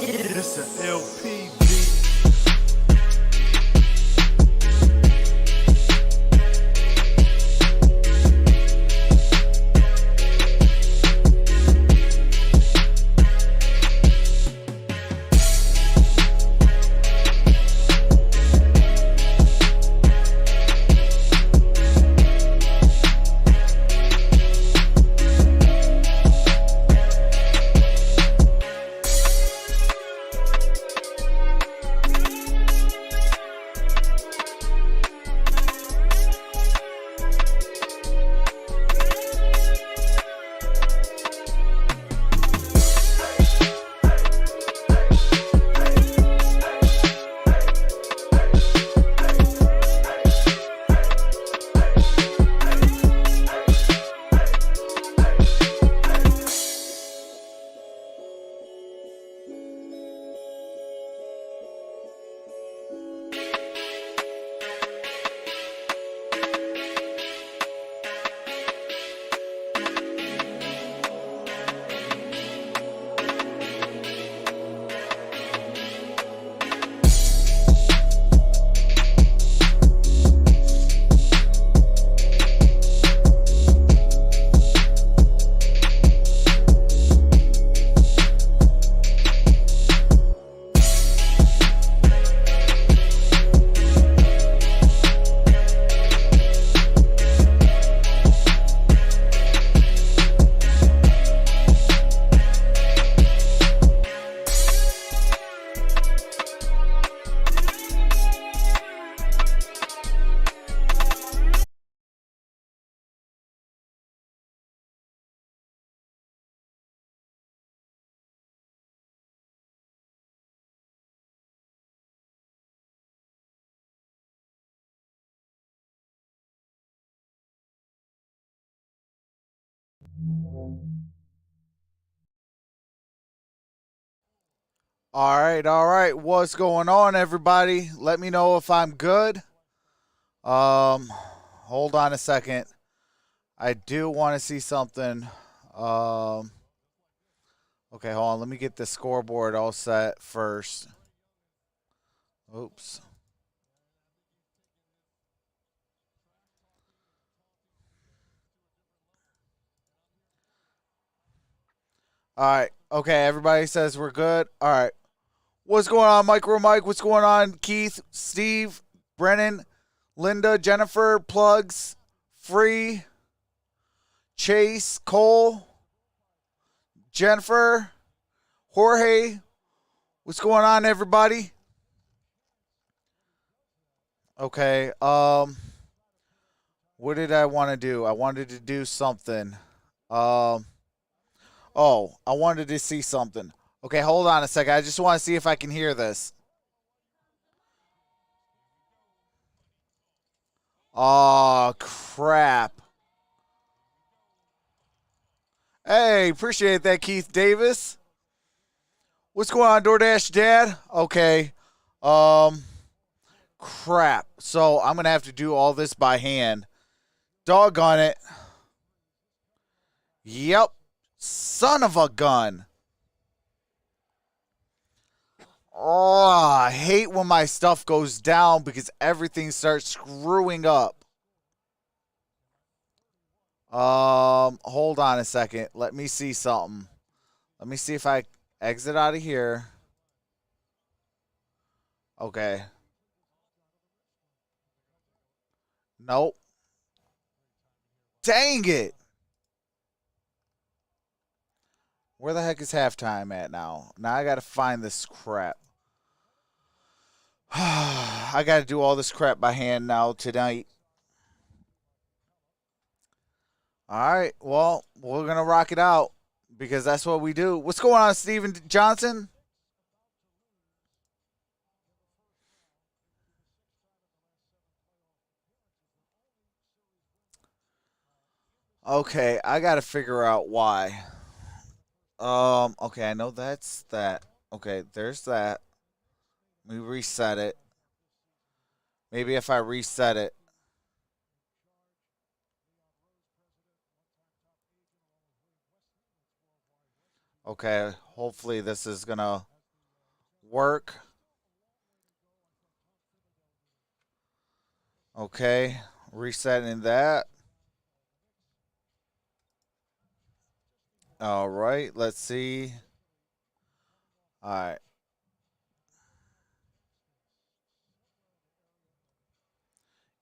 It's an LP beat. All right. What's going on, everybody? Let me know if I'm good. Hold on a second. I do want to see something. Okay, hold on. Let me get the scoreboard all set first. Oops. All right. Okay, everybody says we're good. All right. What's going on, MicroMike? What's going on, Keith, Steve, Brennan, Linda, Jennifer, Plugs, Free, Chase, Cole, Jennifer, Jorge. What's going on, everybody? Okay. What did I want to do? I wanted to do something. Um, oh, I wanted to see something. Okay, hold on a second. I just want to see if I can hear this. Oh, crap. Hey, appreciate that, Keith Davis. What's going on, DoorDash Dad? Okay. Um, Crap. So I'm going to have to do all this by hand. Doggone it. Yep. Son of a gun. Oh, I hate when my stuff goes down because everything starts screwing up. Hold on a second. Let me see something. Let me see if I exit out of here. Okay. Nope. Dang it. Where the heck is halftime at now? Now I gotta find this crap. I gotta do all this crap by hand now tonight. Alright, well, we're gonna rock it out because that's what we do. What's going on, Steven Johnson? Okay, I gotta figure out why. Okay, I know that's that. Okay, there's that. Let me reset it. Maybe if I reset it. Okay, hopefully this is gonna work. Okay, resetting that. All right, let's see. All right.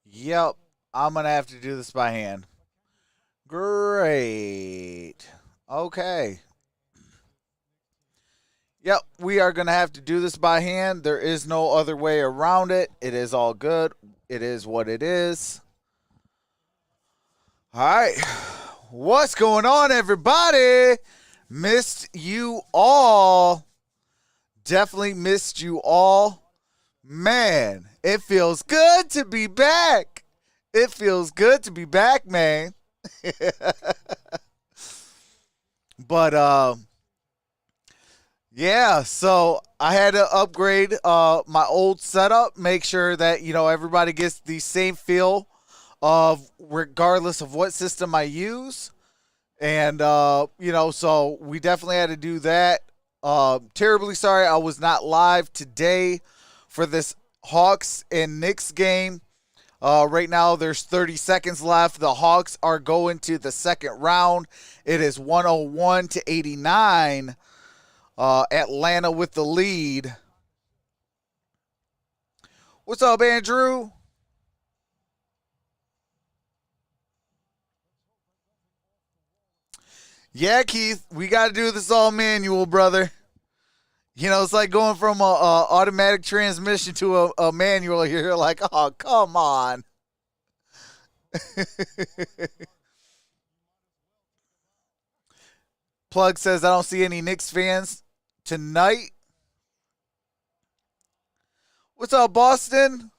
Yep, I'm going to have to do this by hand. Great. Okay. Yep, we are going to have to do this by hand. There is no other way around it. It is all good. It is what it is. All right. What's going on, everybody? Missed you all. Definitely missed you all. Man, it feels good to be back. It feels good to be back, man. But, yeah, so I had to upgrade my old setup, make sure that, everybody gets the same feel of regardless of what system I use. And, so we definitely had to do that. Terribly sorry I was not live today for this Hawks and Knicks game. Right now there's 30 seconds left. The Hawks are going to the second round. It is 101-89. Atlanta with the lead. What's up, Andrew? Yeah, Keith, we got to do this all manual, brother. It's like going from a automatic transmission to a manual. You're like, oh, come on. Plug says, I don't see any Knicks fans tonight. What's up, Boston?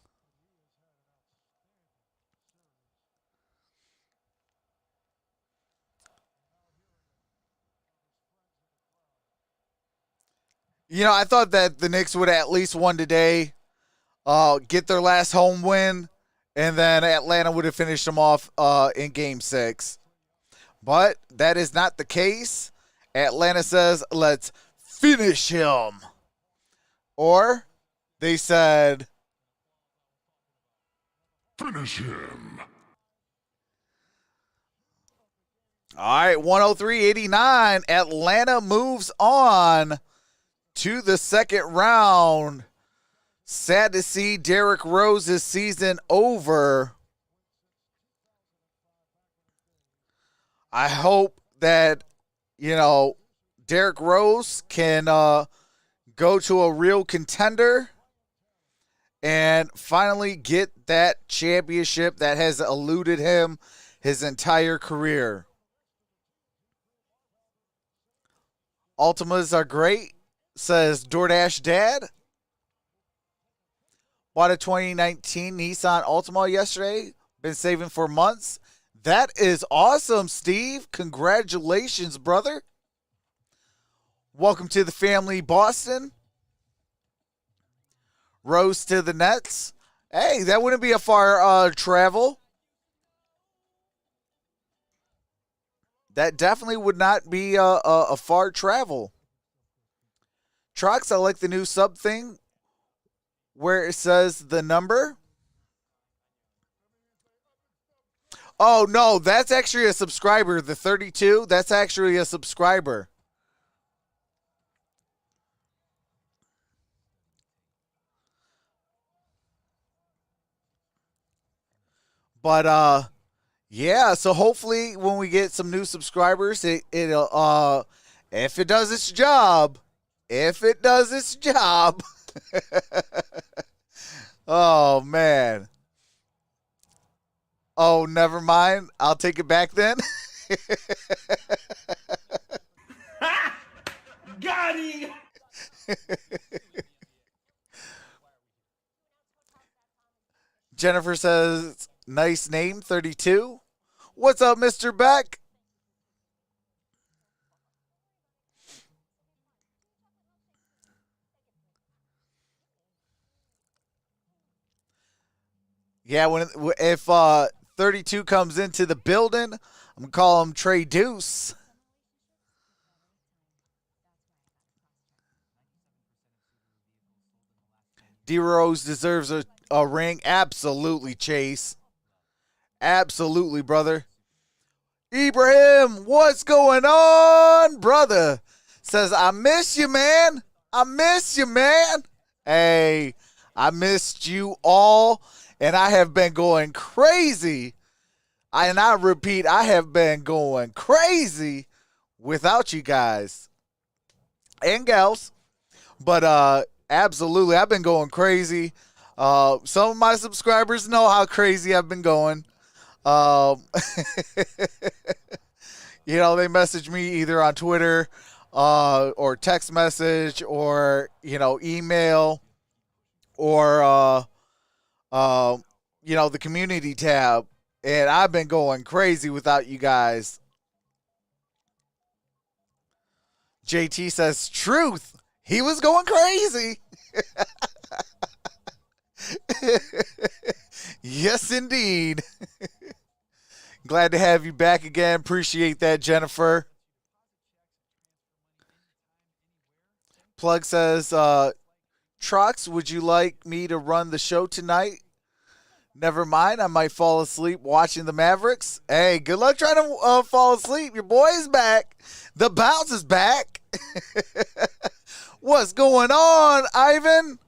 I thought that the Knicks would at least won today, get their last home win, and then Atlanta would have finished them off in Game 6. But that is not the case. Atlanta says, let's finish him. Or they said, finish him. All right, 103-89. Atlanta moves on to the second round. Sad to see Derrick Rose's season over. I hope that, Derrick Rose can go to a real contender and finally get that championship that has eluded him his entire career. Ultimas are great, says DoorDash Dad. Bought a 2019 Nissan Altima yesterday. Been saving for months. That is awesome, Steve. Congratulations, brother. Welcome to the family, Boston. Rose to the Nets. Hey, that wouldn't be a far travel. That definitely would not be a far travel. Trox, I like the new sub thing where it says the number. Oh, no, that's actually a subscriber. The 32, that's actually a subscriber. But, yeah, so hopefully when we get some new subscribers, it'll, if it does its job, Oh, man. Oh, never mind. I'll take it back then. Got him. Jennifer says, nice name, 32. What's up, Mr. Beck? Yeah, if 32 comes into the building, I'm going to call him Trey Deuce. D-Rose deserves a ring. Absolutely, Chase. Absolutely, brother. Ibrahim, what's going on, brother? Says, I miss you, man. I miss you, man. Hey, I missed you all, and I have been going crazy. And I repeat, I have been going crazy without you guys and gals. But absolutely, I've been going crazy. Some of my subscribers know how crazy I've been going. You know, they message me either on Twitter or text message or, you know, email or, you know, the community tab. And I've been going crazy without you guys. JT says, truth. He was going crazy. Yes, indeed. Glad to have you back again. Appreciate that, Jennifer. Plug says, Trox, would you like me to run the show tonight? Never mind. I might fall asleep watching the Mavericks. Hey, good luck trying to fall asleep. Your boy is back. The bounce is back. What's going on, Ivan?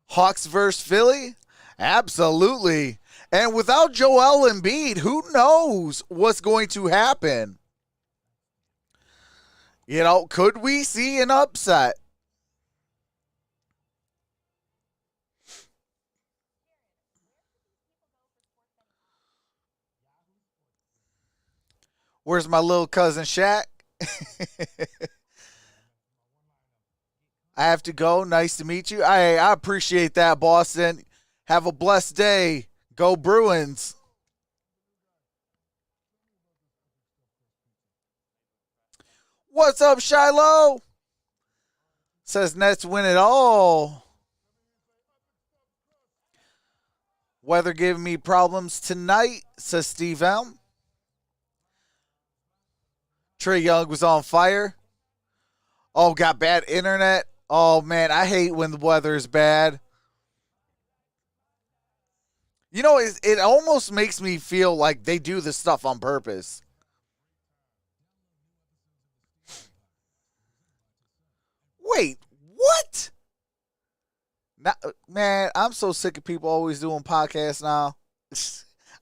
Hawks versus Philly? Absolutely. And without Joel Embiid, who knows what's going to happen? You know, could we see an upset? Where's my little cousin Shaq? I have to go. Nice to meet you. I appreciate that, Boston. Have a blessed day. Go Bruins. What's up, Shiloh? Says Nets win it all. Weather giving me problems tonight, says Steve M. Trae Young was on fire. Oh, got bad internet. Oh, man, I hate when the weather is bad. You know, it almost makes me feel like they do this stuff on purpose. Wait, what? Now, man, I'm so sick of people always doing podcasts now.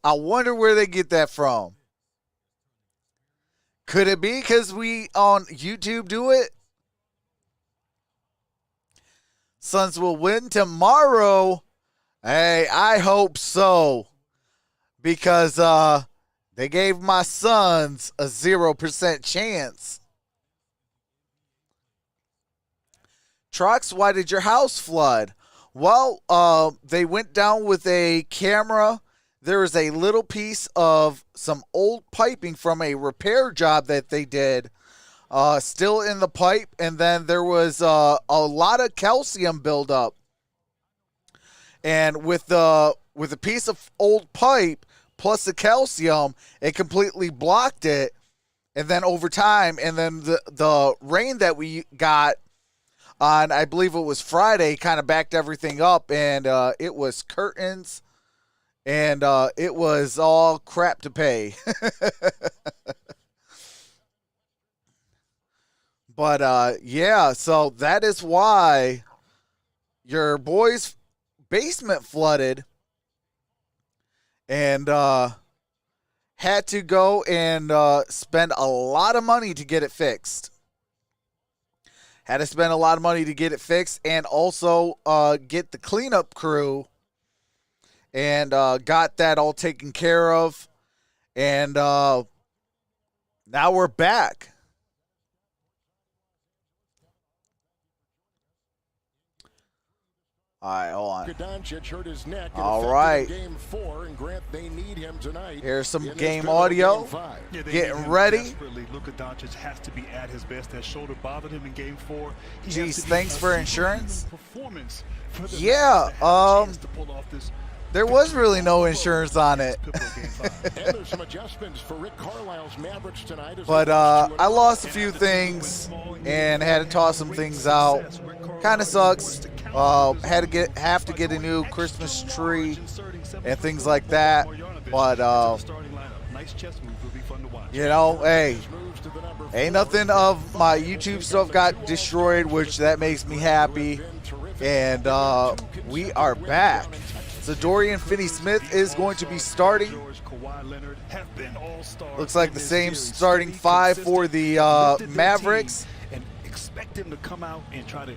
I wonder where they get that from. Could it be because we on YouTube do it? Suns will win tomorrow. Hey, I hope so. Because they gave my Suns a 0% chance. Trox, why did your house flood? Well, they went down with a camera. There was a little piece of some old piping from a repair job that they did still in the pipe. And then there was a lot of calcium buildup. And with a piece of old pipe plus the calcium, it completely blocked it. And then over time, and then the rain that we got on, I believe it was Friday, kind of backed everything up. And it was curtains. And it was all crap to pay. But, yeah, so that is why your boy's basement flooded and had to go and spend a lot of money to get it fixed. Had to spend a lot of money to get it fixed and also get the cleanup crew and got that all taken care of. And now we're back. All right, hold on. All right. Here's some game audio. Getting ready. Luka Doncic has to be at his best. That shoulder bothered him in Game 4. Jeez, thanks for insurance. Performance for the yeah. to pull off this There was really no insurance on it. And there's some adjustments for Rick Carlisle's Mavericks tonight. But I lost a few things and had to toss some things out. Kind of sucks. Have to get a new Christmas tree and things like that. But you know, hey, ain't nothing of my YouTube stuff got destroyed, which that makes me happy. And we are back. So Dorian Finney-Smith is going to be starting. Looks like the same starting five for the Mavericks. And expect him to come out and try to.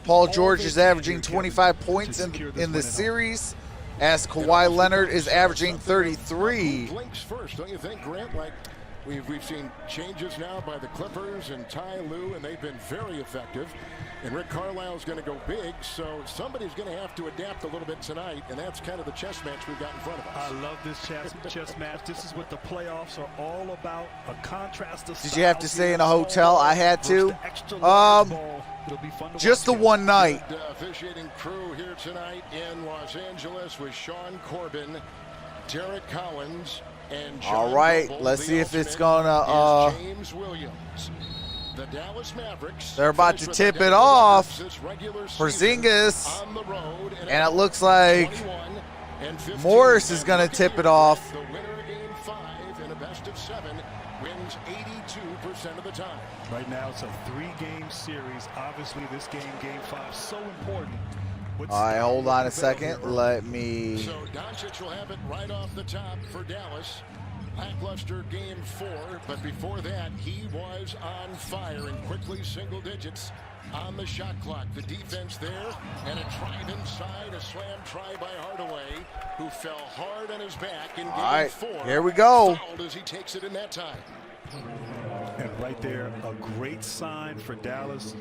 Paul George is averaging 25 points in the series, as Kawhi Leonard is averaging 33. Blinks first, don't you think, Grant? Like we've seen changes now by the Clippers and Ty Lue, and they've been very effective. And Rick Carlisle's going to go big, so somebody's going to have to adapt a little bit tonight, and that's kind of the chess match we've got in front of us. I love this chess match. This is what the playoffs are all about, a contrast of. Did you have to stay in a hotel? I had to. Just the one night. The officiating crew here tonight in Los Angeles with Sean Corbin, Derek Collins, and John all right, Noble. let's see if it's going to James Williams. The Dallas Mavericks. They're about to tip it off for Porzingis, and it looks like Morris is going to tip it off. The winner of Game 5 in a best of 7 wins 82% of the time. Right now, it's a 3-game series. Obviously, this game, Game 5, so important. All right, hold on a second. Let me. So Doncic will have it right off the top for Dallas. Lackluster Game 4, but before that, he was on fire and quickly single digits on the shot clock. The defense there, and a drive inside, a slam try by Hardaway, who fell hard on his back in Game 4. Here we go. Fouled as he takes it in that time. And right there, a great sign for Dallas.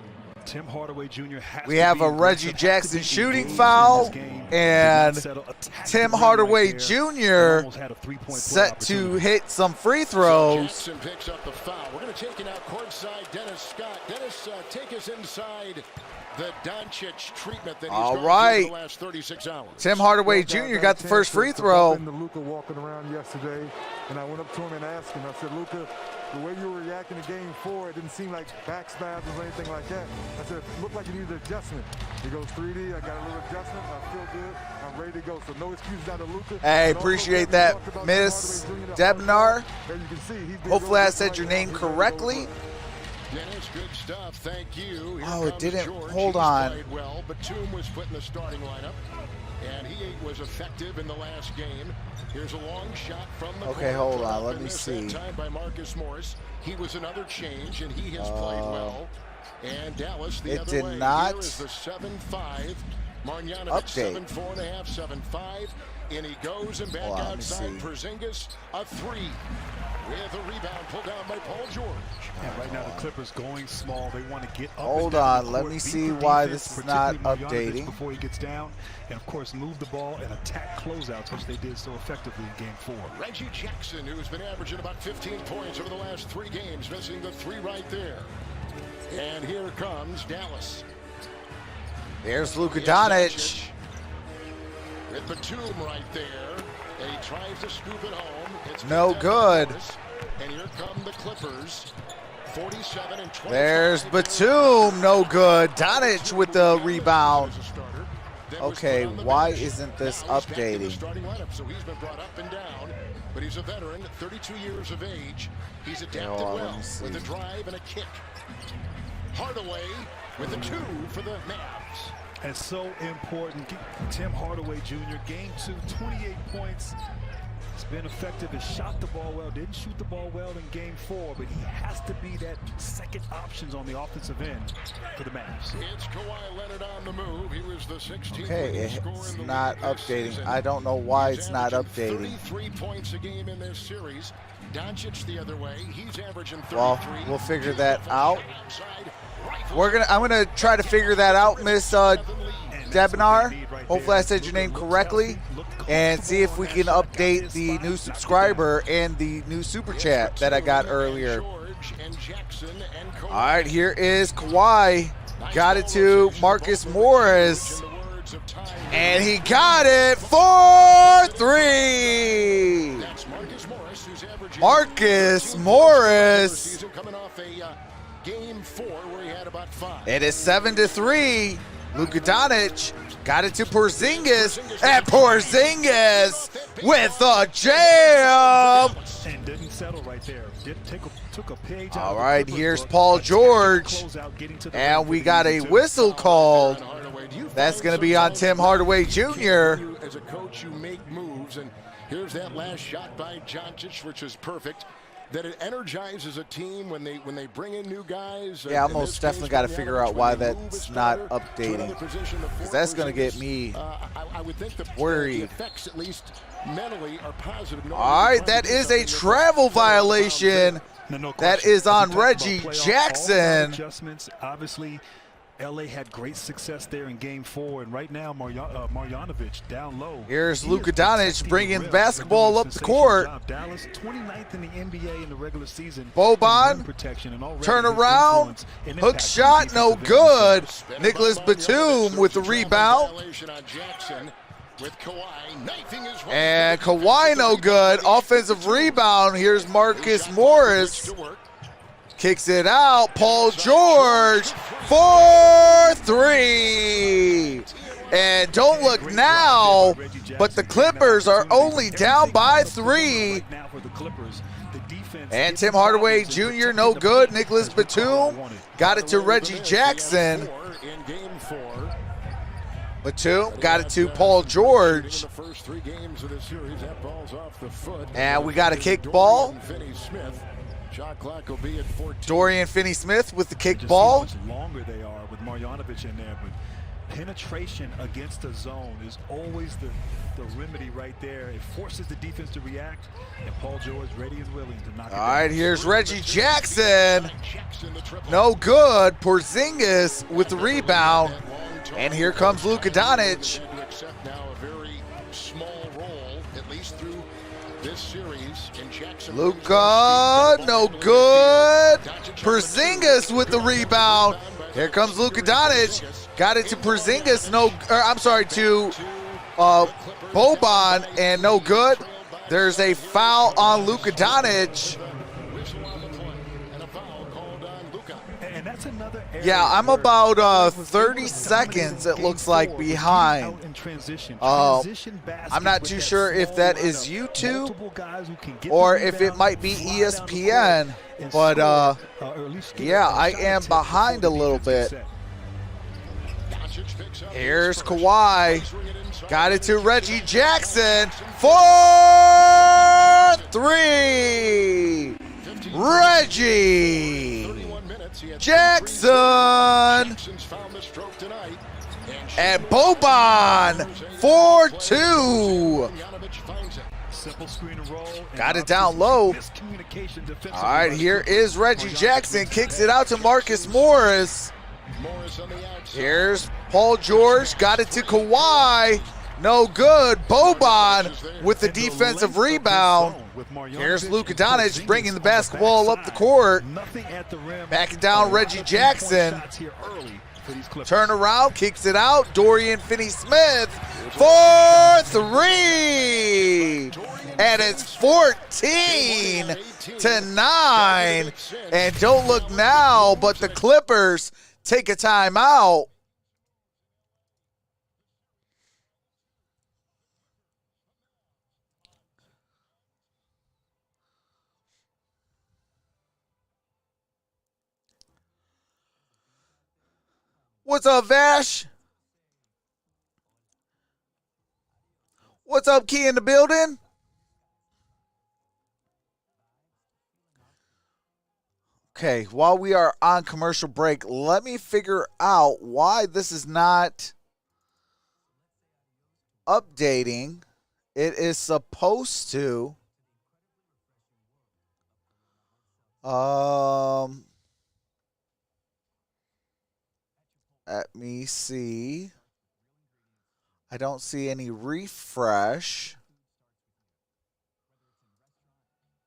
Tim Hardaway Jr. We have a Reggie Jackson shooting foul, and Tim Hardaway Jr. set to hit some free throws. Jackson picks up the foul. We're going to take it out courtside. Dennis Scott. Dennis, take us inside the Doncic treatment that he's gone through the last 36 hours. Tim Hardaway Jr. got the first free throw. Luka walking around yesterday, and I went up to him and asked him. I said, Luka, the way you were reacting to Game 4, it didn't seem like back spasms or anything like that. I said, it looked like you needed adjustment. He goes 3D. I got a little adjustment. I feel good. I'm ready to go. So no excuses out of Luka. Hey, appreciate that, Miss Debnar. Hopefully I said your name correctly. Dennis, good stuff. Thank you. Oh, it didn't. Hold on. Well, Batum was put in the starting lineup, and he was effective in the last game. Here's a long shot from the corner. Hold on. Let me see. Time by Marcus Morris. He was another change, and he has played well. And Dallas the other way. It did not. Here is the 7-5. Marjanovic 7-4.5, 7-5. In he goes and back outside. Porzingis, a 3. With a rebound pulled down by Paul George. And right now the Clippers going small. They want to get up. Hold on, let me see why this is not updating. Before he gets down, and of course move the ball and attack closeouts, which they did so effectively in Game 4. Reggie Jackson, who's been averaging about 15 points over the last 3 games, missing the 3 right there. And here comes Dallas. There's Luka Doncic. With Batum right there. And he tries to scoop it home. It's no good. And here come the Clippers. 47 and 20. There's Batum, no good. Doncic with the rebound. Okay, why isn't this updating? So he's been brought up and down, but he's a veteran, 32 years of age. He's adapted well with a drive and a kick. Hardaway with a 2 for the Mavs. And so important. Tim Hardaway Jr., Game 2, 28 points. He's been effective. He shot the ball well. Didn't shoot the ball well in Game 4, but he has to be that second options on the offensive end for the Mavs. It's Kawhi Leonard on the move. He was the 16th. Okay, it's not updating. I don't know why it's not updating. 33 points a game in this series. Doncic the other way. He's averaging 33. Well, we'll figure that out. I'm gonna try to figure that out, Miss Debnar. Hopefully I said your name correctly, and see if we can update the new subscriber and the new super chat that I got earlier. All right, here is Kawhi. Got it to Marcus Morris. of time. And he got it for 3. That's Marcus Morris, who's averaging Marcus 13 Morris. season, coming off a game 4 where he had about 5. It is 7-3. Luka Doncic got it to Porzingis, and Porzingis with a jam. And didn't settle right there. Took a page out All of the right, Clippers here's book. Paul Attacked the George, closeout, getting to the and rim we for got the a easy two. whistle called. Do you That's find going to be on sometimes Tim Hardaway Jr. you, as a coach, you make moves, and here's that last shot by Doncic, which is perfect. That it energizes a team when they bring in new guys. Yeah, I in most this definitely case, got to Bogdanovich, figure out when why they move a that's starter not to updating. another position, the Because fourth that's going to get Porzingis, me I would think the worried. effects, at least mentally, are positive. All right, that is a travel violation. No That question. is on As we talked Reggie about playoff Jackson. all-around adjustments. Obviously, LA had great success there in Game 4, and right now Marjanovic down low. Here's He Luka is Doncic protecting bringing the rim basketball and doing a up the sensational court. job. Dallas 29th in the NBA in the regular season. Boban, in rim protection, and already turn his around, influence and hook impact shot, on no defensive good. end. Nicholas Batum with the rebound. With Kawhi knifing his way. And Kawhi no good. Offensive rebound. Here's Marcus Morris. Kicks it out. Paul George for 3. And don't look now, but the Clippers are only down by 3. And Tim Hardaway Jr. no good. Nicholas Batum got it to Reggie Jackson. In game 4. Batum got it to Paul George. The first 3 games of the series, that ball's off the foot. And we got a kick ball. Finney-Smith. Shot clock will be at 14. Dorian Finney-Smith with the kick Just ball. see how much longer they are with Marjanovic in there, but penetration against the zone is always the remedy right there. It forces the defense to react, and Paul George ready and willing to knock it All down. right, here's Reggie Jackson. No good. Porzingis with the rebound. And here comes Luka Doncic. To accept now a very small role, at least through this series. And Jackson Luka, no good. Porzingis with the rebound. Here comes Luka Doncic. Got it to Porzingis, to Boban, and no good. There's a foul on Luka Doncic. And that's another area Yeah, I'm where about Dallas was 30 able to dominate seconds, it Game looks like, 4, behind. out in transition. Uh, Transition baskets I'm not with too that sure if small that is lineup. YouTube Multiple guys who can get or the if it rebound, might be fly down the court, ESPN, and but, score, or at least get yeah, a I shot am attempt behind before a little the defense bit. gets set. Here's Kawhi. Got it to Reggie Jackson for 3. Reggie Jackson. And Boban for 2. Simple screen and roll, and Got it down low. miscommunication defensively. All right, here is Reggie Jackson. Kicks it out to Marcus Morris. Here's Paul George. Got it to Kawhi. No good. Boban with the defensive rebound. Here's Luka Doncic bringing the basketball up the court. Backing down Reggie Jackson. Turn around, kicks it out. Dorian Finney-Smith for 3. And it's 14-9. And don't look now, but the Clippers take a timeout. What's up, Vash? What's up, Key in the building? Okay, while we are on commercial break, let me figure out why this is not updating. It is supposed to. Let me see. I don't see any refresh.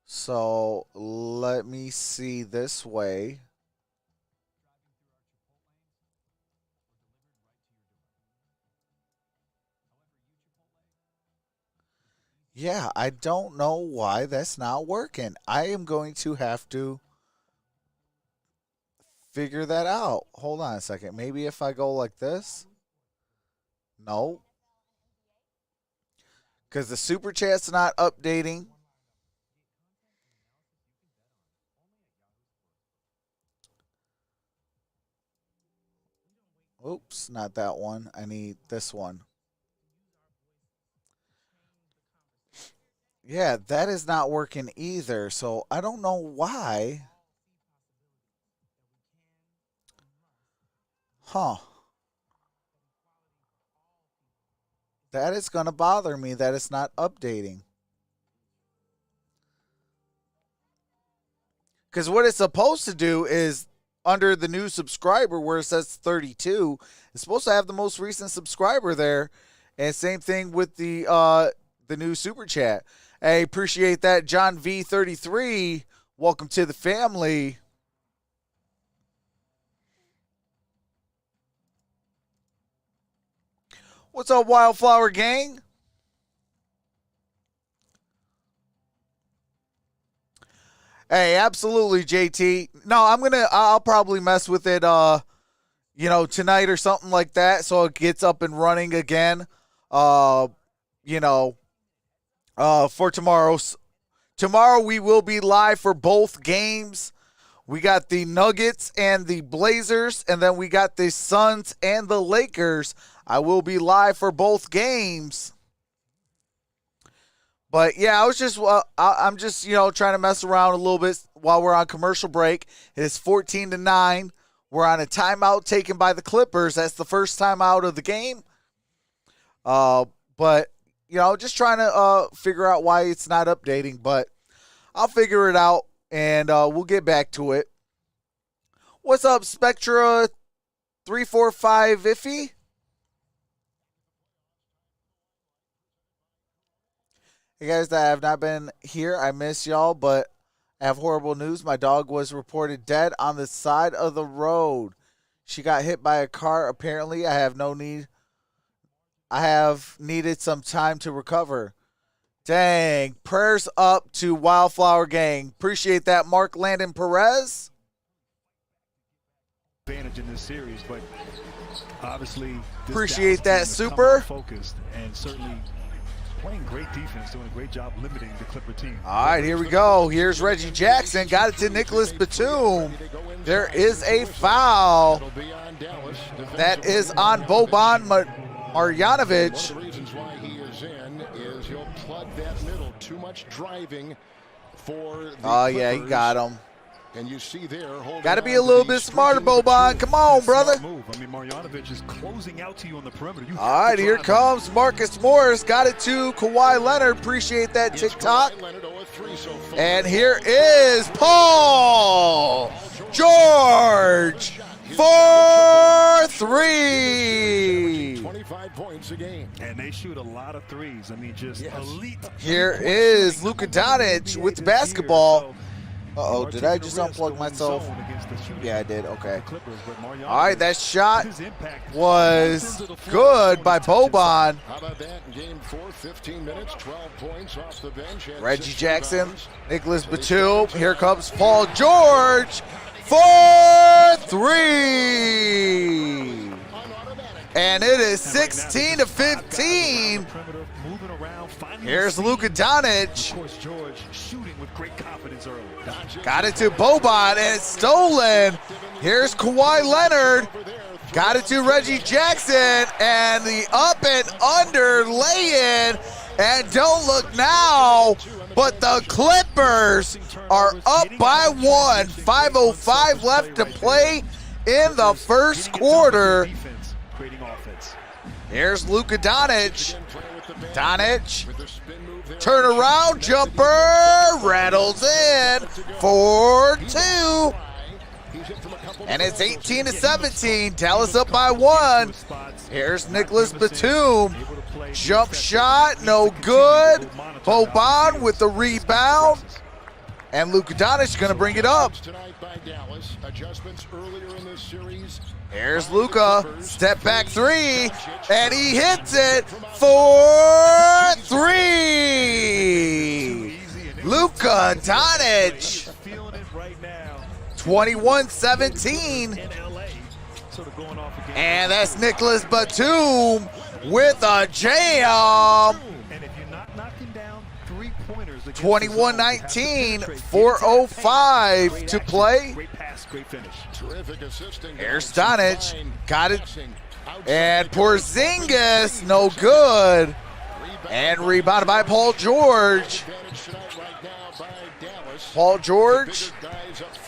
So let me see this way. Yeah, I don't know why that's not working. I am going to have to figure that out. Hold on a second. Maybe if I go like this. No. Because the super chat's not updating. Oops, not that one. I need this one. Yeah, that is not working either. So I don't know why. Huh. That is going to bother me that it's not updating. Because what it's supposed to do is under the new subscriber where it says 32, it's supposed to have the most recent subscriber there. And same thing with the new super chat. Hey, appreciate that, John V33. Welcome to the family. What's up, Wildflower Gang? Hey, absolutely, JT. No, I'll probably mess with it, tonight or something like that, so it gets up and running again. For tomorrow. Tomorrow we will be live for both games. We got the Nuggets and the Blazers, and then we got the Suns and the Lakers. I will be live for both games. But yeah, I'm just trying to mess around a little bit while we're on commercial break. It's 14-9. We're on a timeout taken by the Clippers. That's the first timeout of the game. But just trying to figure out why it's not updating. But I'll figure it out, and we'll get back to it. What's up, Spectra 345 Iffy? Hey guys that have not been here, I miss y'all, but I have horrible news. My dog was reported dead on the side of the road. She got hit by a car. Apparently, I have needed some time to recover. Dang. Prayers up to Wildflower Gang. Appreciate that, Mark Landon Perez. Advantage in this series, but obviously appreciate that, Super. Focused and certainly playing great defense, doing a great job limiting the Clipper team. All right, here we go. Here's Reggie Jackson. Got it to Nicholas Batum. There is a foul. That is on Boban Marjanovic. One of the reasons why he is in is he'll plug that middle. Too much driving for the Clippers. Yeah, he got him. And you see there, got to be a little bit smarter, Boban. Come on, brother. Move. I mean, Marjanovic is closing out to you on the perimeter. All right, here comes Marcus Morris. Got it to Kawhi Leonard. Appreciate that TikTok. And here is Paul George for three. 25 points a game. And they shoot a lot of threes. I mean, just elite. Here is Luka Doncic with the basketball. Uh-oh, did I just unplug myself? Yeah, I did. Okay. All right, that shot was good by Boban. How about that in game 4, 15 minutes, 12 points off the bench. Reggie Jackson, Nicholas Batum. Here comes Paul George for three. And it is 16-15. Here's Luka Doncic. Of course, George shooting with great confidence early. Got it to Boban, and it's stolen. Here's Kawhi Leonard. Got it to Reggie Jackson, and the up and under lay-in. And don't look now, but the Clippers are up by one. 5:05 left to play in the first quarter. Here's Luka Doncic. Doncic, turnaround jumper, rattles in for two. And it's 18-17. Dallas up by one. Here's Nicholas Batum. Jump shot, no good. Boban with the rebound. And Luka Doncic going to bring it up. Tonight by Dallas. Adjustments earlier in this series. Here's Luka, step back three, and he hits it for three. Luka Doncic, 21-17. And that's Nicholas Batum with a jam. 21-19, 4:05 to play. Here's Doncic, got it, and Porzingis, no good, and rebounded by Paul George. Paul George,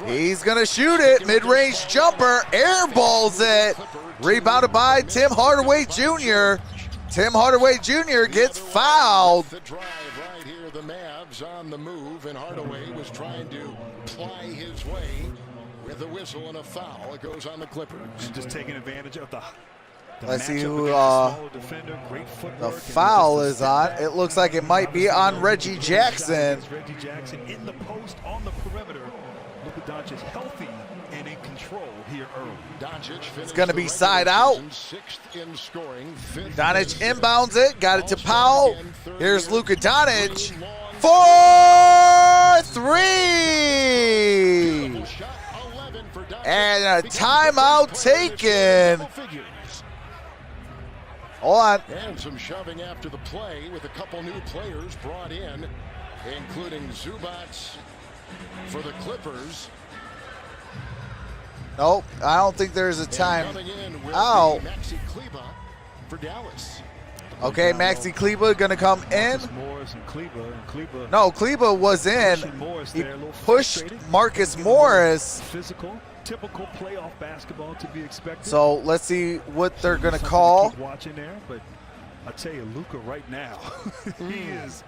he's gonna shoot it, mid-range jumper, airballs it, rebounded by Tim Hardaway Jr. Tim Hardaway Jr. gets fouled. The Mavs on the move, and Hardaway was trying to ply his way with a whistle and a foul. It goes on the Clippers. And just taking advantage of the let's see who the foul is on. It looks like it might be on Reggie Jackson. Reggie Jackson in the post on the perimeter. Luka Doncic healthy and in control here early. It's going to be side out. Doncic inbounds it, got it to Powell. Here's Luka Doncic for three. And a timeout taken. Hold on. And some shoving after the play with a couple new players brought in, including Zubats for the Clippers. Nope, I don't think there's a time out. Maxi Kleber for Dallas. Okay, Maxi Kleber gonna come in. Morris and Kleber. No, Kleber was in. He pushed Marcus Morris. Physical, typical playoff basketball to be expected. So let's see what they're gonna call. Watching there, but I tell you, Luka right now, he is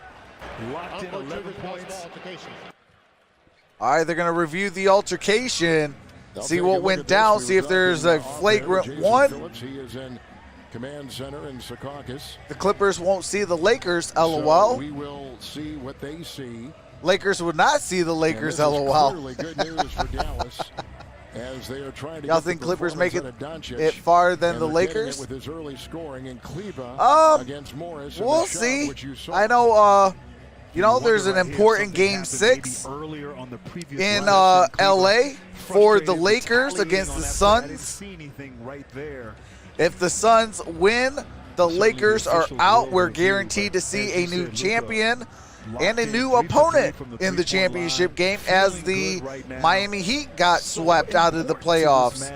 locked in 11 points. All right, they're gonna review the altercation. See what went down, see if there's a flagrant one. He is in command center in Secaucus. The Clippers won't see the Lakers, LOL. So we will see what they see. Lakers would not see the Lakers, LOL. Clearly good news for Dallas as they are trying to Y'all get think the Clippers make performance it farther than and the they're getting Lakers? it with his early scoring and Kleber against Morris. We'll see. I know, you know, there's an important Game 6 in LA for the Lakers against the Suns. If the Suns win, the Lakers are out. We're guaranteed to see a new champion and a new opponent in the championship game as the Miami Heat got swept out of the playoffs.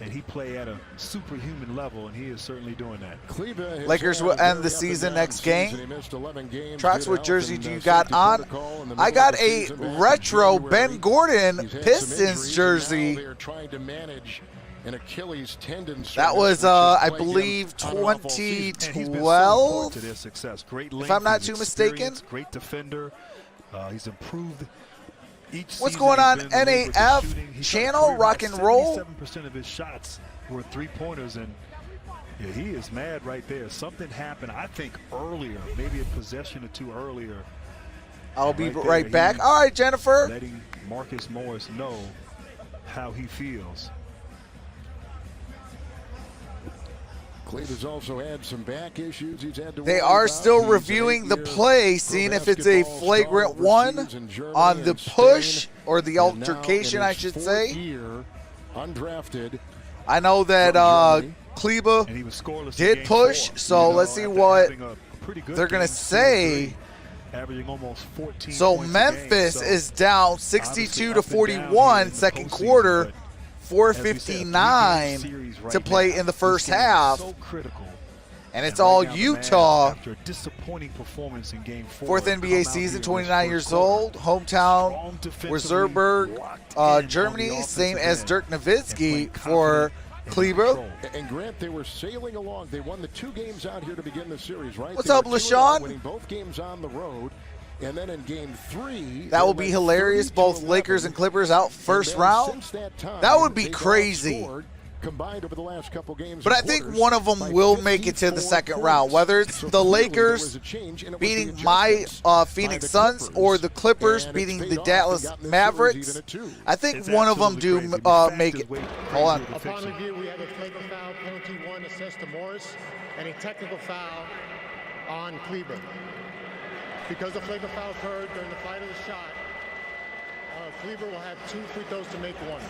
And he play at a superhuman level, and he is certainly doing that. Lakers will end the season next game. Trox, what jersey do you got on? I got a retro Ben Gordon Pistons jersey. That was, I believe, 2012, if I'm not too mistaken. Great defender. He's improved. What's going on, NAF channel, rock and roll? 77% of his shots were three-pointers, and yeah, he is mad right there. Something happened, I think, earlier, maybe a possession or two earlier. I'll be right back. All right, Jennifer. Letting Marcus Morris know how he feels. Cleveland's also had some back issues. He's had to they are still reviewing the play, seeing if it's a flagrant one on the push or the altercation, I should say. Undrafted. I know that Kleber did push, so let's see what they're going to say. So Memphis is down 62-41, second quarter. 4:59 to play in the first half. And it's all Utah. After a disappointing performance in game 4. Fourth NBA season, 29 years old. Hometown, Würzburg, Germany, same as Dirk Nowitzki for Kleber. And Grant, they were sailing along. They won the 2 games out here to begin the series, right? What's up, LaShawn? Winning both games on the road. And then in game 3, that will be hilarious. Both Lakers and Clippers out first round. That would be crazy. combined over the last couple games. But I think one of them will make it to the second round, whether it's the Lakers beating my Phoenix Suns or the Clippers beating the Dallas Mavericks. I think one of them do make it. Hold on. Upon review, we have a flagrant foul, penalty 1, assist to Morris, and a technical foul on Kleber. Because the flagrant foul occurred during the flight of the shot, Kleber will have 2 free throws to make 1.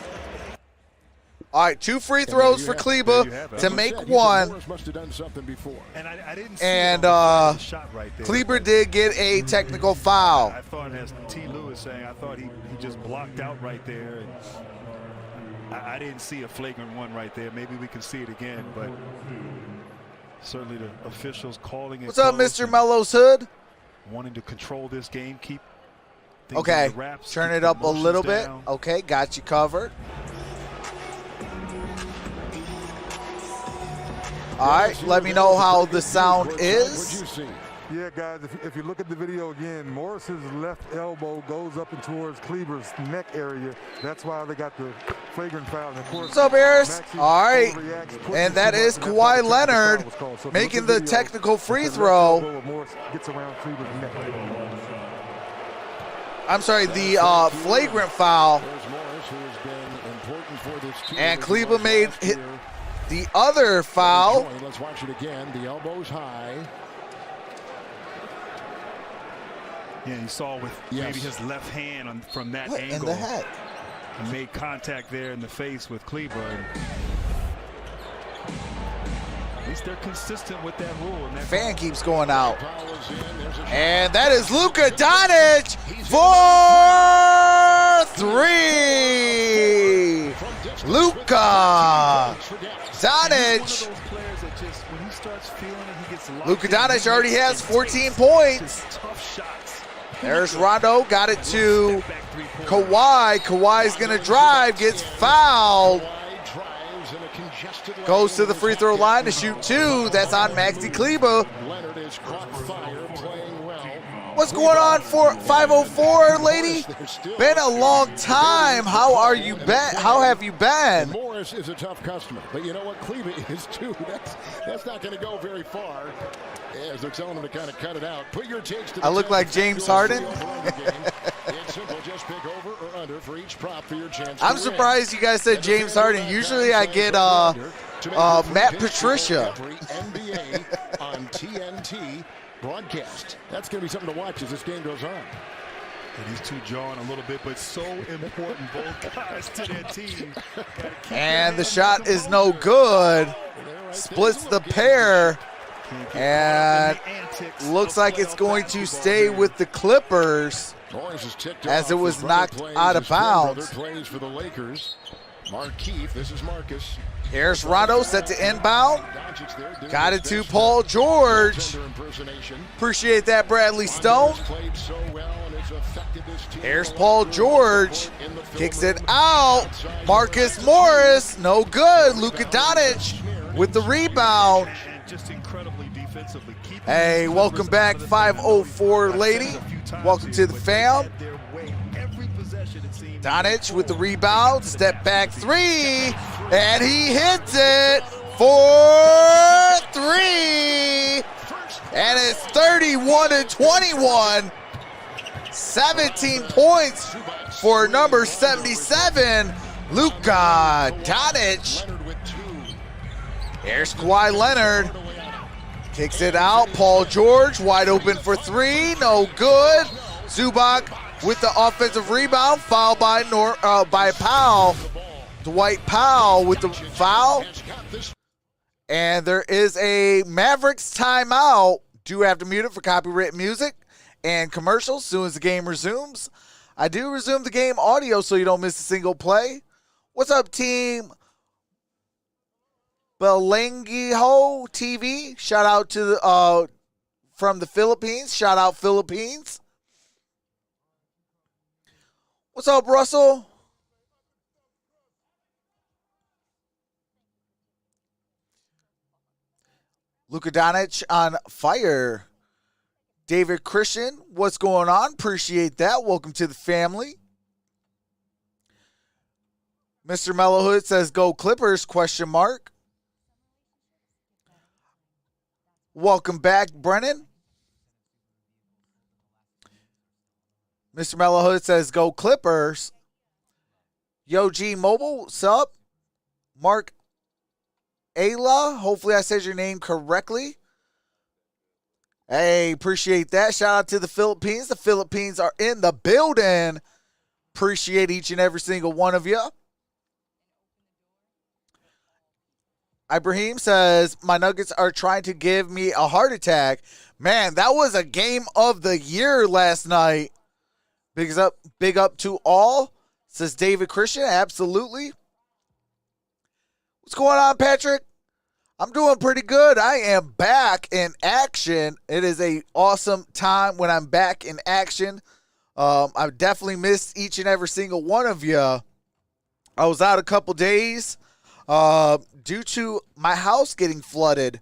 All right, 2 free throws for Kleber to make 1. And I didn't see And shot right there. Kleber did get a technical foul. I thought, as T. Lewis saying, I thought he just blocked out right there. And I didn't see a flagrant one right there. Maybe we can see it again, but certainly the officials calling it. What's up, Mr. Mellows Hood? Wanting to control this game, keep things Okay, on the wraps, turn keep it the up a little emotions bit. down. Okay, got you covered. All right, let me know how the sound is. Yeah, guys, if you look at the video again, Morris's left elbow goes up and towards Kleber's neck area. That's why they got the flagrant foul. And of course, What's up, Harris? Maxey All right, overreacts, and that is pushes him up, Kawhi and that's why the technical Leonard foul was called. So if you making look the at video, technical free it's the throw. left elbow where Morris gets around Kleber's neck. I'm sorry, the flagrant foul. And Kleber made the other foul. Let's watch it again. The elbows high. Yeah, you saw with maybe his left hand from that What angle. in the heck? And made contact there in the face with Kleber. And at least they're consistent with that rule. And that Fan keeps going out. And that is Luka Doncic for 3. Luka Doncic. Luka Doncic already has 14 points. There's Rondo, got it to Kawhi. Kawhi's going to drive, gets fouled. Goes to the free throw line to shoot 2. That's on Maxi Kleber. What's going on for 504, lady? Been a long time. How are you been? How have you been? Morris is a tough customer, but you know what? Kleber is too. That's not going to go very far. As they're telling him to kind of cut it out. Put your takes to the I look like James Harden. It's simple. Just pick over or under for each prop for your chance. I'm surprised you guys said James Harden. Usually I get Matt Patricia. NBA on TNT broadcast. That's going to be something to watch as this game goes on. And these two jawing a little bit, but so important, both guys to their team. And the shot is no good. Splits the pair. And looks like it's going to stay with the Clippers as it was knocked out of bounds. Plays for the Lakers. Markeith, this is Marcus. Here's Rondo set to inbound. Got it to Paul George. Appreciate that, Bradley Stone. Here's Paul George. Kicks it out. Marcus Morris, no good. Luka Doncic with the rebound. Just incredibly defensively. Hey, welcome back, 504 lady. Welcome to the fam. Doncic with the rebound, step back 3, and he hits it for 3. And it's 31-21. 17 points for number 77, Luka Doncic. Here's Kawhi Leonard. Kicks it out. Paul George wide open for 3. No good. Zubac with the offensive rebound. Foul by Powell. Dwight Powell with the foul. And there is a Mavericks timeout. Do have to mute it for copyright music and commercials as soon as the game resumes. I do resume the game audio so you don't miss a single play. What's up, team? Belengiho TV. Shout out to the from the Philippines. Shout out Philippines. What's up, Russell? Luka Doncic on fire. David Christian, what's going on? Appreciate that. Welcome to the family. Mr. Mellow Hood says, go Clippers, question mark. Welcome back, Brennan. Mr. Mellow Hood says, go Clippers. Yo, G Mobile, sup? Mark Ayla, hopefully I said your name correctly. Hey, appreciate that. Shout out to the Philippines. The Philippines are in the building. Appreciate each and every single one of you. Ibrahim says, my Nuggets are trying to give me a heart attack. Man, that was a game of the year last night. Big up to all, says David Christian. Absolutely. What's going on, Patrick? I'm doing pretty good. I am back in action. It is an awesome time when I'm back in action. I've definitely missed each and every single one of you. I was out a couple days due to my house getting flooded.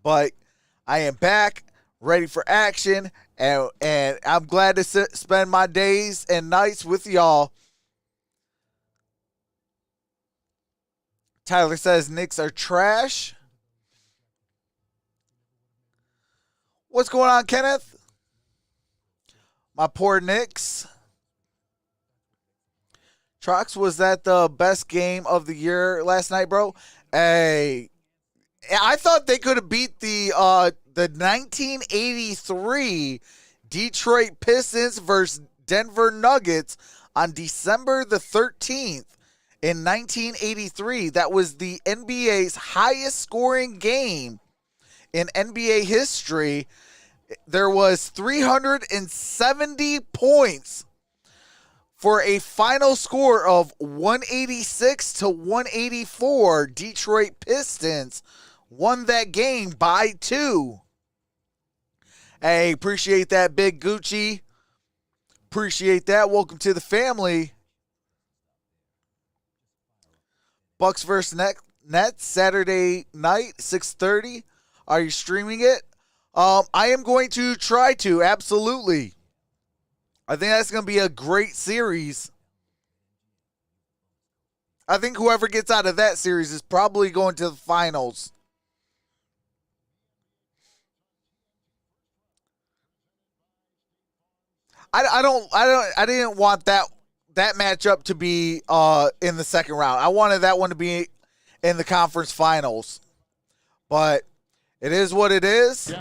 But I am back, ready for action, and I'm glad to spend my days and nights with y'all. Tyler says Knicks are trash. What's going on, Kenneth? My poor Knicks. Trox, was that the best game of the year last night, bro? Hey, I thought they could have beat the 1983 Detroit Pistons versus Denver Nuggets on December the 13th. In 1983, that was the NBA's highest scoring game in NBA history. There was 370 points for a final score of 186 to 184. Detroit Pistons won that game by 2. Hey, appreciate that, Big Gucci. Appreciate that. Welcome to the family. Bucks versus Nets, Saturday night, 6:30. Are you streaming it? I am going to try to, absolutely. I think that's going to be a great series. I think whoever gets out of that series is probably going to the finals. I didn't want that matchup to be in the second round. I wanted that one to be in the conference finals. But it is what it is.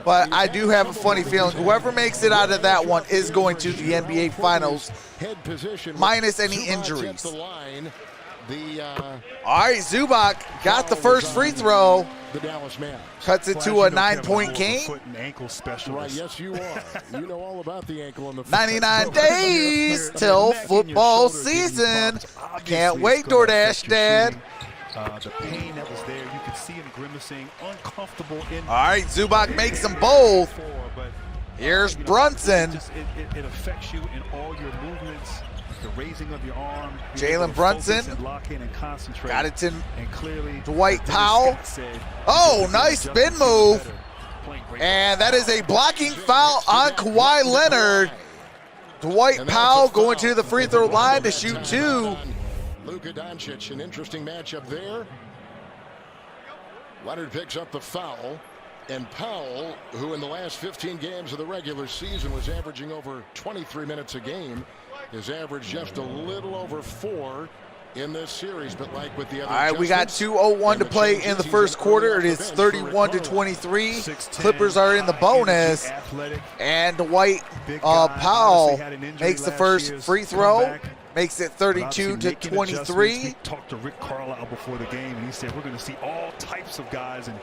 But I do have a funny feeling whoever makes it out of that one is going to the NBA Finals, minus any injuries. All right, Zubac got the first free throw. Cuts it to a 9-point game. Right, yes, you are. You know all about the ankle and the 99 days till football season. I can't wait, DoorDash Dad. The pain that was there, you could see him grimacing, uncomfortable. All right, Zubac makes them both. Here's Brunson. It affects you in all your movements, the raising of your arm. Jalen Brunson. Lock in and concentrate. Got it to and clearly, Dwight Powell. Oh, nice spin move. And that is a blocking foul on Kawhi Leonard. Dwight Powell going to the free throw line to shoot 2. Luka Doncic, an interesting matchup there. Leonard picks up the foul, and Powell, who in the last 15 games of the regular season was averaging over 23 minutes a game, has averaged just a little over 4 in this series. But like with the other, all right, we got 2:01 to play in the first quarter. It is 31-23. Clippers are in the bonus, and Dwight Powell makes the first free throw. Makes it 32-23. Talked to Rick Carlisle before the game, and he said we're going to see all types of guys and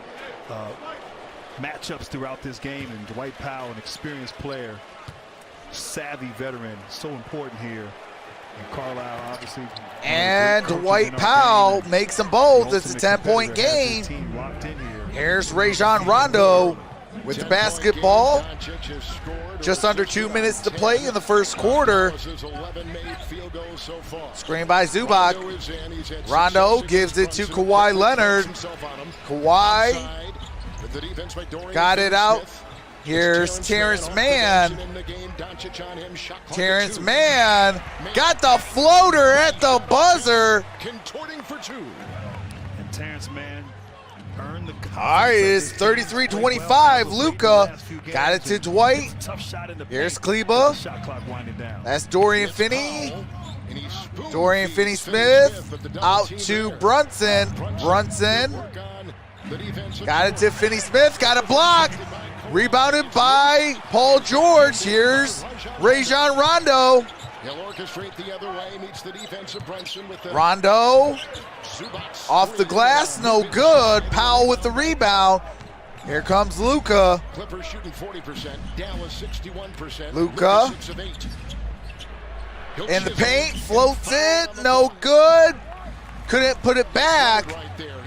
matchups throughout this game. And Dwight Powell, an experienced player, savvy veteran, so important here. And Carlisle, obviously. And Dwight Powell makes them both. It's a 10-point game. Here's Rajon Rondo with the basketball. Just under 2 minutes to play in the first quarter. Screen by Zubac. Rondo gives it to Kawhi Leonard. Kawhi got it out Here's Terrence Mann. Terrence Mann got the floater at the buzzer. Contorting for two. And Terrence Mann earned the confidence. All right, it's 33-25. Luka got it to Dwight. Tough shot in the Here's paint. Kleba. Shot clock winding down. That's Dorian Finney. Dorian Finney-Smith out to Brunson. Brunson got it to Finney-Smith. Got a block. Rebounded by Paul George. Here's Rajon Rondo. He'll orchestrate the other way, meets the defense of Brunson with the Rondo off the glass, no good. Powell with the rebound. Here comes Luka. Clippers shooting 40%, Dallas 61%. Luka. 6 of 8. In the paint, floats it, no good. Couldn't put it back.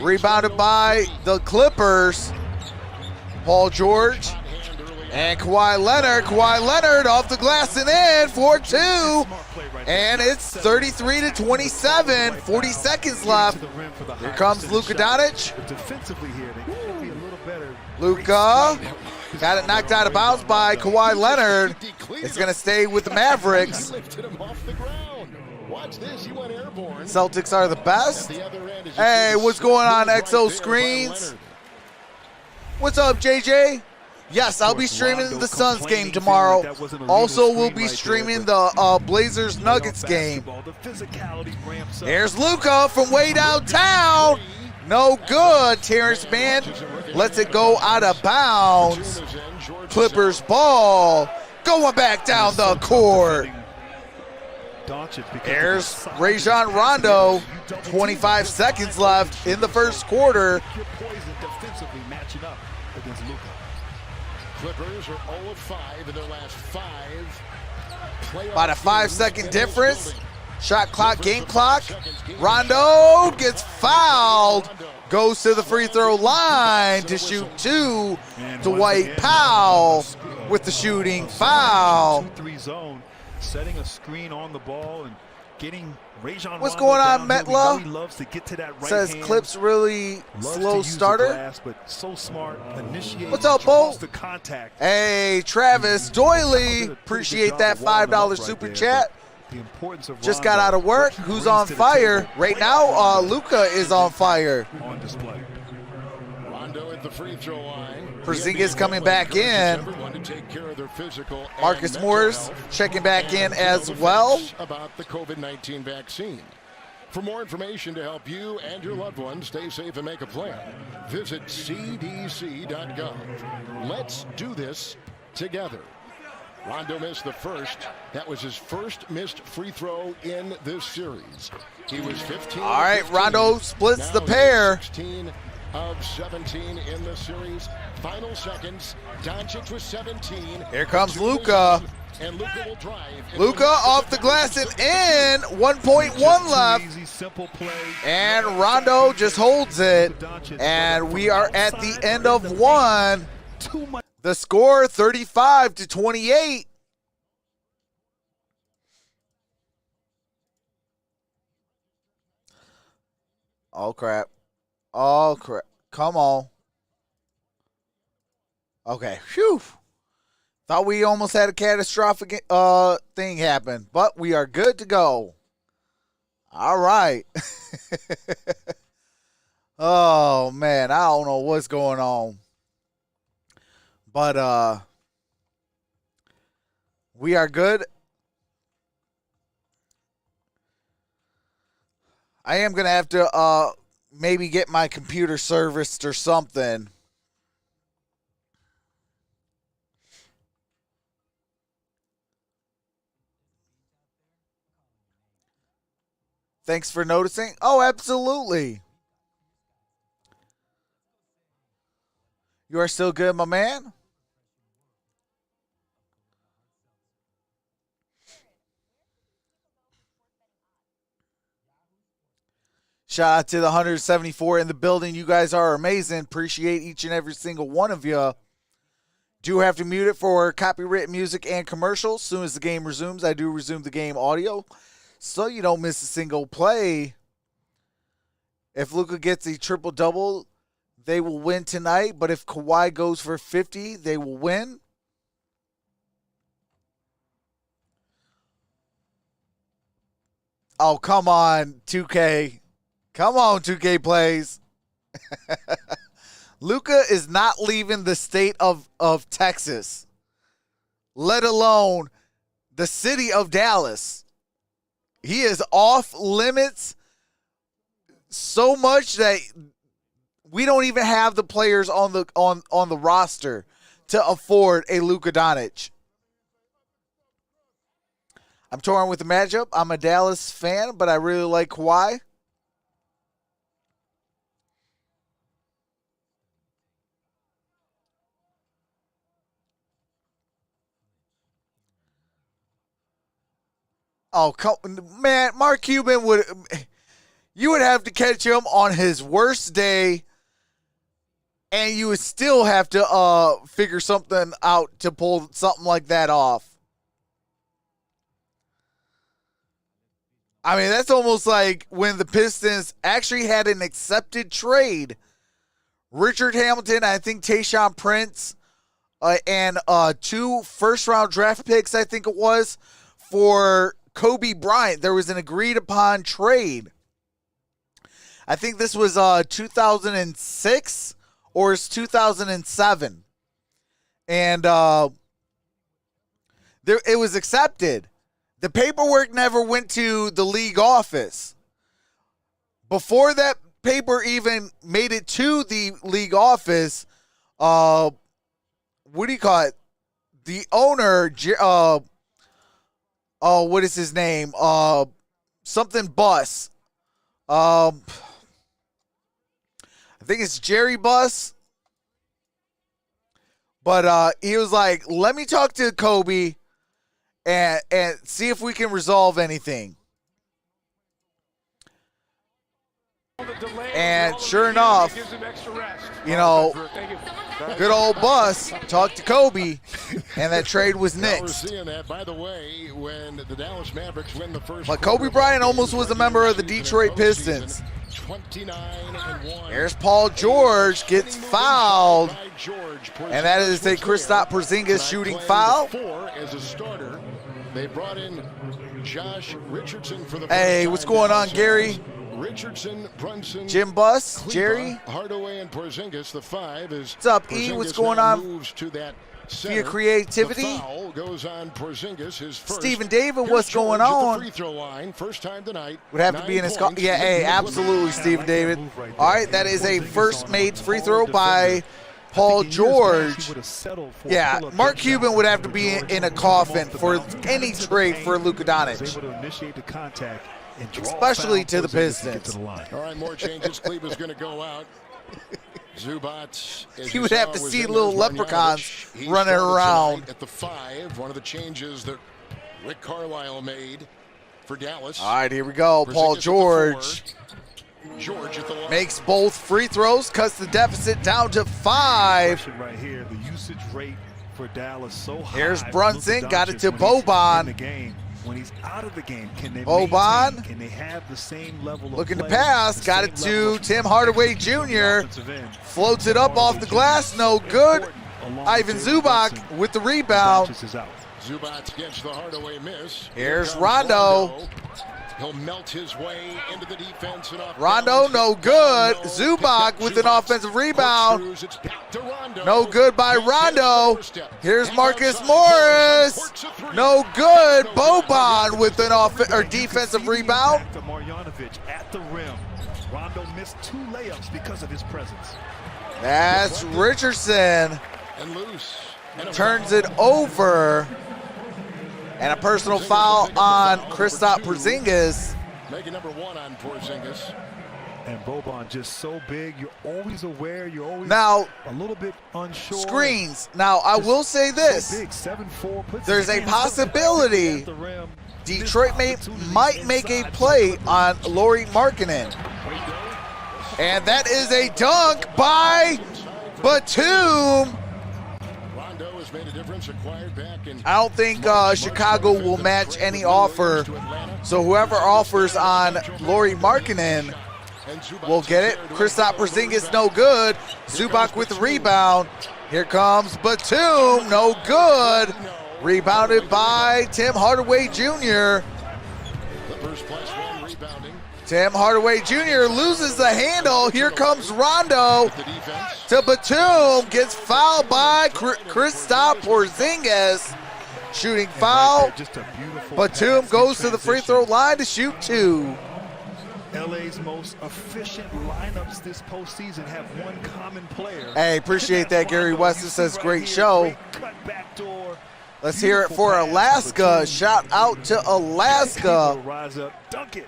Rebounded by the Clippers. Paul George and Kawhi Leonard. Kawhi Leonard off the glass and in for two. And it's 33-27, 40 seconds left. Here comes Luka Doncic. Defensively here, they gotta be a little better. Luka got it knocked out of bounds by Kawhi Leonard. It's going to stay with the Mavericks. Lifted him off the ground. Watch this, he went airborne. Celtics are the best. The other end is Hey, what's going on, right XO there by Screens? Leonard. What's up, JJ? Yes, I'll be streaming the Suns game tomorrow. Also, we'll be streaming the Blazers Nuggets game. Here's Luka from way downtown. No good. Terrence Mann lets it go out of bounds. Clippers ball going back down the court. Here's Rajon Rondo. 25 seconds left in the first quarter. Clippers are 0 of 5 in their last 5. About a 5-second difference. Shot clock, game clock. Rondo gets fouled. Goes to the free throw line to shoot two. Dwight Powell with the shooting foul. 2-3 zone, setting a screen on the ball and getting Rajon What's Rondo going on, down here. We Metla? know he loves to get to that right Says hand. Clips really Loves slow to use the starter. glass, but so smart. Initiating, What's up, draws Bo? the contact. Hey, Travis Doyley. Appreciate that $5 super chat. The importance of Just Rondo, got out of work. what he Who's brings on to the fire? table. Right now, Luka is on fire. On display. Rondo at the free throw line. Porzingis coming back in. Everyone to take care of their physical and Marcus mental Morris health checking back in and as tell the well. facts about the COVID-19 vaccine. For more information to help you and your loved ones stay safe and make a plan, visit cdc.gov. Let's do this together. Rondo missed the first. That was his first missed free throw in this series. He was 15. All right, 15. Rondo splits Now the he is pair. 16 of 17 in the series. Final seconds. Doncic was 17. Here comes Two was Luka. in, and Luka will drive. Luka off the glass and in. 1.1 left. Easy, simple play. And Rondo just holds it. And we are at the end of one. Too much. The score 35-28. Oh crap. Oh crap. Come on. Okay. Phew. Thought we almost had a catastrophic thing happen, but we are good to go. All right. Oh man, I don't know what's going on. But we are good. I am gonna have to maybe get my computer serviced or something. Thanks for noticing. Oh, absolutely. You are still good, my man? Shout out to the 174 in the building. You guys are amazing. Appreciate each and every single one of you. Do have to mute it for copyright music and commercials. As soon as the game resumes, I do resume the game audio, so you don't miss a single play. If Luka gets a triple-double, they will win tonight. But if Kawhi goes for 50, they will win. Oh, come on, 2K. Come on, 2K plays. Luka is not leaving the state of Texas, let alone the city of Dallas. He is off limits so much that we don't even have the players on the roster to afford a Luka Doncic. I'm torn with the matchup. I'm a Dallas fan, but I really like Kawhi. Oh, man, Mark Cuban you would have to catch him on his worst day, and you would still have to figure something out to pull something like that off. I mean, that's almost like when the Pistons actually had an accepted trade. Richard Hamilton, I think Tayshaun Prince, and 2 first-round draft picks, I think it was, for Kobe Bryant. There was an agreed-upon trade. I think this was 2006 or it's 2007. And it was accepted. The paperwork never went to the league office. Before that paper even made it to the league office, what do you call it? The owner, what is his name? Something Buss. I think it's Jerry Buss. But he was like, let me talk to Kobe and see if we can resolve anything. And sure enough, you know, good old Buss talked to Kobe, and that trade was nixed. By the way, when the Dallas Mavericks win the first, but Kobe Bryant almost was a member of the Detroit Pistons. 29-1. Here's Paul George, gets fouled, and that is a Kristaps Porzingis shooting foul. As a starter, they brought in Josh Richardson for the Hey, what's going on, Gary? Richardson, Brunson, Jim Buss, Kleber, Jerry. Hardaway, and Porzingis. The 5 is what's up, Porzingis E? What's going now on? moves to that Via creativity. The foul goes on Porzingis, his first. Stephen David, Here's what's George going at the on? free throw line. First time tonight. Would have to be in his car. Yeah, hey, absolutely, Stephen David. All right, that is a first made free throw by Paul George. Yeah, Mark Cuban would have to be in a coffin for any trade for Luka Doncic, especially to the Pistons. All right, more changes. Kleber's going to go out. Zubac, he would have to see little leprechauns running around at the 5. One of the changes that Rick Carlisle made for Dallas. All right, here we go. Paul George at the line. makes both free throws, cuts the deficit down to 5. Right here, the usage rate for Dallas so high. Here's Brunson, got it to Boban. When he's out of the game, can they Boban, can they have the same level of looking to play, pass, got it to Tim Hardaway Jr. Floats it up off the glass, no good. Ivan Zubac with the rebound. Zubac gets the Hardaway miss. Here's Rondo. He'll melt his way into the defense and off. Rondo, no good. Zubac with an offensive rebound. No good by Rondo. Here's Marcus Morris. No good. Boban with an defensive rebound. At the rim. Rondo missed 2 layups because of his presence. That's Richardson. And loose. Turns it over. And a personal foul on Kristaps Porzingis. Making number 1 on Porzingis. And Boban just so big, you're always aware, you're always now, a little bit unsure. Screens. Now, I will say this. So big, 7'4", there's a possibility Detroit might make a play on Lauri Markkanen. And that is a dunk by Batum. Made a difference, acquired back in I don't think Chicago will match any offer. So whoever offers on Lauri Markkanen will get it. Kristaps Porzingis, no good. Zubac with the rebound. Here comes Batum, no good. Rebounded by Tim Hardaway Jr. Clippers +1 rebounding. Tim Hardaway Jr. loses the handle. Here comes Rondo The defense. to Batum. Gets fouled by Kristaps Porzingis. Shooting foul. Just a beautiful Batum pass goes in to the free throw transition. line to shoot 2. LA's most efficient lineups this postseason have one common player. Hey, appreciate that. Gary Weston says great show. Let's hear it for Alaska. Shout out to Alaska. Rise up, dunk it.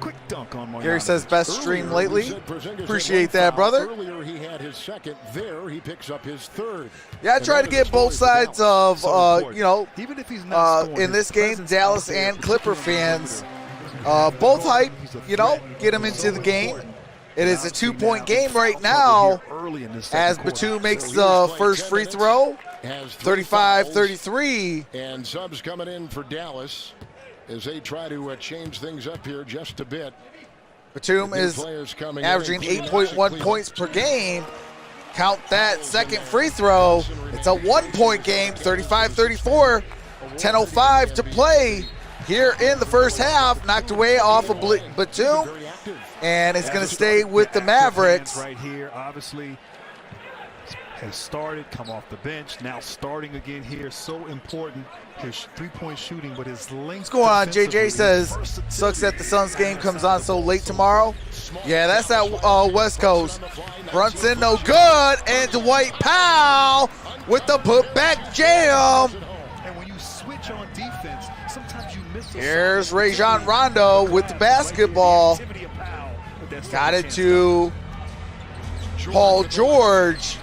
Quick dunk on Marjanovic. Gary says best stream Earlier, we lately. said Porzingis had Appreciate one that, foul. brother. Earlier, he had his second. There, he picks up his third. Yeah, I try to get both sides of, Even if he's not scoring, in this his game, presence Dallas out there and is Clipper keeping him fans, moving. both hype, get them into the game. It is a 2-point game right now as Batum makes the first free throw, Has 3 35-33. fouls. And subs coming in for Dallas as they try to change things up here just a bit. Batum New is players coming in, averaging including 8.1 points per game. Count that second free throw. It's a 1-point game, 35-34. 10:05 to play here in the first half. Knocked away off of Batum, Very active. and it's going to stay with the Mavericks. Right here, obviously, has started, come off the bench, now starting again here. So important, his three-point shooting, but his length. What's going on? JJ defensively, says, versatility. sucks that the Suns game comes on so late tomorrow. Yeah, that's at West Coast. Brunson, no good. And Dwight Powell with the putback jam. And when you switch on defense, sometimes you miss the Here's zone. Rajon Rondo with the basketball. Activity of Powell with that Got second it chance. to Paul George.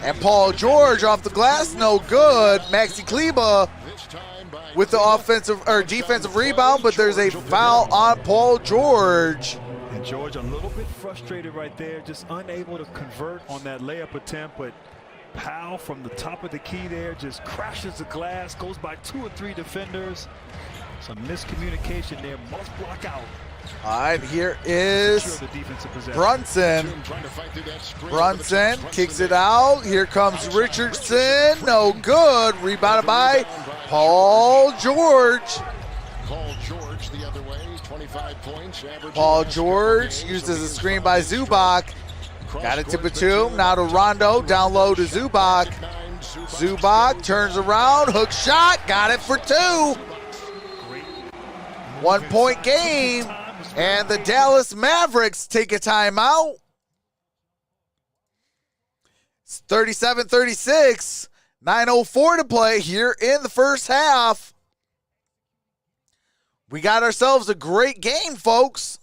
And Paul George off the glass, no good. Maxi Kleba This time by with the offensive or defensive rebound, but there's a foul on Paul George. And George a little bit frustrated right there, just unable to convert on that layup attempt, but Powell from the top of the key there just crashes the glass, goes by 2 or 3 defenders. Some miscommunication there, must block out. All right, here Secure is the defensive possession. Brunson. trying to fight through that screen. Brunson kicks it out. Here comes Richardson. No good. Rebounded by Paul George. Paul George the other way, 25 points. Average Paul George uses a screen by Zubac. Got it to Batum. Now to Rondo. Down low to Zubac. Zubac turns around. Hook shot. Got it for 2. 1-point game. And the Dallas Mavericks take a timeout. It's 37-36. 9:04 to play here in the first half. We got ourselves a great game, folks.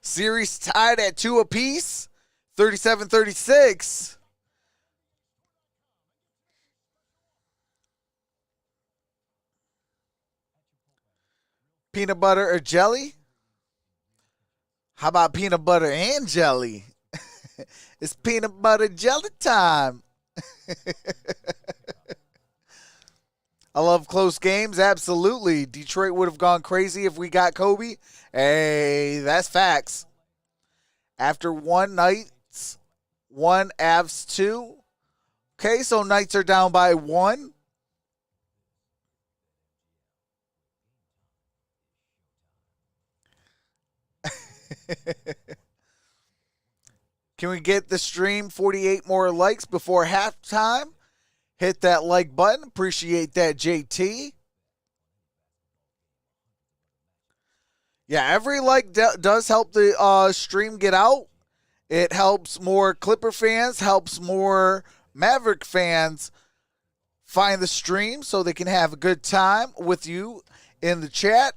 Series tied at 2 apiece. 37-36. Peanut butter or jelly? How about peanut butter and jelly? It's peanut butter jelly time. I love close games. Absolutely. Detroit would have gone crazy if we got Kobe. Hey, that's facts. After one Knights, 1 Avs 2. Okay, so Knights are down by 1. Can we get the stream 48 more likes before halftime? Hit that like button. Appreciate that, JT. Yeah, every like does help the stream get out. It helps more Clipper fans, helps more Maverick fans find the stream so they can have a good time with you in the chat.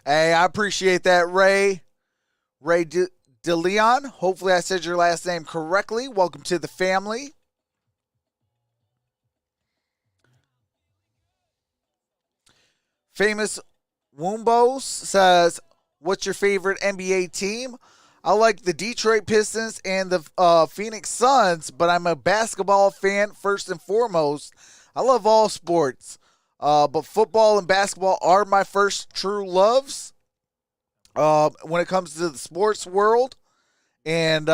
Hey, I appreciate that, Ray. Ray DeLeon. Hopefully I said your last name correctly. Welcome to the family. Famous Wombos says, what's your favorite NBA team? I like the Detroit Pistons and the Phoenix Suns, but I'm a basketball fan first and foremost. I love all sports. But football and basketball are my first true loves when it comes to the sports world. And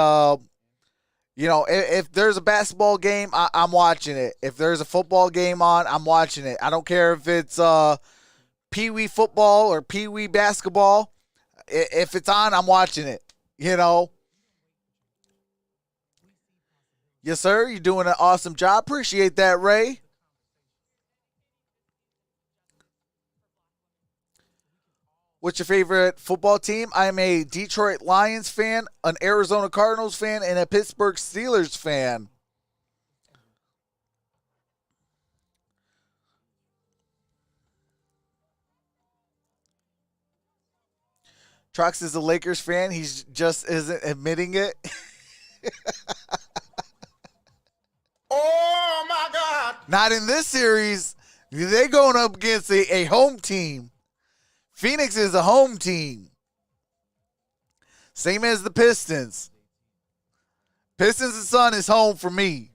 You know, if there's a basketball game, I'm watching it. If there's a football game on, I'm watching it. I don't care if it's pee-wee football or pee-wee basketball. If it's on, I'm watching it. You know. Yes, sir. You're doing an awesome job. Appreciate that, Ray. What's your favorite football team? I'm a Detroit Lions fan, an Arizona Cardinals fan, and a Pittsburgh Steelers fan. Trox is a Lakers fan. He's just isn't admitting it. Oh, my God. Not in this series. They're going up against a home team. Phoenix is a home team. Same as the Pistons. Pistons and Sun is home for me.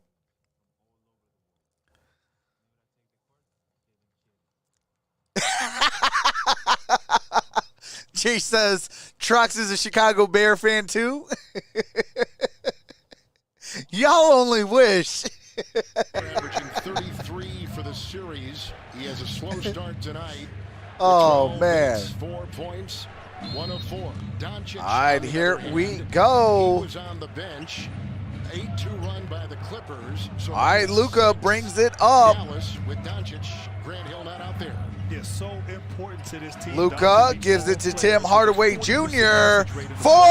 Jay says, Trox is a Chicago Bear fan too. Y'all only wish. Averaging 33 for the series. He has a slow start tonight. Oh, man. 4 points, 1 of 4. Doncic. All right, here we go. He was on the bench. 8-2 run by the Clippers. So all right, Luka brings it up. Dallas with Doncic. Grant Hill not out there. It's so important to this team. Luka gives it to Tim Hardaway Jr. for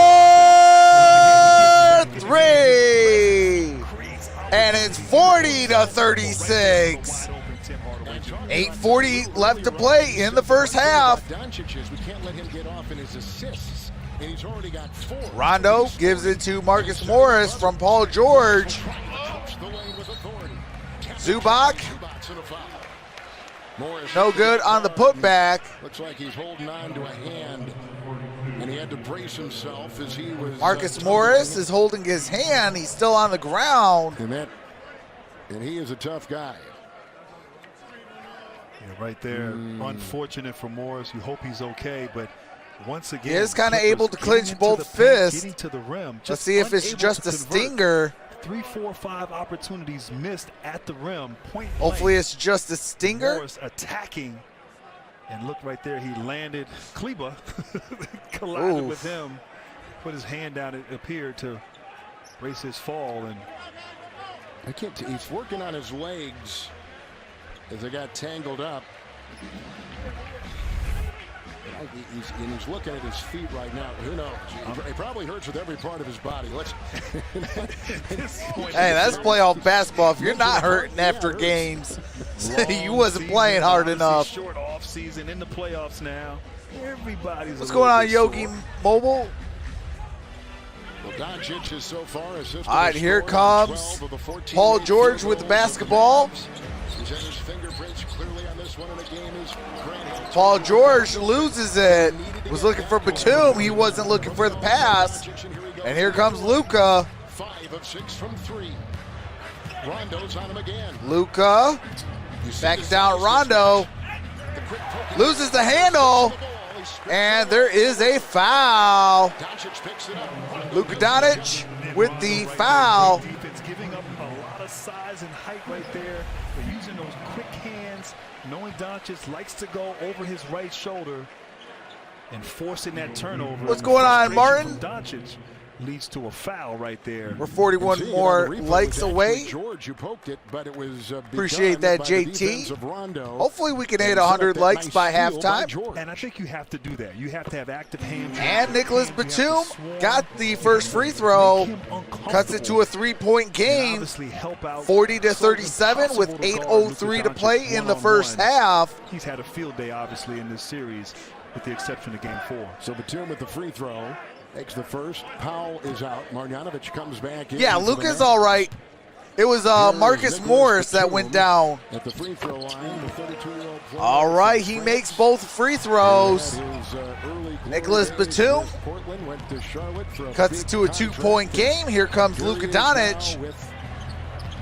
3. And it's 40-36. 8:40 left to play in the first half. We can't let him get off in his assists, and he's already got 4. Rondo gives it to Marcus Morris from Paul George. Zubac, no good on the putback. Looks like he's holding on to a hand, and he had to brace himself as he was. Marcus Morris is holding his hand. He's still on the ground. And he is a tough guy. Yeah, right there. Unfortunate for Morris. You hope he's okay, but once again, He is kind of able to clinch both fists. Getting to the rim. Let's see if it's just a stinger. 3, 4, 5 opportunities missed at the rim. Point Hopefully blank. it's just a stinger. Morris attacking, and look right there. He landed. Kleba collided with him. Put his hand down. It appeared to brace his fall, and He's working on his legs as they got tangled up. He's looking at his feet right now. Who knows? It probably hurts with every part of his body. Hey, that's playoff basketball. If you're not hurting after games, you wasn't playing hard enough. Short off season in the playoffs now. Everybody's. What's going on, Yogi Mobile? Well, Doncic is so far assisted. All right, here comes Paul George with the basketball. He's had his fingerprints clearly on this one, and the game is Grant. Paul George loses it. Was looking for Batum. He wasn't looking for the pass. And here comes Luka. 5 of 6 from 3. Rondo's on him again. Luka backs down Rondo. Loses the handle. And there is a foul. Luka Doncic with the foul. Defense giving up a lot of size and height right there. They're using those quick hands, knowing Doncic likes to go over his right shoulder and forcing that turnover. What's going on, Martin? Doncic leads to a foul right there. We're 41 more likes away. George, you poked it, but it was appreciate that, JT. Hopefully we can hit 100 likes by halftime. And I think you have to do that. You have to have active hands. And Nicholas Batum got the first free throw. Cuts it to a 3-point game. 40-37 with 8:03 to play in the first half. He's had a field day, obviously, in this series, with the exception of Game 4. So Batum with the free throw. Makes the first. Powell is out. Marjanovic comes back in. Yeah, Luka's all right. It was Marcus Morris that went down. At the free throw line, the 32-year-old player. All right, he makes both free throws. Nicholas Batum cuts to a 2-point game. Here comes Luka Doncic.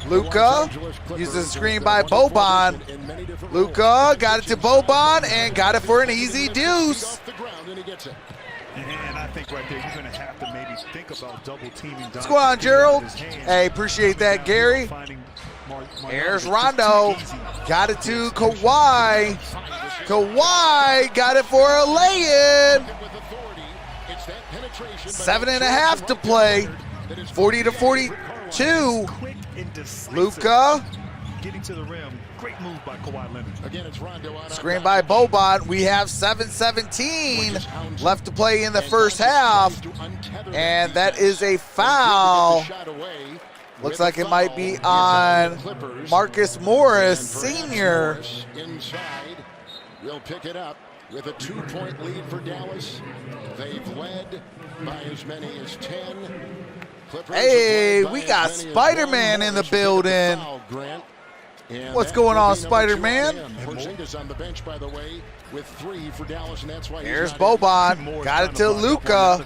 Luka uses a screen by Boban. Luka got it to Boban and got it for an easy deuce. And I think right there you're going to have to maybe think about double teaming. What's going on, Gerald? Hey, appreciate that, Gary. Here's Rondo. Got it to Kawhi. Kawhi got it for a lay-in. 7.5 to play. 40-42. Luka. Getting to the rim. Great move by Kawhi Leonard. Again, it's Rondo out. Screen by Boban. We have 7:17 left to play in the first half. And that is a foul. Looks like it might be on Marcus Morris, Sr. Inside, will pick it up with a 2-point lead for Dallas. They've led by as many as 10. Clippers Hey, we got Spider-Man in the building. What's going on, Spider-Man? Porzingis on the bench, by the way, with 3 for Dallas, and that's why Here's Boban. Got it to Luka.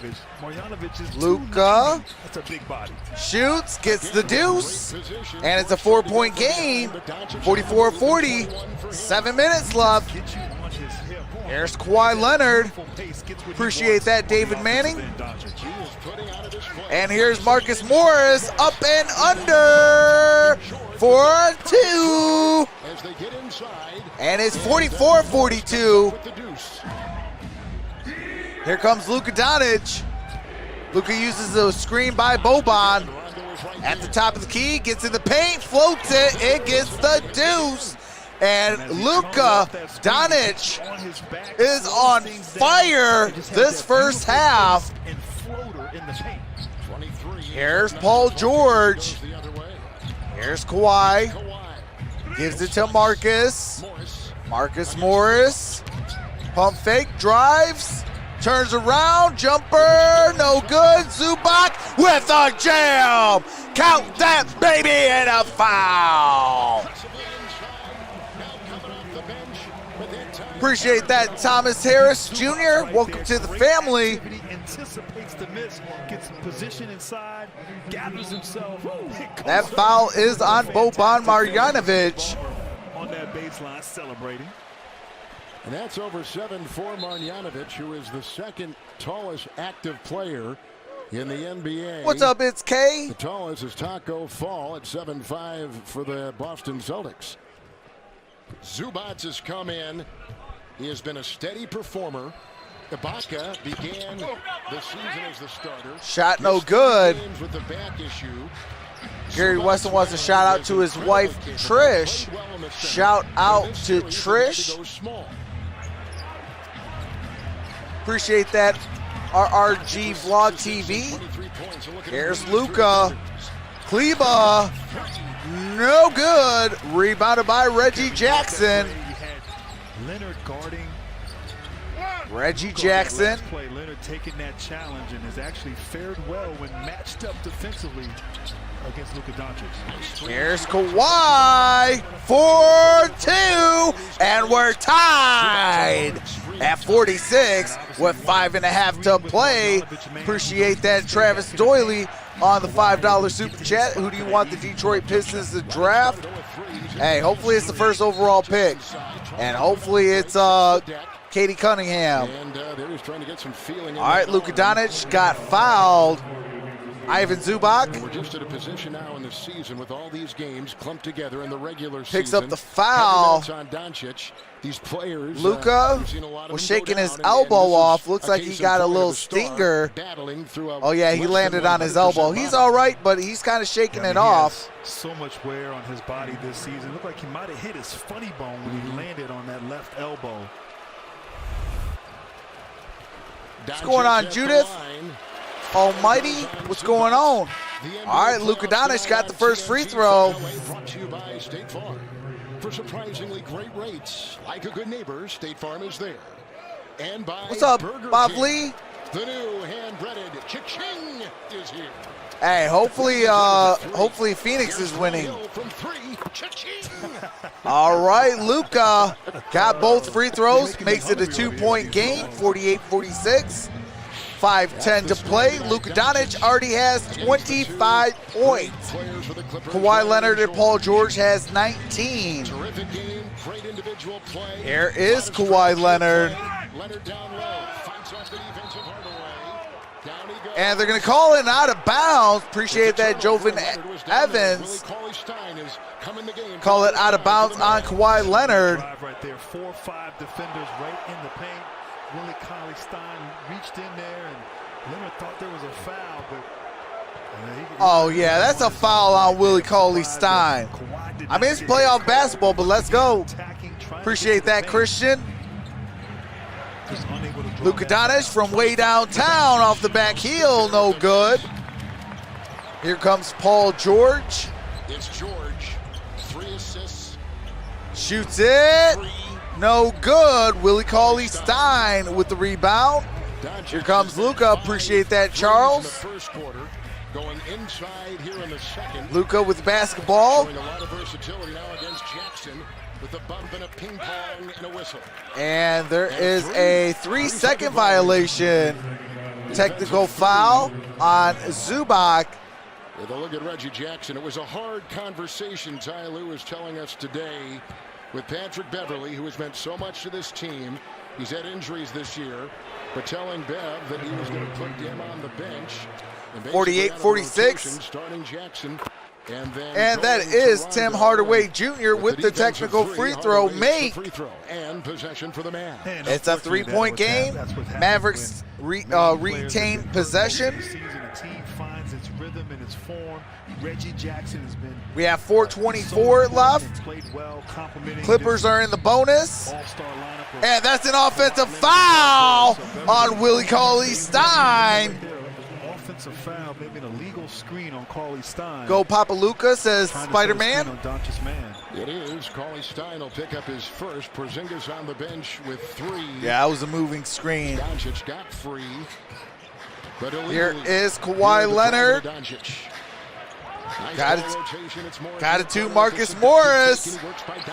Luka That's a big body. shoots, gets the deuce, and it's a 4-point game. 44-40. 7 minutes left. Here's Kawhi Leonard. Appreciate that, David Manning. And here's Marcus Morris, up and under for 2. And it's 44-42. Here comes Luka Doncic. Luka uses the screen by Boban. At the top of the key, gets in the paint, floats it, it gets the deuce. And Luka Doncic is on fire this first half. Here's Paul George. Here's Kawhi. Gives it to Marcus. Marcus Morris. Pump fake, drives. Turns around, jumper, no good. Zubac with a jam. Count that baby and a foul. Appreciate that, Thomas Harris Jr. Welcome to the family. Anticipates the miss, gets position inside, gathers himself. That foul is on Boban Marjanovic. On that baseline, celebrating. And that's over 7 for Marjanovic, who is the second tallest active player in the NBA. What's up, it's K? The tallest is Taco Fall at 7'5" for the Boston Celtics. Zubac has come in. He has been a steady performer. Ibaka began the season as the starter. Shot no good. With the back issue. Gary Weston wants a shout out to his wife, Trish. Shout out to Trish. Appreciate that, RRG Vlog TV. Here's Luka. Kleba. No good. Rebounded by Reggie Jackson. Leonard guarding. Reggie Jackson. Play. Leonard taking that challenge and has actually fared well when matched up defensively against Luka Doncic. Here's Kawhi for 2, and we're tied at 46 with 5.5 to play. Appreciate that, Travis Doyley on the $5 super chat. Who do you want the Detroit Pistons to draft? Hey, hopefully it's the first overall pick, and hopefully it's Katie Cunningham. All right, Luka Doncic got fouled. Ivan Zubac. We're just at a position now in the season with all these games clumped together in the regular season. Picks up the foul. On Doncic. These players, Luka was shaking his elbow off. Looks like he got a little stinger. Oh yeah, he landed on his elbow. He's all right, but he's kind of shaking it off. So much wear on his body this season. Looked like he might have hit his funny bone when he landed on that left elbow. What's going on, Judith? Almighty, what's going on? All right, Luka Doncic got the first free throw. Brought to you by State Farm. For surprisingly great rates, like a good neighbor, State Farm is there. And by What's up, Burger Bob King. Lee? The new hand-breaded Cha-Ching is here. Hey, hopefully Phoenix is winning. From 3, Cha-Ching. All right, Luka got both free throws, makes it a 2-point game, 48-46. 5:10 to play. Luka Doncic already has 25 points. Kawhi Leonard and Paul George has 19. Terrific game, great individual play. Here is Kawhi Leonard. Leonard down low, fights off the defensive Hardaway. And they're going to call it out of bounds. Appreciate that, Jovan Evans. Call it out of bounds on Kawhi Leonard. Right there, 4 or 5 defenders right in the paint. Willie Cauley-Stein reached in there, and Leonard thought there was a foul, but oh, yeah, that's a foul on Willie Cauley-Stein. I mean, it's playoff basketball, but let's go. Appreciate that, Christian. Luka Doncic from way downtown off the back heel, no good. Here comes Paul George. It's George, 3 assists. Shoots it, no good. Willie Cauley-Stein with the rebound. Here comes Luka, appreciate that, Charles. Going inside here in the second. Luka with the basketball. Showing a lot of versatility now against Jackson with a bump and a ping pong and a whistle. And there is a 3-second violation. Technical foul on Zubac. With a look at Reggie Jackson, it was a hard conversation, Ty Lue was telling us today, with Patrick Beverley, who has meant so much to this team. He's had injuries this year, but telling Bev that he was going to put him on the bench. 48-46. Starting Jackson. And that is Tim Hardaway Jr. with the technical free throw make. And possession for the man. It's a 3-point game. Mavericks retain possession. The team finds its rhythm and its form. Reggie Jackson has been. We have 4:24 left. Clippers are in the bonus. And that's an offensive foul on Willie Cauley-Stein. Offensive foul, maybe an illegal screen on Cauley-Stein. Go Papaluca, says Spider-Man. It is. Cauley-Stein will pick up his first. Porzingis on the bench with 3. Yeah, that was a moving screen. Doncic got free. But here is Kawhi Leonard. Got it to Marcus Morris.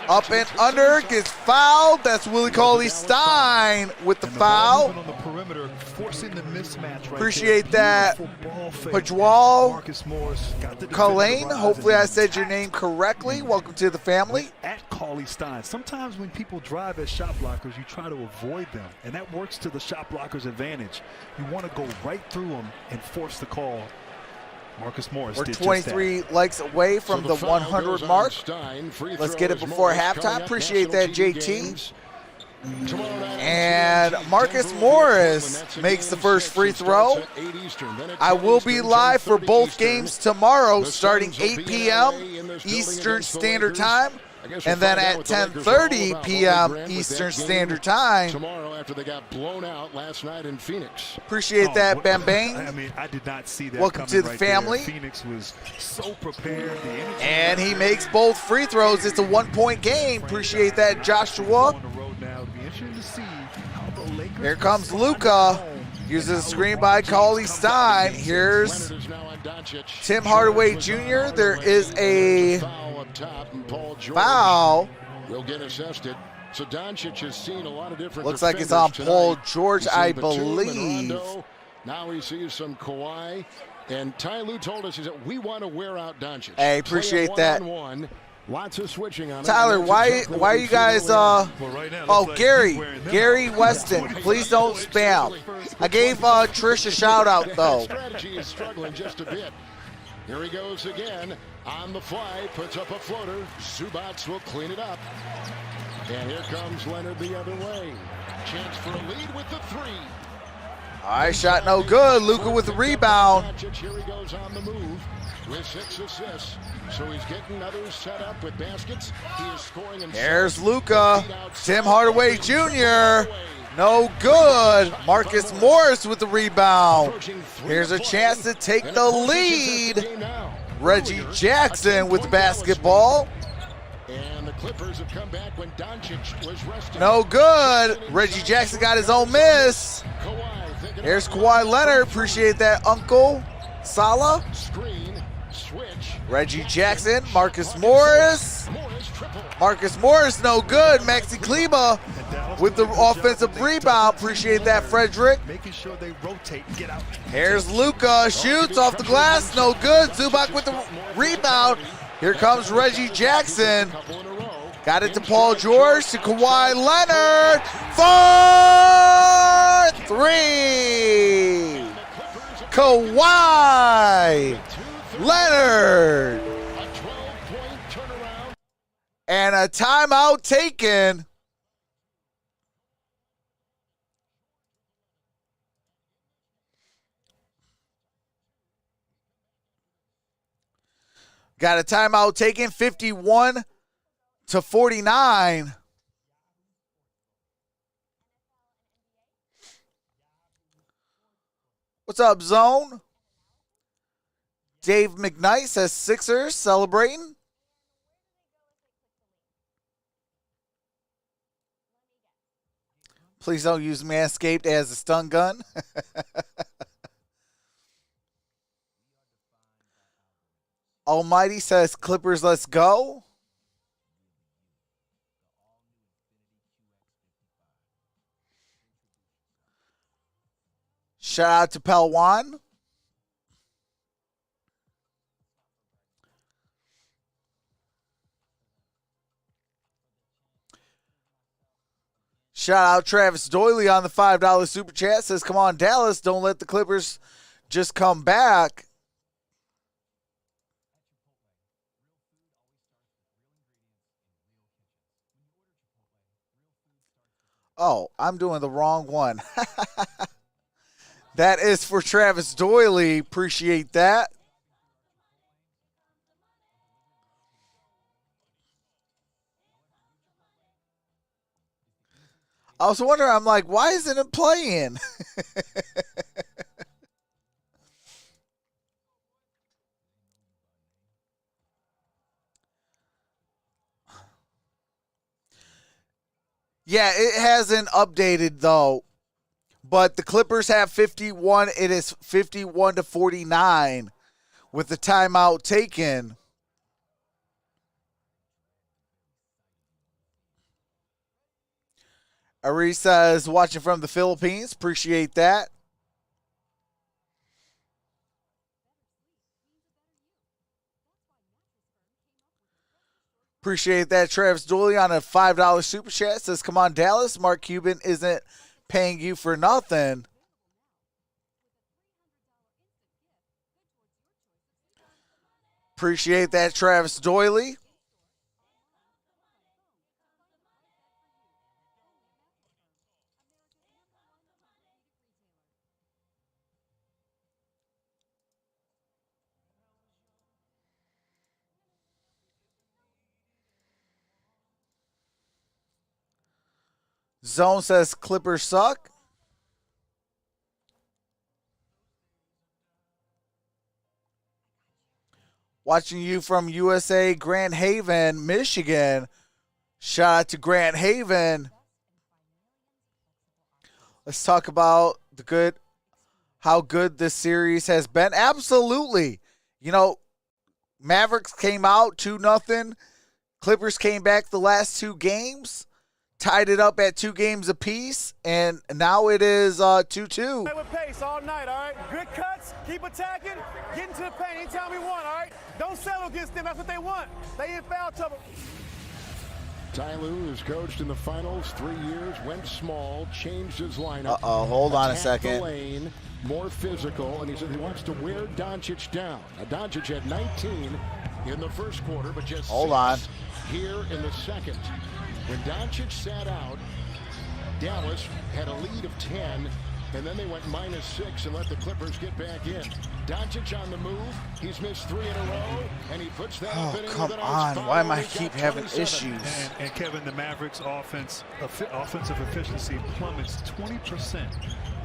Up and under, gets fouled. That's Willie Cauley-Stein with the foul. Appreciate that. Pajwal Kalane. Hopefully I said your name correctly. Welcome to the family. At Cauley-Stein. Sometimes when people drive as shot blockers, you try to avoid them, and that works to the shot blocker's advantage. You want to go right through them and force the call. Marcus Morris. We're 23 likes away from the 100 mark. Let's get it before halftime. Appreciate that, JT. And Marcus Morris makes the first free throw. I will be live for both games tomorrow starting 8 p.m. Eastern Standard Time. And then at 10:30 p.m. Eastern Standard Time. Tomorrow after they got blown out last night in Phoenix. Appreciate that, Bang Bang. I mean, I did not see that. Welcome to the family. Phoenix was so prepared. And he makes both free throws. It's a 1-point game. Appreciate that, Joshua. Here comes Luka. Uses a screen by Cauley-Stein. Here's Tim Hardaway Jr. There is a foul. Will get assessed. So Doncic has seen a lot of different. Looks like it's on Paul George, I believe. Now he sees some Kawhi. And Ty Lue told us that we want to wear out Doncic. Hey, appreciate that. Lots of switching on Tyler, why are you guys Gary Weston, please don't spam. I gave Trish a shout out though. Strategy is struggling just a bit. Here he goes again on the fly, puts up a floater. Zubac will clean it up. And here comes Leonard the other way. Chance for a lead with the 3. All right, shot no good. Luka with the rebound. Here he goes on the move with 6 assists. So he's getting others set up with baskets. He is scoring himself. Here's Luka. Tim Hardaway Jr. No good. Marcus Morris with the rebound. Here's a chance to take the lead. Reggie Jackson with the basketball. And the Clippers have come back when Doncic was resting. No good. Reggie Jackson got his own miss. Here's Kawhi Leonard. Appreciate that, Uncle Salah. Screen, switch. Reggie Jackson, Marcus Morris. Marcus Morris, no good. Maxi Kleba with the offensive rebound. Appreciate that, Frederick. Making sure they rotate and get out. Here's Luka. Shoots off the glass. No good. Zubac with the rebound. Here comes Reggie Jackson. Got it to Paul George, to Kawhi Leonard. 4-3. Kawhi Leonard. A 12-point turnaround. And a timeout taken. Got a timeout taken, 51-49. What's up, Zone? Dave McKnight says Sixers celebrating. Please don't use Manscaped as a stun gun. Almighty says Clippers, let's go. Shout out to Pelwan. Shout out Travis Doyley on the $5 super chat. Says, come on, Dallas, don't let the Clippers just come back. Oh, I'm doing the wrong one. That is for Travis Doyley. Appreciate that. I was wondering, I'm like, why isn't it playing? Yeah, it hasn't updated though. But the Clippers have 51. It is 51-49 with the timeout taken. Ari says, watching from the Philippines. Appreciate that. Appreciate that. Travis Dooley on a $5 super chat says, come on, Dallas. Mark Cuban isn't paying you for nothing. Appreciate that, Travis Doyley. Zone says Clippers suck. Watching you from USA, Grand Haven, Michigan. Shout out to Grand Haven. Let's talk about how good this series has been. Absolutely. You know, Mavericks came out 2-0. Clippers came back the last two games. Tied it up at 2 games apiece, and now it is 2-2. Play with pace all night, all right? Good cuts, keep attacking, get into the paint anytime we want, all right? Don't settle against them, that's what they want. They in foul trouble. Ty Lue is coached in the finals 3 years, went small, changed his lineup. Uh-oh, hold on a second. The lane, more physical, and he said he wants to wear Doncic down. Now, Doncic had 19 in the first quarter, but just hold on here in the second. When Doncic sat out, Dallas had a lead of 10, and then they went -6 and let the Clippers get back in. Doncic on the move. He's missed 3 in a row, and he puts that up and in come with a on. nice Why am I foul. keep having 27. issues? And Kevin, the Mavericks offensive efficiency plummets 20%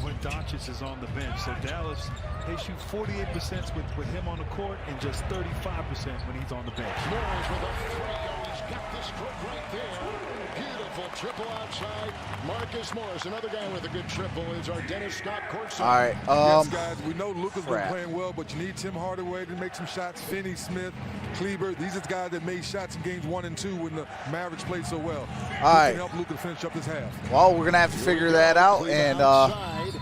when Doncic is on the bench. So Dallas, they shoot 48% with him on the court and just 35% when he's on the bench. Morris with a three. He's got this crook right there. Beautiful triple outside. Marcus Morris, another guy with a good triple, is our Dennis Scott courtside. All right. Yes, guys, we know Luka's been crap. playing well, but you need Tim Hardaway to make some shots. Finney Smith, Kleber, these are the guys that made shots in games 1 and 2 when the Mavericks played so well. All right. Can help Luka finish up this half. Well, we're going to have to figure that out. And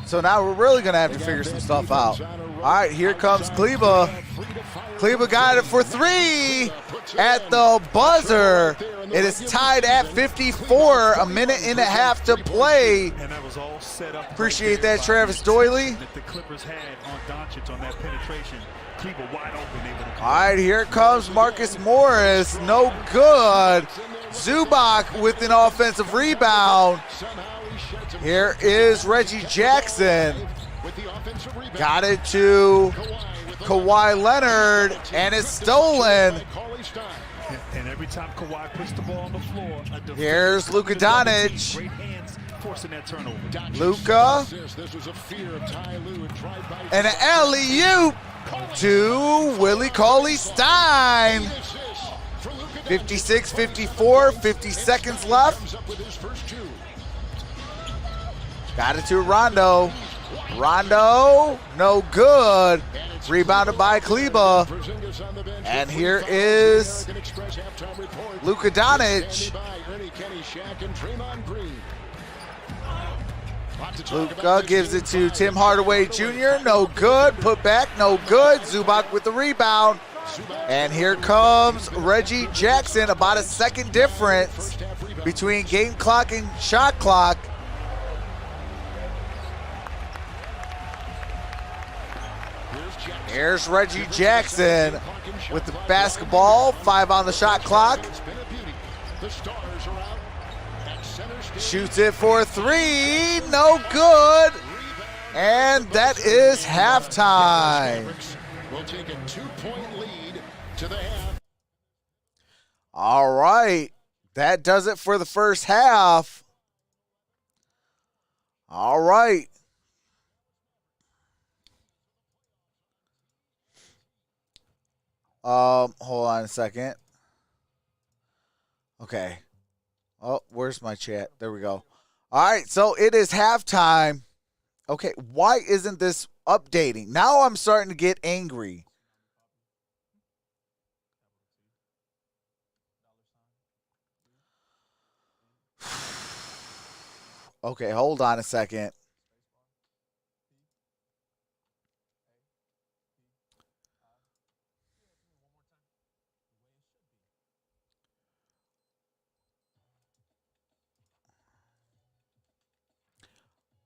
so now we're really going to have to figure some stuff out. All right, here comes Kleber. Kleber got it for 3 at the buzzer. It is tied at 54, a minute and a half to play. And that was was all set up. Appreciate that, Travis Doyley. That the Clippers had on Doncic on that penetration. Kleber wide open, able to. All right, here comes Marcus Morris. No good. Zubac with an offensive rebound. Here is Reggie Jackson. Got it to Kawhi Leonard, and it's stolen. And every time Kawhi puts the ball on the floor, here's Luka Doncic. Great hands forcing that turnover. Luka. And an alley-oop to Willie Cauley-Stein. 56-54, 50 seconds left. Got it to Rondo. Rondo, no good. Rebounded by Kleber. And here is Luka Doncic. Luka gives it to Tim Hardaway Jr. No good. Put back, no good. Zubac with the rebound. And here comes Reggie Jackson. About a second difference between game clock and shot clock. Here's Reggie Jackson with the basketball. 5 on the shot clock. Shoots it for 3. No good. And that is halftime. We'll take a 2-point lead to the half. All right. That does it for the first half. All right. Hold on a second. Okay. Oh, where's my chat? There we go. All right, so it is halftime. Okay, why isn't this updating? Now I'm starting to get angry. Okay, hold on a second.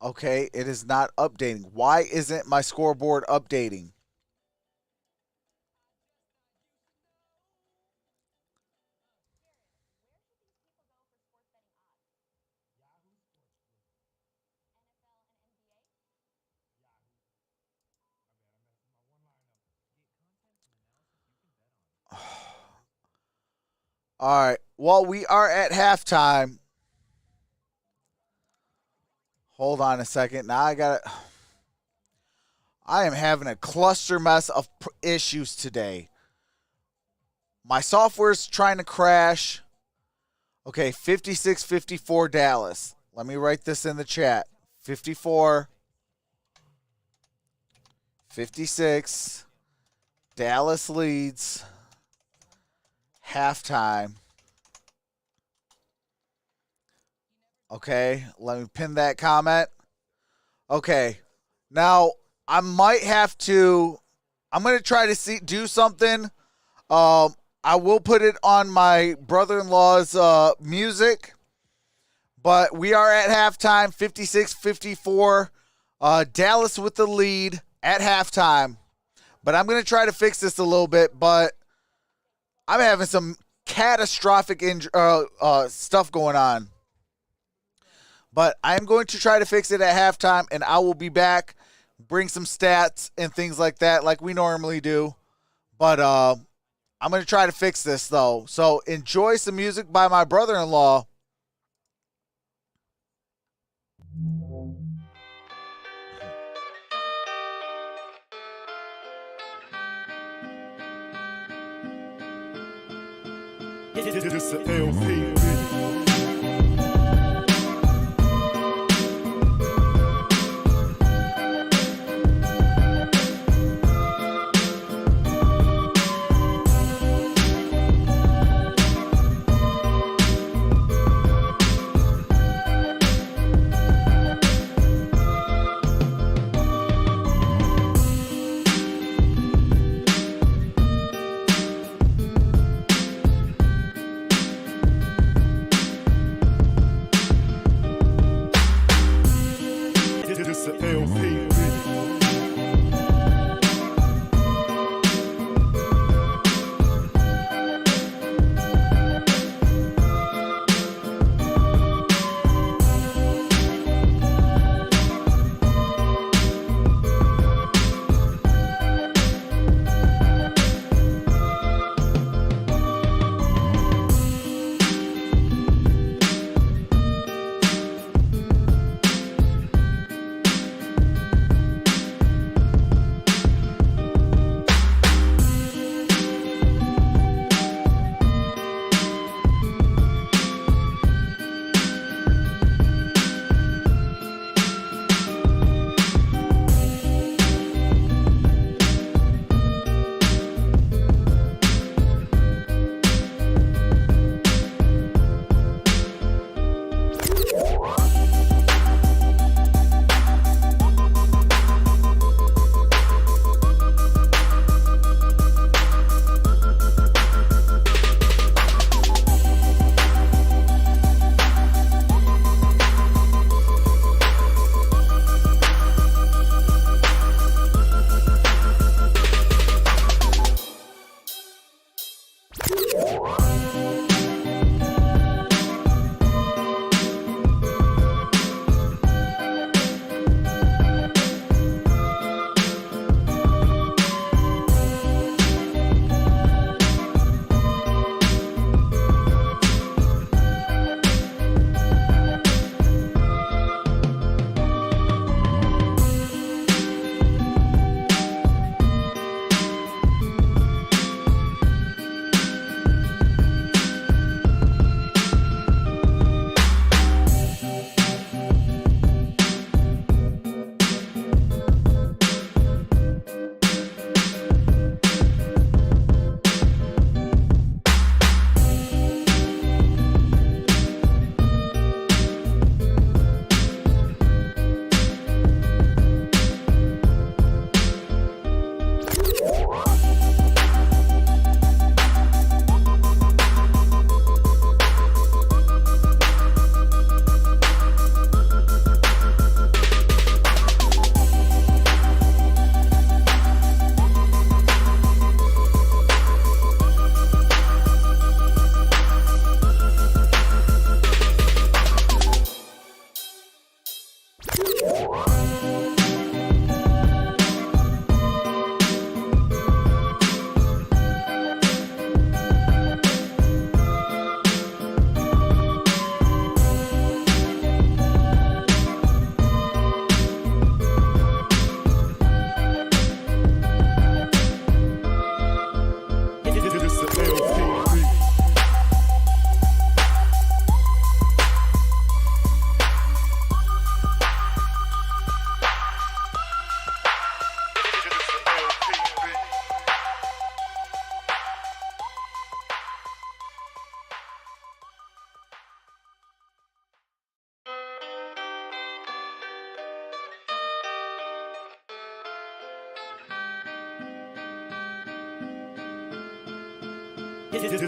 Okay, it is not updating. Why isn't my scoreboard updating? All right. Well, we are at halftime. Hold on a second. Now I am having a cluster mess of issues today. My software's trying to crash. Okay, 56-54 Dallas. Let me write this in the chat. 54-56. Dallas leads. Halftime. Okay, let me pin that comment. Okay, now I might have to. I'm gonna try to do something. I will put it on my brother-in-law's music. But we are at halftime, 56-54. Dallas with the lead at halftime. But I'm gonna try to fix this a little bit. But I'm having some catastrophic stuff going on. But I'm going to try to fix it at halftime, and I will be back, bring some stats and things like that like we normally do. But I'm going to try to fix this, though. So enjoy some music by my brother-in-law. It's an LP.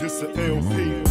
This the LP.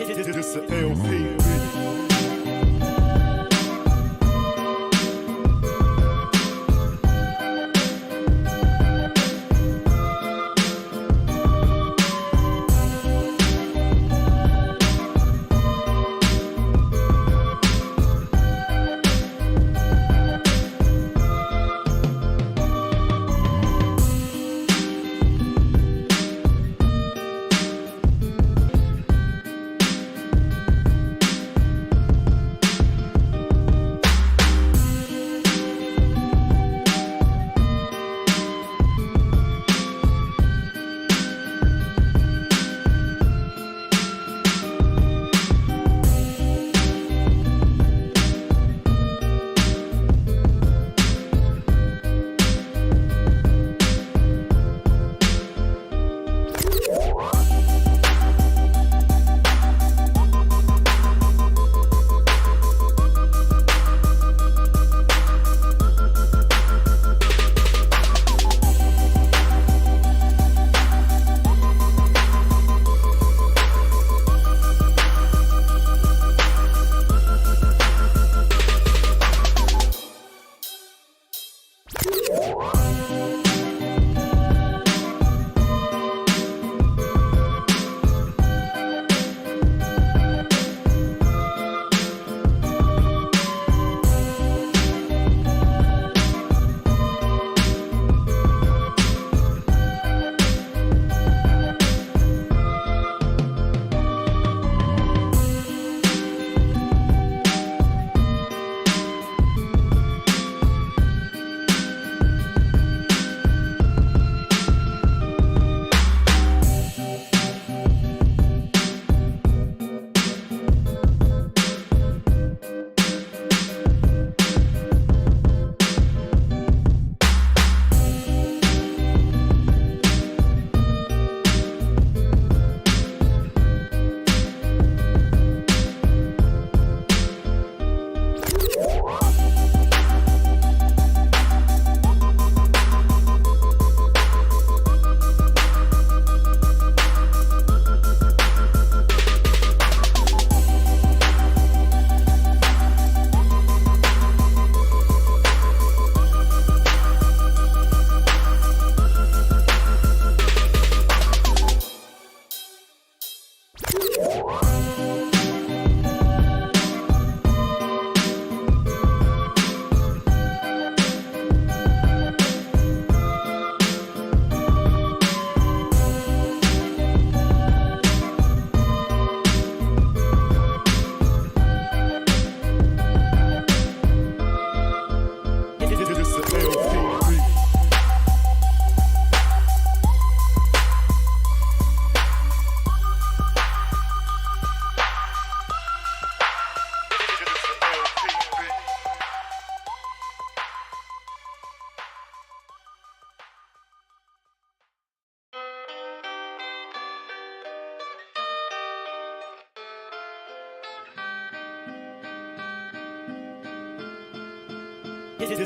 This a LP.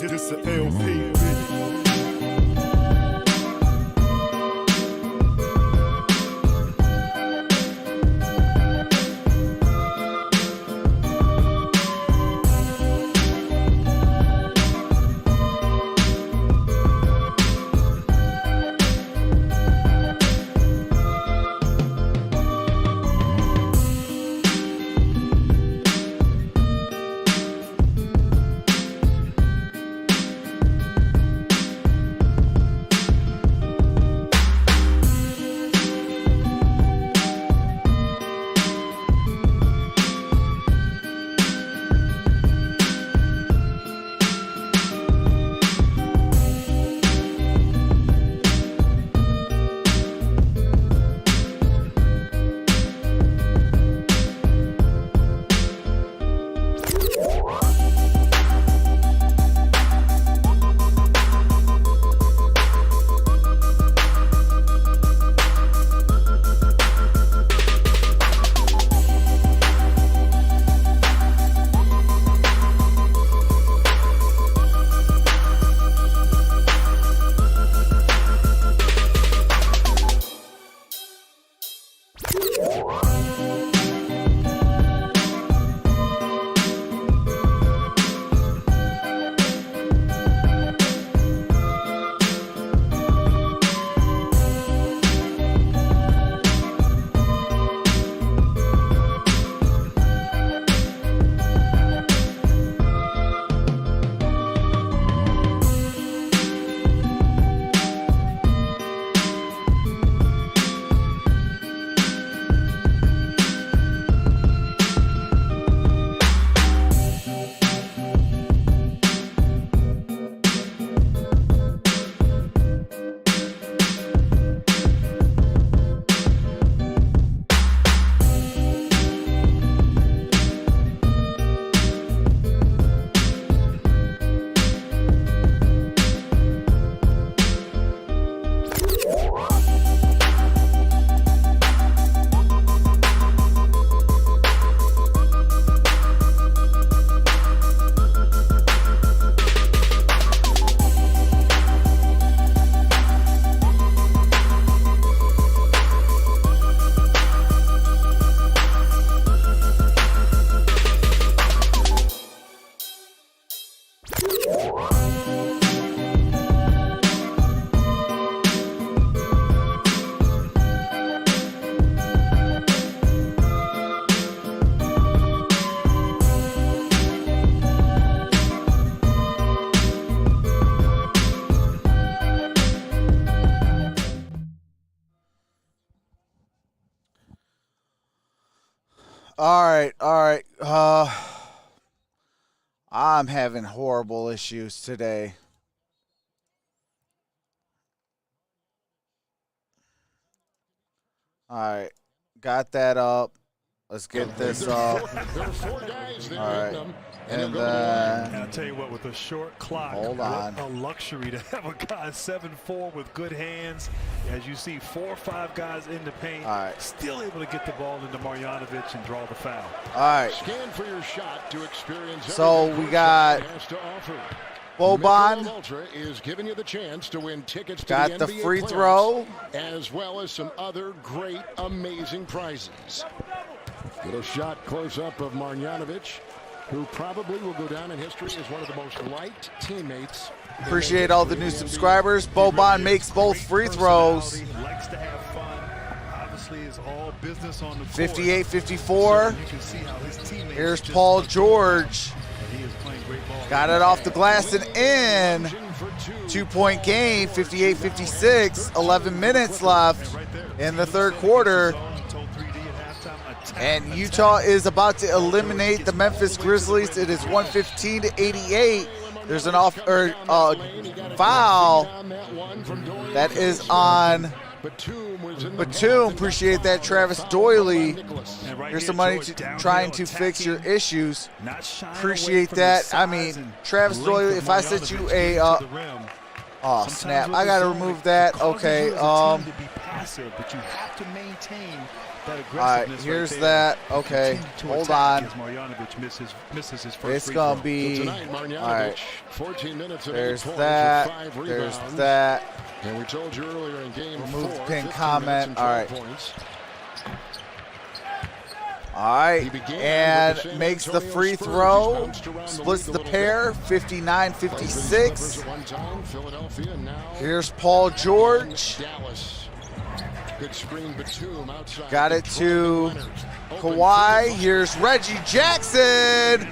This a LP. All right. I'm having horrible issues today. All right. Got that up. Let's get this up. There are 4 guys there. All right. Them, And And I'll tell you what, with a short clock, Hold on. what a luxury to have a guy 7'4" with good hands. As you see, 4 or 5 guys in the paint, All right. still able to get the ball into Marjanovic and draw the foul. All right. scan for your shot to experience. So everything we got has to offer. Boban. Michelob Ultra is giving you the chance to win tickets to Got the the NBA free playoffs, throw. as well as some other great, amazing prizes. Little shot close up of Marjanovic, who probably will go down in history as one of the most liked teammates. Appreciate all the new subscribers. Boban makes both free throws. Likes to have fun. Obviously, it's all business on the court. 58-54. You can see how his teammates Here's just Paul George. He is playing great ball. Got it off the glass and in. 2-point game, 58-56. 11 minutes left in the third quarter. And Utah is about to eliminate the Memphis Grizzlies. It is 115-88. There's an foul that is on Batum. Appreciate that, Travis Doyley. Here's some money trying to fix your issues. Appreciate that. I mean, Travis Doyley, if I sent you a oh snap, I gotta remove that. Okay. But you have to maintain that All right, here's that. Okay, hold on. Misses his first It's free gonna throw. be. Tonight, All Marjanovic, right. 14 minutes and 8 There's points that. with 5 There's rebounds. that. And we told you earlier in game Remove 4, the pin 15 comment. minutes and All 12 right. points. All right, He began with the and San makes the Antonio free Spurs, throw. bounced around the Splits league a the little pair. bit. 59-56. At one time, Philadelphia, now Here's Paul George. Dallas. Good screen, Batum outside. Got it to Leonard. Open Kawhi. triple. Here's Reggie Jackson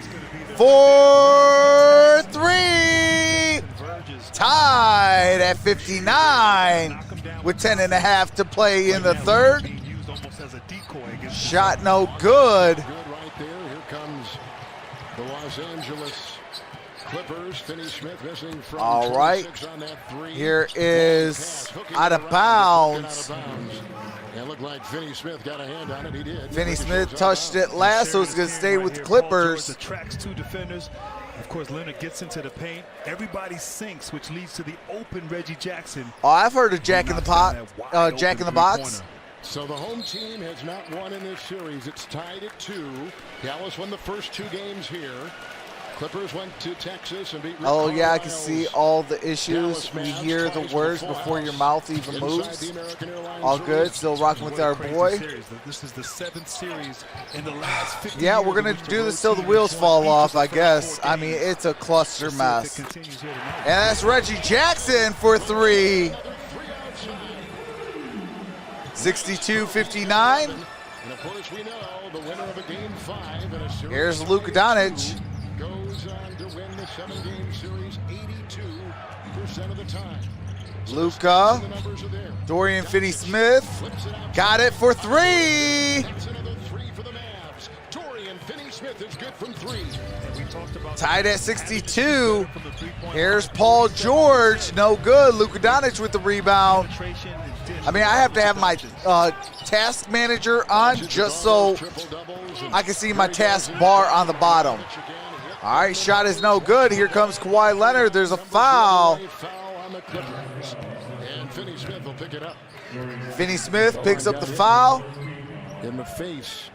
for 3. Tied at 59 with 10.5 to play in the third. Shot no good. Good right there. Here comes the Los Angeles Clippers. Finney Smith missing from All right. 26 on that 3. Here is out of bounds. And looked like Finney Smith got a hand on it. He did. Finney Smith touched it last, so it's going to stay with the Clippers. Attracts 2 defenders. Of course, Leonard gets into the paint. Everybody sinks, which leads to the open Reggie Jackson. Oh, I've heard of Jack in the Pot, Jack in the Box. So the home team has not won in this series. It's tied at 2. Dallas won the first 2 games here. Clippers went to Texas and beat Rick Oh, yeah, I can Carlisle's see all the issues. Dallas We Mavs hear the twice words full before your house. mouth even Inside moves. the American Airlines All good. Arena. Still rocking with our Crazy boy. series. This is the 7th series in the last 50 Yeah, years we're in going which to do road this till the team wheels has fall won each off, of the I first guess. 4 I mean, games. it's a cluster Let's see if mess. it continues here tonight. And that's Reggie Jackson for 3. 62-59. And of course, we know the winner of a game 5 in a series. Here's Luka Doncic. Goes on to win the 7-game series 82% of the time. Luka. The numbers are there. Dorian Finney-Smith. Got it for 3. That's another 3 for the Mavs. Dorian Finney-Smith is good from 3. Tied at 62. Here's Paul George. No good. Luka Doncic with the rebound. I mean, I have to have my task manager on just so I can see my task bar on the bottom. All right, shot is no good. Here comes Kawhi Leonard. There's a foul. Foul on the Clippers. And Finney-Smith will pick it up. Finney-Smith picks up the foul. In the face.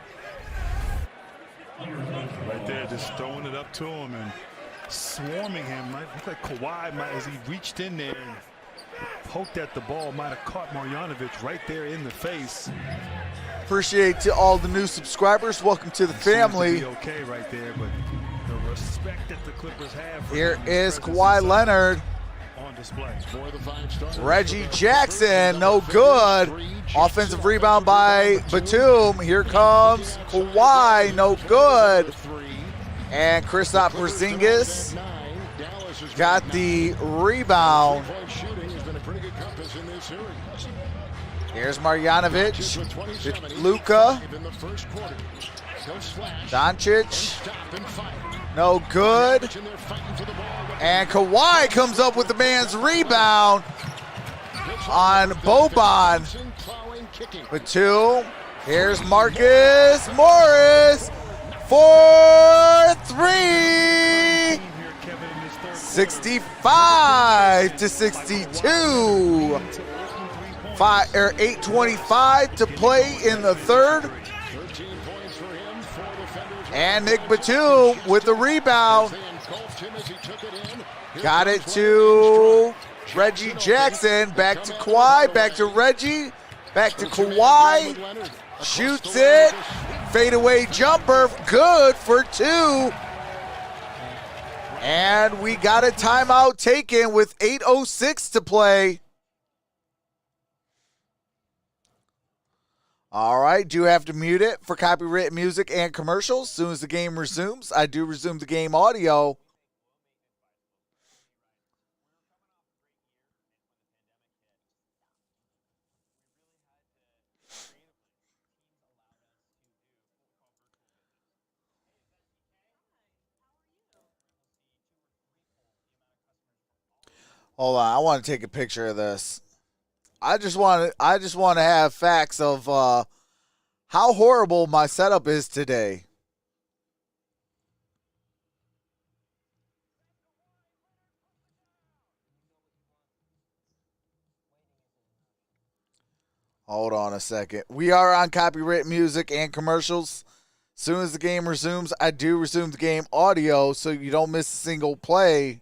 Right there, just throwing it up to him and swarming him. Might look like Kawhi, as he reached in there and poked at the ball, might have caught Marjanovic right there in the face. Appreciate to all the new subscribers. Welcome to the family. Seems to be okay right there, but the respect that the Clippers have for Here him, is presence Kawhi inside Leonard. on display. For the 5 starters. Reggie Jackson, no good. Offensive rebound by Batum. Here comes Kawhi, no good. And Kristaps Porzingis got the rebound. Shooting has been a pretty good compass in this series. Here's Marjanovic. Luka. In the first quarter. Doncic. No good. And Kawhi comes up with the man's rebound on Boban. Batum. Here's Marcus Morris for three. 65-62. 8:25 to play in the third. And Nick Batum with the rebound. Got it to Reggie Jackson. Back to Kawhi. Back to Reggie. Back to Kawhi. Shoots it. Fadeaway jumper. Good for two. And we got a timeout taken with 8:06 to play. All right, do have to mute it for copyright music and commercials. As soon as the game resumes, I do resume the game audio. Hold on, I want to take a picture of this. I just want to have facts of how horrible my setup is today. Hold on a second. We are on copyright music and commercials. As soon as the game resumes, I do resume the game audio so you don't miss a single play.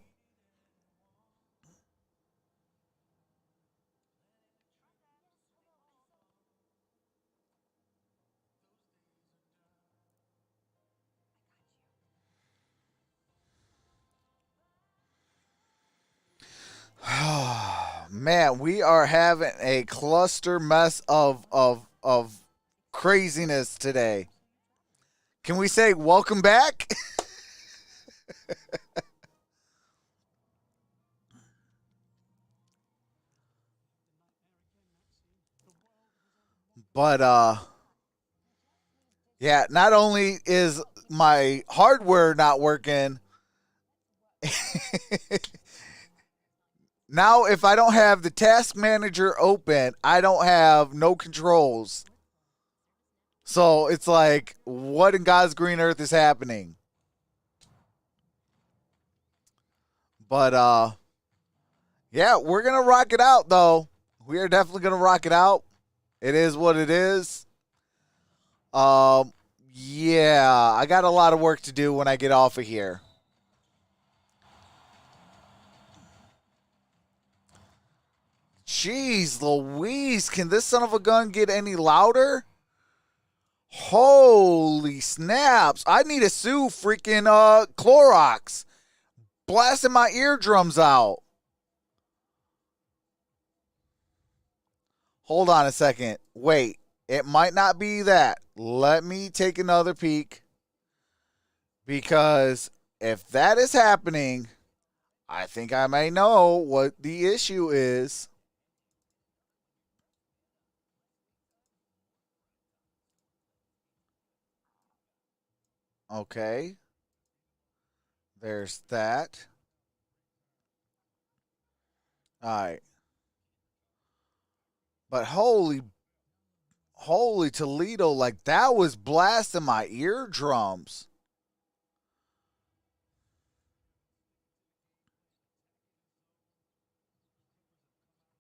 Man, we are having a cluster mess of craziness today. Can we say welcome back? But yeah, not only is my hardware not working, now, if I don't have the task manager open, I don't have no controls. So it's like, what in God's green earth is happening? But, yeah, we're going to rock it out, though. We are definitely going to rock it out. It is what it is. Yeah, I got a lot of work to do when I get off of here. Jeez Louise, can this son of a gun get any louder? Holy snaps. I need to sue freaking Clorox. Blasting my eardrums out. Hold on a second. Wait, it might not be that. Let me take another peek. Because if that is happening, I think I may know what the issue is. Okay. There's that. All right. But holy Toledo, like that was blasting my eardrums.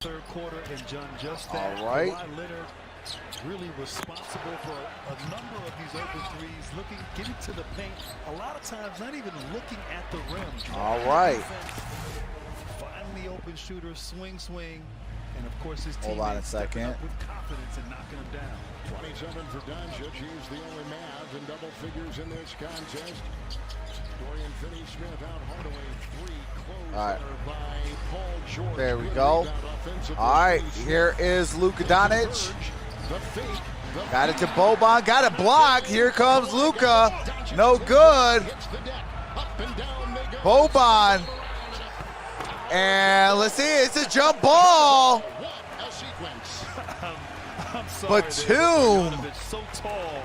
Third quarter and John just that. All right. Kawhi Leonard really responsible for a number of these open threes, getting to the paint. A lot of times not even looking at the rim. All right. Finding the open shooter, swing, and of course his hold on a second. With confidence and knocking him down. 27 for Doncic. He's the only Mav in double figures in this contest. Dorian Finney-Smith out Hardaway. Three closed right. by Paul George. There we go. All right, here is Luka Doncic. Got it to Boban. Got it blocked. Here comes Luka. No good. Boban. And let's see, it's a jump ball. I'm sorry, Batum. so tall.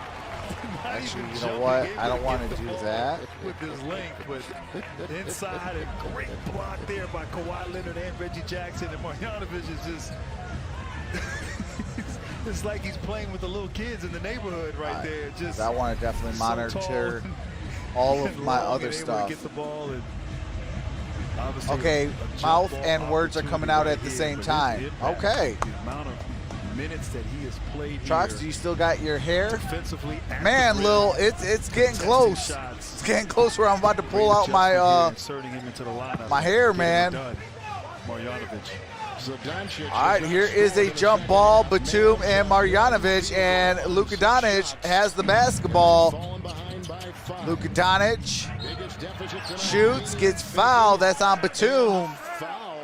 Actually, even you know jumping, what? able I don't to want get to the do ball that. with his length, but inside a great block there by Kawhi Leonard and Reggie Jackson, and Marjanovic is just it's like he's playing with the little kids in the neighborhood right there. Just I want to definitely so monitor tall all of and my long other and able to stuff. get the ball and obviously Okay, a jump mouth ball and words are coming out opportunity at the right same here, but time. his impact, Okay. the amount of minutes that he has played Trox, here do you still got your hair? defensively at Man, the rim, Lil, it's getting contested close. shots. It's getting close where I'm about to pull Great out my adjustment here, inserting him into the lineup, my hair, getting it man. done. Marjanovic. All right, here is a jump ball. Batum and Marjanovic, and Luka Doncic has the basketball. Luka Doncic shoots, gets fouled. That's on Batum. Foul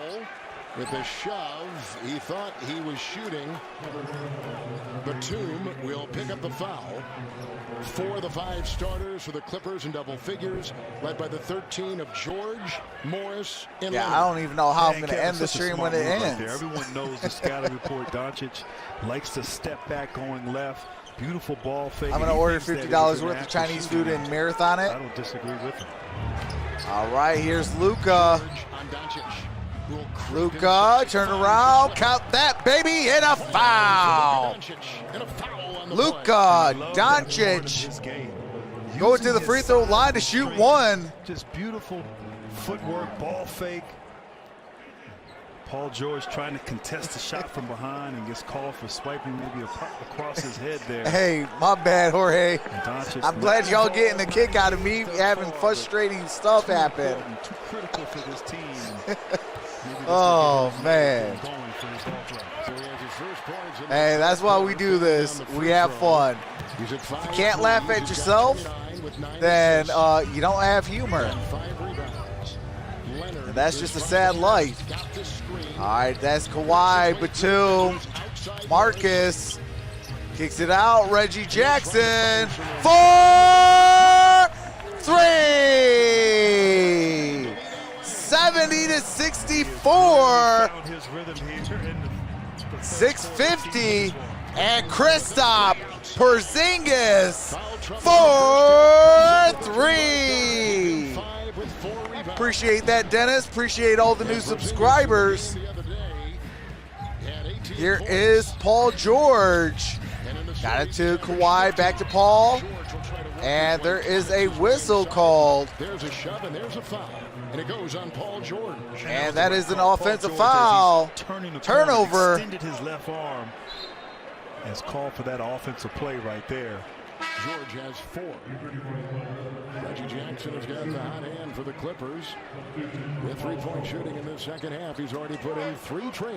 with a shove. He thought he was shooting. Batum will pick up the foul. 4 of the 5 starters for the Clippers in double figures, led by the 13 of George, Morris, and Yeah, Leonard. I don't even know how I'm Man, going to Kevin, end the such a stream smart when it move right there. ends. Everyone knows the scouting report. Doncic likes to step back going left. Beautiful ball fake. I'm going to He order thinks that $50 it's an worth of active Chinese shooting food and match. marathon it. I don't disagree with him. All right, here's Luka. George on Doncic. Will creep Luka, inside, turn finds around, the count that, baby, and a foul. Doncic, and a foul on the Luka I love that part of Doncic this game. going to Using the his free throw size line to and shoot strength. one. Just beautiful footwork, ball fake. Paul George trying to contest the shot from behind and gets called for swiping maybe across his head there. Hey, my bad, Jorge. And Doncic I'm glad y'all getting a kick out of me having frustrating stuff happen. Too critical for this team. Maybe this Oh, will get his man. going for his offense. So he has his first points in the Hey, that's why we do this. We have fun. He's at 5 Can't laugh threes. at He's yourself, got 29 with 9 Then assists you don't have humor. and 5 rebounds. Leonard And that's is just a from sad the life. got the screen. All right, that's Kawhi, Batum, Marcus kicks it out. Reggie Jackson, 4, 3, 70-64, Found his rhythm here in the 650, and Kristaps Porzingis, 4-3. 5 with 4 rebounds. Appreciate that, Dennis. Appreciate all the new subscribers. The other day, had 18 Here points. is Paul George. And in the Got it series, to Kawhi, back to Paul. George will try to work And his there way is a through whistle inside. called. There's a shove and there's a foul. And it goes on Paul George. And that is an Paul offensive George, as foul. he's turning the Turnover. corner, extended his left arm. Has called for that offensive play right there. George has 4. Reggie Jackson has got the hot hand for the Clippers. With 3-point shooting in the second half, he's already put in 3 trees.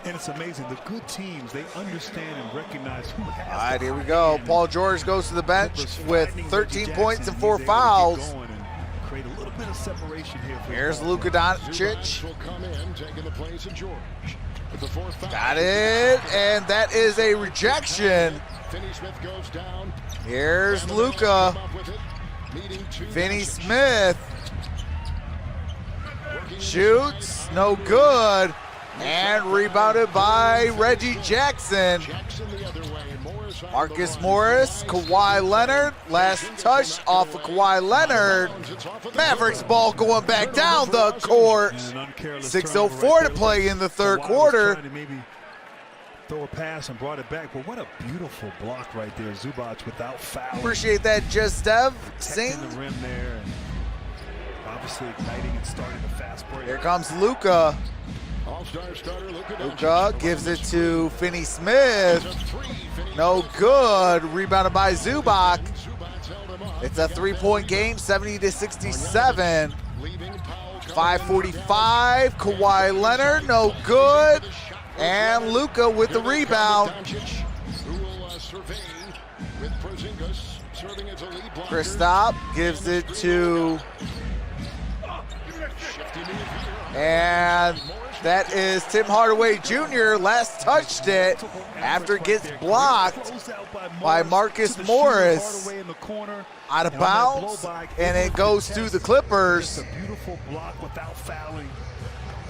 And it's amazing. The good teams, they understand and recognize who has All right, the here we hot go. hand. Paul George goes to the bench Clippers with finding 13 Reggie points Jackson. and 4 He's able to get fouls. going and create a little bit of separation here for Here's Paul. Luka Doncic. Zubac will come in, taking the place of George. With the 4th foul. Got it. And that is a rejection. Finney Smith goes down. Here's And the Luka. Mavericks come up with it, leading to Finney Doncic. Smith Working shoots. No good. And rebounded by Reggie Jackson. Jackson the other way. Morris on Marcus the Morris, line. Kawhi Leonard. Last touch off of Kawhi Leonard. It's off of the Mavericks ball going back down the court. And an uncareless 6:04 turnover right to there. play in the third Kawhi was quarter. trying to maybe throw a pass and brought it back, but what a beautiful block right there. Zubac without foul. Appreciate that, Just Dev. Sing. Protecting the rim there, and obviously igniting and starting the fast break. Here comes Luka. All-star starter Luka Luka Doncic. gives it to Finney Smith. It's a 3. Finney No good. Rebounded by Zubac. Zubac held him off. It's a 3-point game, 70-67. Leaving Powell coming 5:45. Kawhi Leonard, no good. And Luka with the rebound. Doncic, who will survey with Porzingis serving as a lead blocker. Kristaps gives it to, Shifty move here. and that is Tim Hardaway Jr. Last touched it after it gets blocked by Marcus Morris. Out of bounds, and it goes to the Clippers. It's a beautiful block without fouling.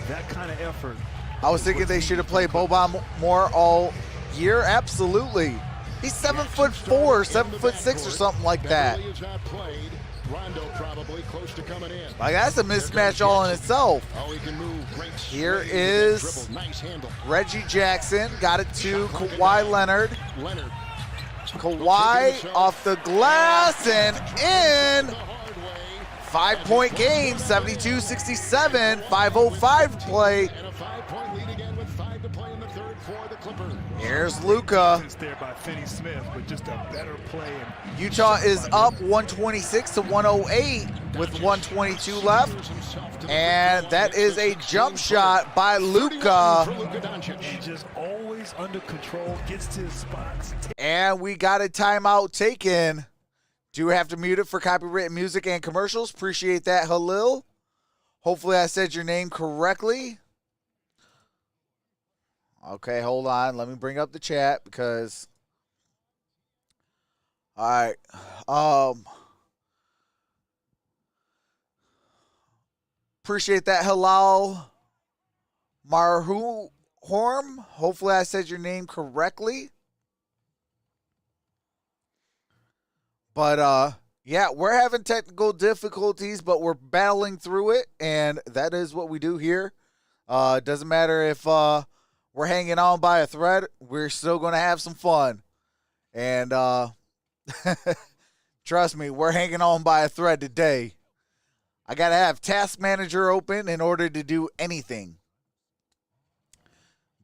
That kind of effort. I was thinking they should have played Boban more all year. Absolutely. He's 7'4", 7'6", or something like that. Beverly is outplayed. Rondo probably close to coming in. Like, that's a mismatch all in itself. Oh, he can move. Great Here swing, is dribble, nice handle. Reggie Jackson. Got it to Kawhi Leonard. Leonard. Kawhi off the glass and in. The hard way. 5-point game, 72-67, 5:05 to play. And a 5-point lead again with 5 to play in the third for the Clippers. Here's Luka. It's there by Finney Smith, but just a better play. And Utah is up 126 to 108 with 122 left. And that is a jump shot by Luka. For Luka Doncic. and just always under control, gets to his spots. And we got a timeout taken. Do have to mute it for copyrighted music and commercials. Appreciate that, Halil. Hopefully I said your name correctly. Okay, hold on. Let me bring up the chat because... All right. Appreciate that, Halal Marhum. Hopefully I said your name correctly. But, yeah, we're having technical difficulties, but we're battling through it, and that is what we do here. It doesn't matter if we're hanging on by a thread. We're still going to have some fun. And trust me, we're hanging on by a thread today. I got to have Task Manager open in order to do anything.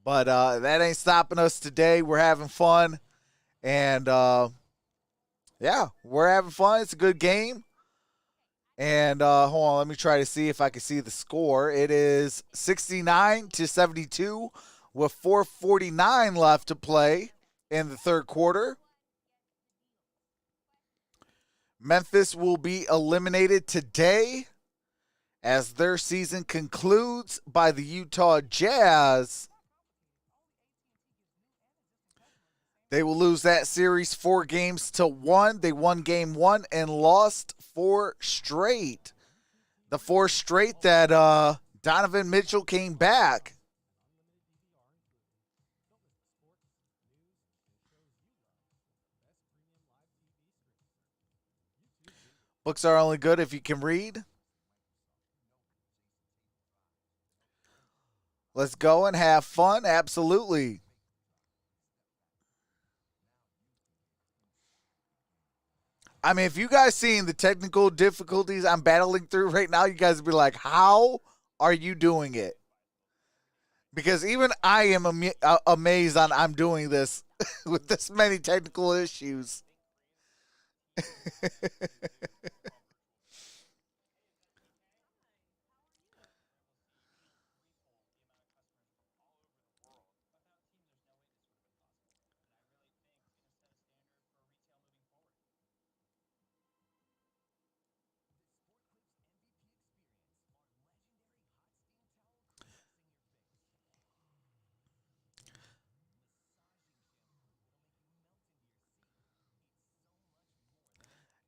But that ain't stopping us today. We're having fun. And, yeah, we're having fun. It's a good game. And hold on, let me try to see if I can see the score. It is 69-72 with 4:49 left to play in the third quarter. Memphis will be eliminated today as their season concludes by the Utah Jazz. They will lose that series 4-1. They won game 1 and lost 4 straight. The 4 straight that Donovan Mitchell came back. Books are only good if you can read. Let's go and have fun. Absolutely. I mean, if you guys seen the technical difficulties I'm battling through right now, you guys would be like, how are you doing it? Because even I am amazed on I'm doing this with this many technical issues.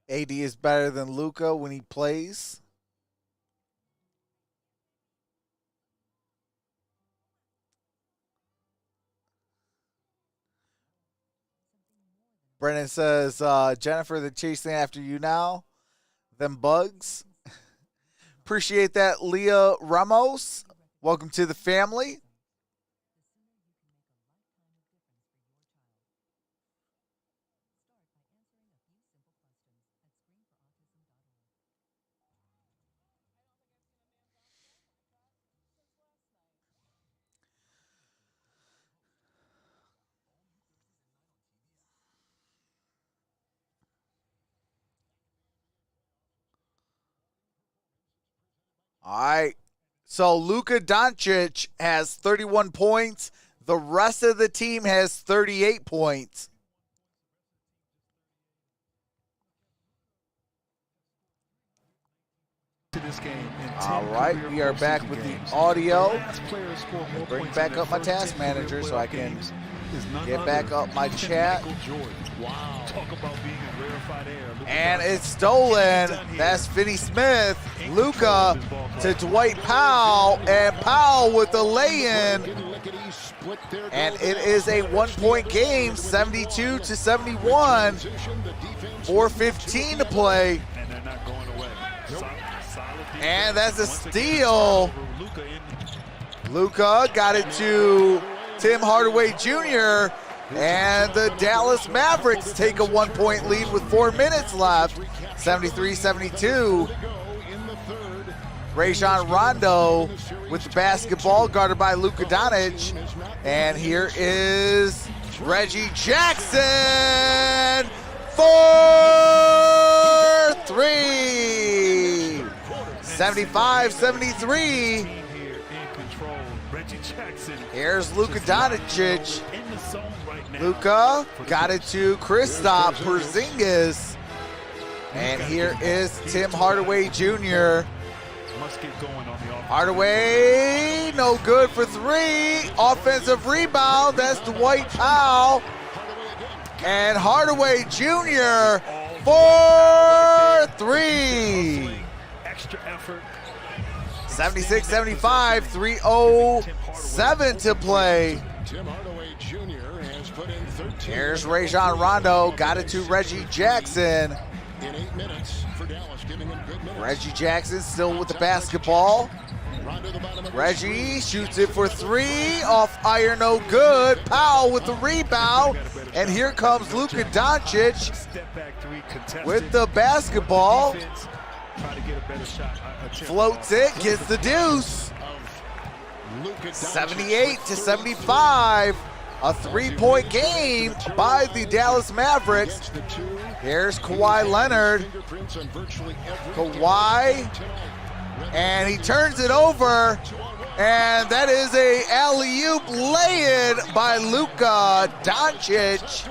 AD is better than Luka when he plays. Brennan says, Jennifer, they're chasing after you now. Them bugs. Appreciate that, Leah Ramos. Welcome to the family. All right. So Luka Doncic has 31 points. The rest of the team has 38 points. To this game All right, we are back with the audio. Bring back up my task manager so I can get back up my chat. Wow. Talk about being in rarefied air. And it's stolen. That's Finney Smith. Luka to Dwight Powell. And Powell with the lay-in. And it is a 1-point game, 72-71. 4:15 to play. And they're not going away. And that's a steal. Luka got it to Tim Hardaway Jr. And the Dallas Mavericks take a 1-point lead with 4 minutes left, 73-72. Rajon Rondo with the basketball, guarded by Luka Doncic. And here is Reggie Jackson for 3. 75-73. Here's Luka Doncic. Luka got it to Kristaps Porzingis. And here is Tim Hardaway Jr. Hardaway, no good for 3. Offensive rebound, that's Dwight Powell. And Hardaway Jr. for 3. Extra effort. 76-75, 3:07 to play. Tim Hardaway Jr. has put in 13. Here's Rajon Rondo, got it to Reggie Jackson. In 8 minutes for Dallas, giving him good minutes. Reggie Jackson still with the basketball. Reggie shoots it for 3, off iron, no good. Powell with the rebound, and here comes Luka Doncic with the basketball. Floats it, gets the deuce. 78-75, a 3-point game by the Dallas Mavericks. Here's Kawhi Leonard. Kawhi, and he turns it over, and that is a alley-oop lay-in by Luka Doncic.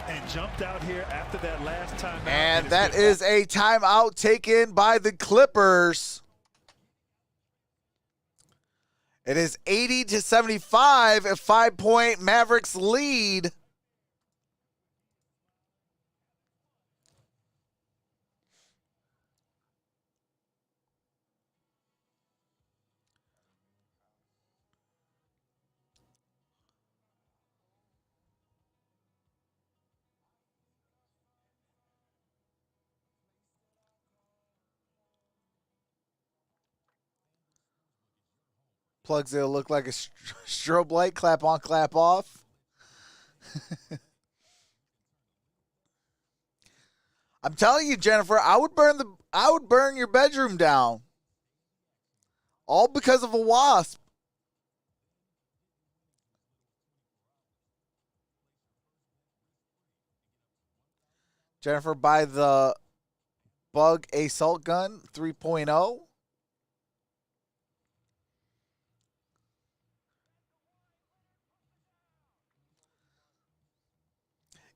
And jumped out here after that last timeout. And that is a timeout taken by the Clippers. It is 80-75, a 5-point Mavericks lead. Plugs it'll look like a strobe light, clap on, clap off. I'm telling you, Jennifer, I would burn your bedroom down. All because of a wasp. Jennifer, buy the Bug Assault Gun 3.0.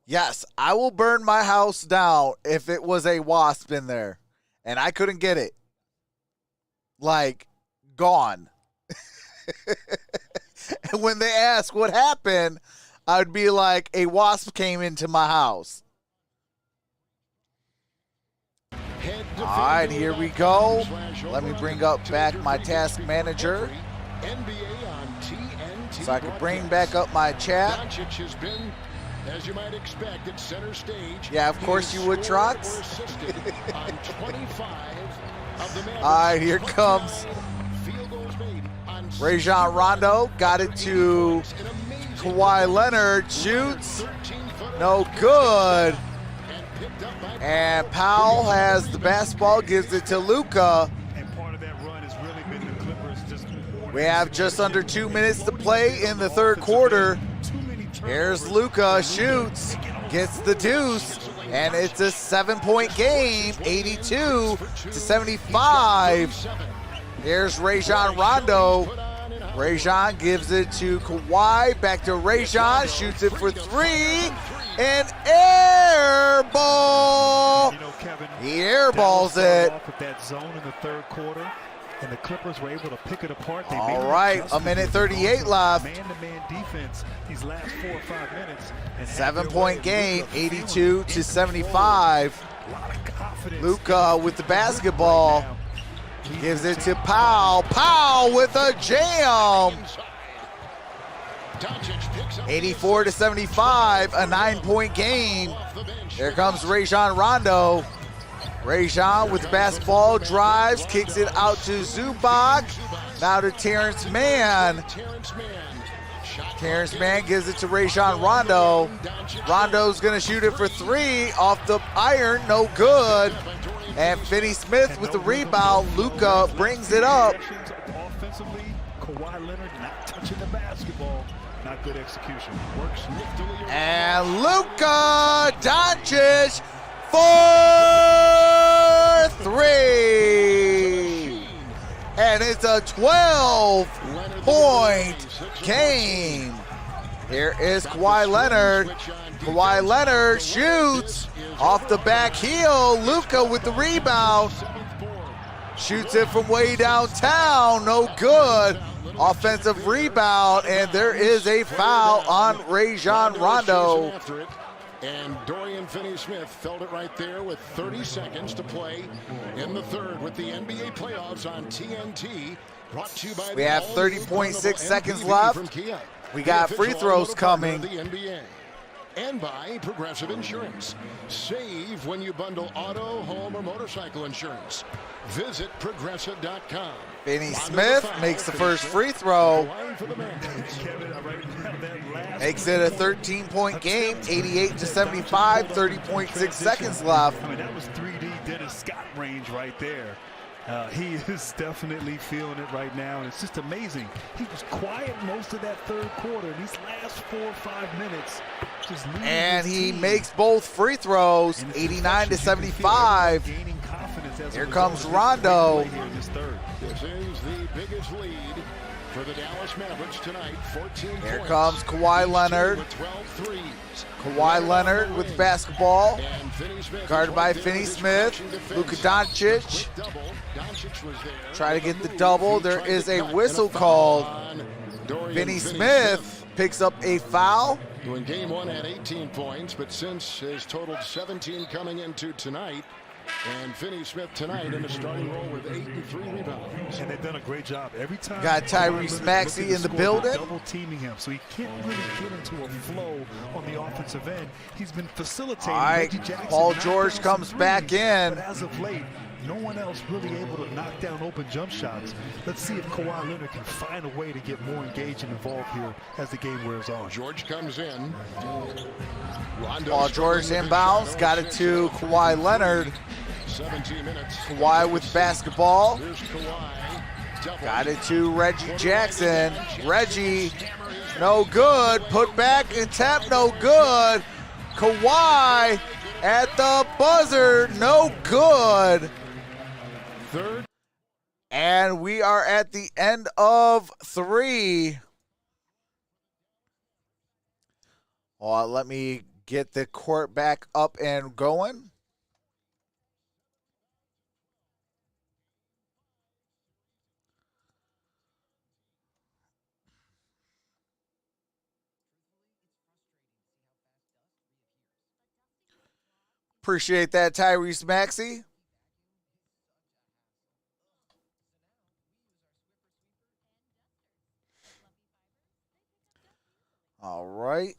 Yes, I will burn my house down if it was a wasp in there and I couldn't get it. Like, gone. And when they ask what happened, I'd be like, a wasp came into my house. All right, here we go. Let me bring up back my task manager so I can bring back up my chat. As you might expect, at center stage. Yeah, of course you would, Trox. All right, here comes Rajon Rondo. Got it to Kawhi Leonard. Shoots. No good. And Powell has the basketball, gives it to Luka. We have just under 2 minutes to play in the third quarter. Here's Luka, shoots, gets the deuce, and it's a 7-point game, 82-75. Here's Rajon Rondo. Rajon gives it to Kawhi, back to Rajon, shoots it for 3, and air ball. He airballs it. That zone in the third quarter. And the Clippers were able to pick it apart. They all right, a minute 38 left. Man-to-man defense these last 4 or 5 minutes. 7-point game, 82-75. Luka with the basketball. Gives it to Powell. Powell with a jam. Doncic picks up 84 to 75, a 9-point game. Here comes Rajon Rondo. Rajon with the basketball, drives, kicks it out to Zubac. Now to Terrence Mann. Terrence Mann gives it to Rajon Rondo. Rondo's going to shoot it for three off the iron, no good. And Finney Smith with the rebound. Luka brings it up. Offensively, Kawhi Leonard not touching the basketball. Not good execution. Works niftily. And Luka Doncic for three. And it's a 12-point game. Here is Kawhi Leonard. Kawhi Leonard shoots off the back heel. Luka with the rebound. Shoots it from way downtown. No good. Offensive rebound, and there is a foul on Rajon Rondo. And Dorian Finney-Smith felt it right there with 30 seconds to play in the third with the NBA playoffs on TNT. Brought to you by we have 30.6 seconds left. We got free throws coming. And by Progressive Insurance. Save when you bundle auto, home, or motorcycle insurance. Visit Progressive.com. Finney Smith makes the first free throw. Makes it a 13-point game, 88 to 75, 30.6 seconds left. I mean, that was 3D Dennis Scott range right there. He is definitely feeling it right now, and it's just amazing. He was quiet most of that third quarter. These last 4 or 5 minutes, just and he makes both free throws, 89 to 75. Here comes Rondo. This is the biggest lead for the Dallas Mavericks tonight. 14 Here points. comes Kawhi Leonard. 12 threes. Kawhi Leonard with basketball, guarded by Finney Smith. Luka Doncic try to get the double. There is a whistle called. Finney Smith picks up a foul. Who in game one had 18 points, but since has totaled 17 coming into tonight. And Finney Smith tonight in the starting role with 8 and 3 rebounds. And they've done a great job. Every time got Tyrese Maxey in the building. Double teaming him, so he can't really get into a flow on the offensive end. He's been facilitating. All right, Paul George comes back in. But as of late, no one else really able to knock down open jump shots. Let's see if Kawhi Leonard can find a way to get more engaged and involved here as the game wears on. George comes in. Paul George inbounds, got it to Kawhi Leonard. 17 minutes. Kawhi with basketball. Here's Kawhi. Got it to Reggie Jackson. Reggie, no good. Put back and tap, no good. Kawhi at the buzzer, no good. Third. And we are at the end of 3. Let me get the court back up and going. Appreciate that, Tyrese Maxey. All right.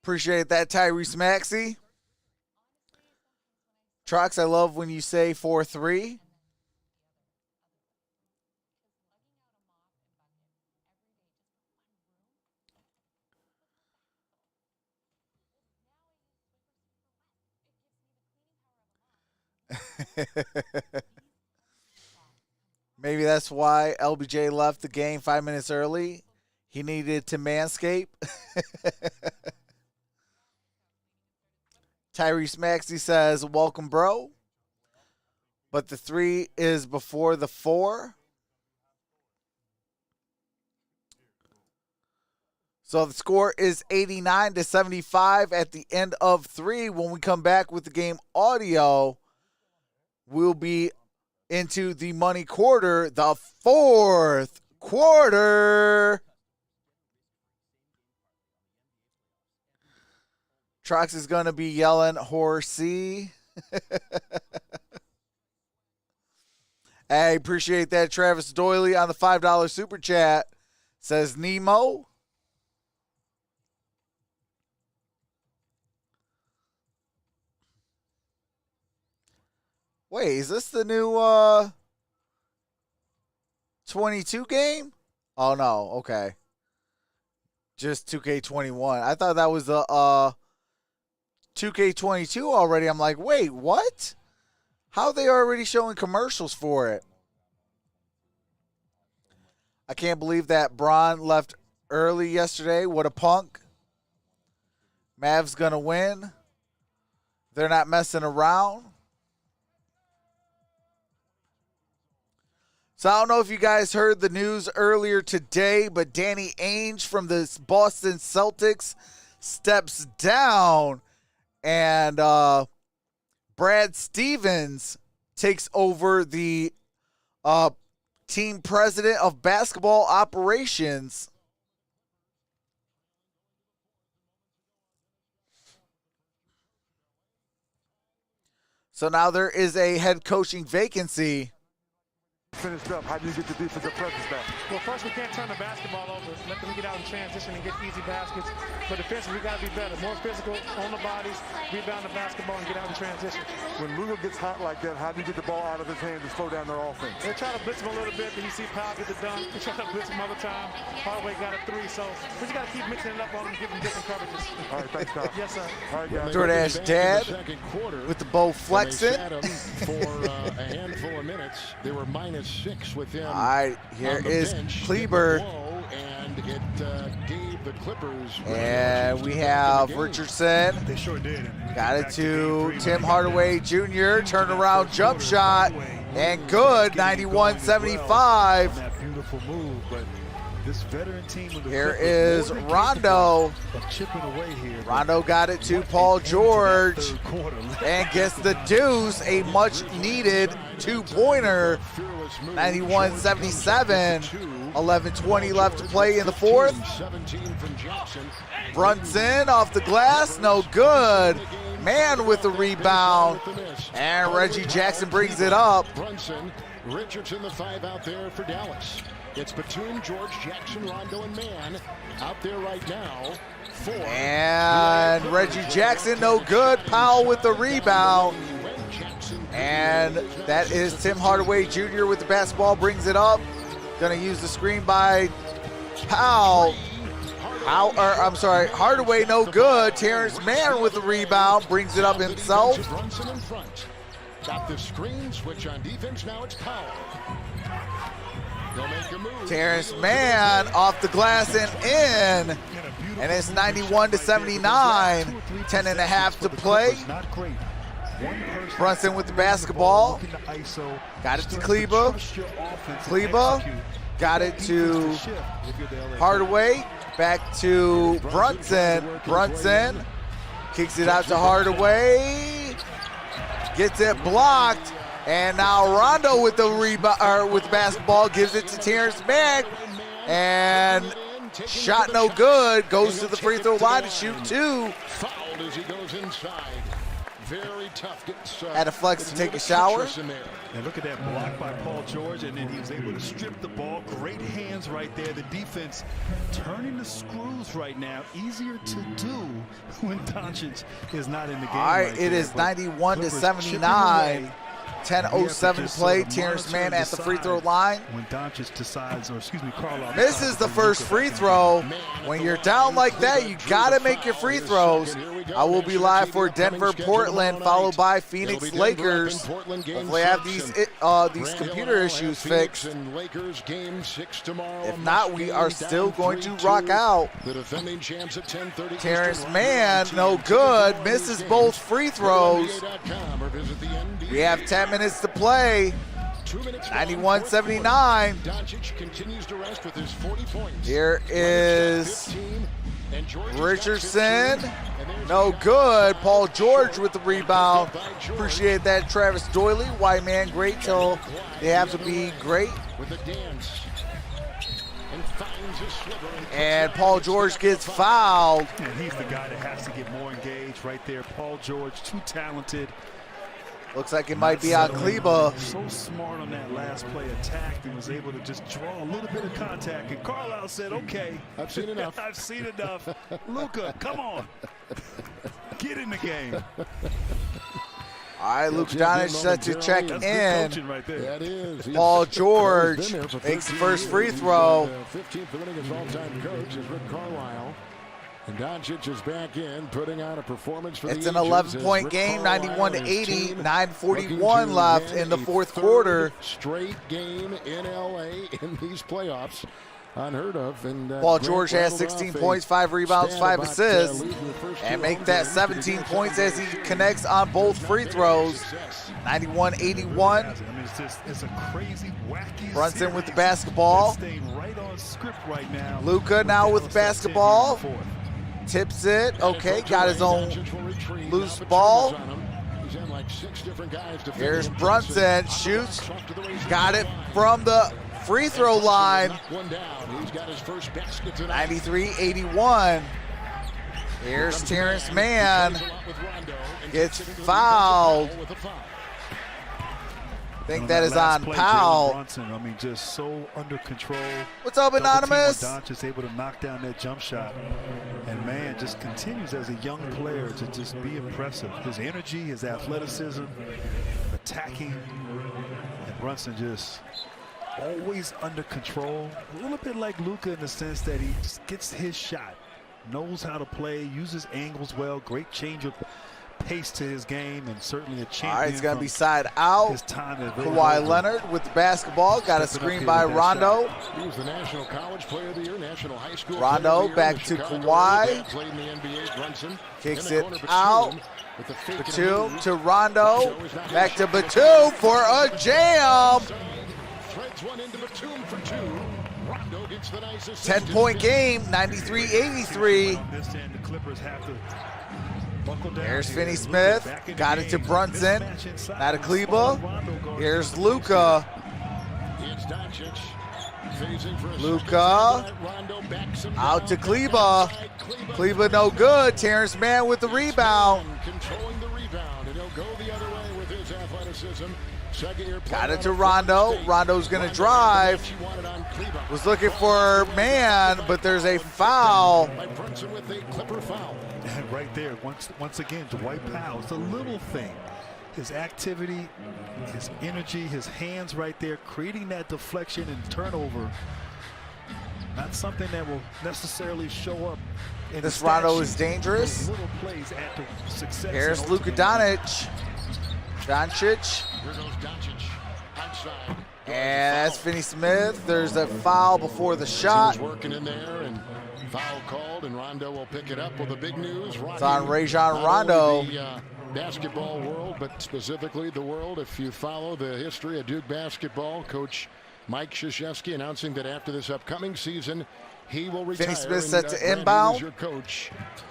Appreciate that, Tyrese Maxey. Trox, I love when you say 4-3. Maybe that's why LBJ left the game 5 minutes early. He needed to manscape. Tyrese Maxey says, welcome, bro. But the 3 is before the 4. So the score is 89 to 75 at the end of 3. When we come back with the game audio, we'll be into the money quarter, the 4th quarter. Trox is going to be yelling horsey. Hey, appreciate that. Travis Doyley on the $5 super chat says Nemo. Wait, is this the new 22 game? Oh no, okay. Just 2K21. I thought that was the 2K22 already. I'm like, wait, what? How are they already showing commercials for it? I can't believe that Braun left early yesterday. What a punk. Mavs gonna win. They're not messing around. So I don't know if you guys heard the news earlier today, but Danny Ainge from the Boston Celtics steps down, and Brad Stevens takes over the team president of basketball operations. So now there is a head coaching vacancy. Finished up, how do you get the defensive presence back? Well, first, we can't turn the basketball over. Let them get out in transition and get easy baskets. But defensively, we got to be better. More physical, on the bodies, rebound the basketball, and get out in transition. When Luka gets hot like that, how do you get the ball out of his hands and slow down their offense? They try to blitz him a little bit, then you see Powell get the dunk. They try to blitz him other time. Hardaway got a 3, so we just got to keep mixing it up on them, giving different coverages. All right, thanks, Kyle. Yes, sir. All right, guys. DoorDash Dad with the bow flexing. For a handful of minutes, they were -6 with him. All right, here on the is bench. Kleber. And it gave the Clippers. And we have Richardson. They sure did. Got it to Tim Hardaway Jr. Turnaround jump shot. And good, 91-75. That beautiful move, but this veteran team of the Here Clippers is more than Rondo. capable of chipping away here. Rondo got it to Paul George and gets the deuce, a much-needed two-pointer, 91-77. 11:20 left to play in the fourth. Brunson off the glass, no good. Man with the rebound, and Reggie Jackson brings it up. Brunson, Richardson, the 5 out there for Dallas. It's Batum, George, Jackson, Rondo, and Mann out there right now. 4. And Reggie Jackson, no good. Powell with the rebound. And that is Tim Hardaway Jr. with the basketball, brings it up. Gonna use the screen by Powell. Hardaway, no good. Terrence Mann with the rebound, brings it up himself. Brunson in front. Got the screen, switch on defense, now it's Powell. They'll make a move. Terrence Mann off the glass and in. And it's 91-79. 10.5 to play. Brunson with the basketball. Got it to Kleber. Kleber got it to Hardaway. Back to Brunson. Brunson kicks it out to Hardaway. Gets it blocked. And now Rondo with the rebound, with the basketball, gives it to Terrence Mann. And shot no good. Goes to the free throw line to shoot 2. Fouled as he goes inside. Very tough. Had to flex to take a shower. And look at that block by Paul George, and then he was able to strip the ball. Great hands right there. The defense turning the screws right now. Easier to do when Doncic is not in the game. All right, it is 91-79. 10:07 to play. Terrence Mann at the free throw line. When Doncic decides, or excuse me, Carl. Misses the first free throw. When you're down like that, you gotta make your free throws. I will be live for Denver, Portland, followed by Phoenix, Lakers. Hopefully, I have these computer issues fixed. If not, we are still going to rock out. Terrence Mann, no good. Misses both free throws. We have 10 minutes to play. 91-79. Here is Richardson. No good. Paul George with the rebound. Appreciate that, Travis Doyley. White man great till they have to be great. And Paul George gets fouled. And he's the guy that has to get more engaged. stage right there. Paul George, too talented. Looks like it might be on Kleba. So smart on that last play, attacked and was able to just draw a little bit of contact. And Carlisle said, okay. I've seen enough. I've seen enough. Luka, come on. Get in the game. All right, Luka Doncic set to check That's in. good coaching right there. That is. Paul George makes the first free throw. 15th winning his all-time coach is Rick Carlisle. And Doncic is back in, putting on a performance for It's the an Ages 11-point as game, Rick 91 to Carlisle and his 80, team 9:41 looking left to in the win a fourth third quarter. Straight game in LA in these playoffs. Unheard of. And Paul George has 16 points, 5 rebounds, 5 assists, and make that 17 points as he connects on both free throws. 91-81. I mean, it's a crazy, wacky Brunson with the series. basketball. They're staying right on script right now. Luka now with the basketball. Tips it. Okay, got his own loose ball. Here's Brunson. Shoots. Got it from the free throw line. 93-81. Here's Terrence Mann. Gets fouled. I think that is on Powell. Brunson, I mean, just so under control. What's up, Anonymous? Doncic able to knock down that jump shot. And man, just continues as a young player to just be impressive. His energy, his athleticism, attacking. And Brunson just always under control. A little bit like Luka in the sense that he just gets his shot. Knows how to play, uses angles well, great change of pace to his game, and certainly a champion. All right, it's going to be side out. His time Kawhi Leonard with the basketball. Got a screen by Rondo. He was the National College Player of the Year, National High School Rondo Player of back the to Year. Kawhi. Played in the NBA. Brunson Kicks in the it corner, out. with the fake and Batum move. to Rondo. Back to Batum for a jam. Threads one into Batum for 2. Rondo gets the nice assist. 10-point game, 93-83. On this end, the Clippers have to buckle down. Here's here. Finney Luka Smith. back in the Got it to game. Brunson. Mismatch inside. Now to Kleba. Rondo goes Here's to the Luka. It's Doncic. Phasing for a Luka. second. Rondo backs him Out to down. Kleba. Kleba Kleba no good. Terrence Mann with the rebound. controlling the rebound, and he'll go the other way with his athleticism. Second-year player Got it out to of Rondo. Florida State. Rondo's going to Rondo drive. she wanted on Kleba. Was looking for Mann, but there's a foul. By Brunson with a Clipper foul. And right there, once again, Dwight Powell. It's a little thing. His activity, his energy, his hands right there, creating that deflection and turnover. Not something that will necessarily show up in This the Rondo stat is sheet. dangerous. Those little plays add to success. Here's and Luka ultimately- Doncic. Doncic. Here goes Doncic outside. And that's Finney Smith. There's a foul before the shot. Team's working in there, and foul called, and Rondo will pick it up. Well, the big news, It's on Rajon not Rondo. only the basketball world, but specifically the world. If you follow the history of Duke basketball, Coach Mike Krzyzewski announcing that after this upcoming season, he will retire. Finney Smith and, set to Brandon inbound. is your coach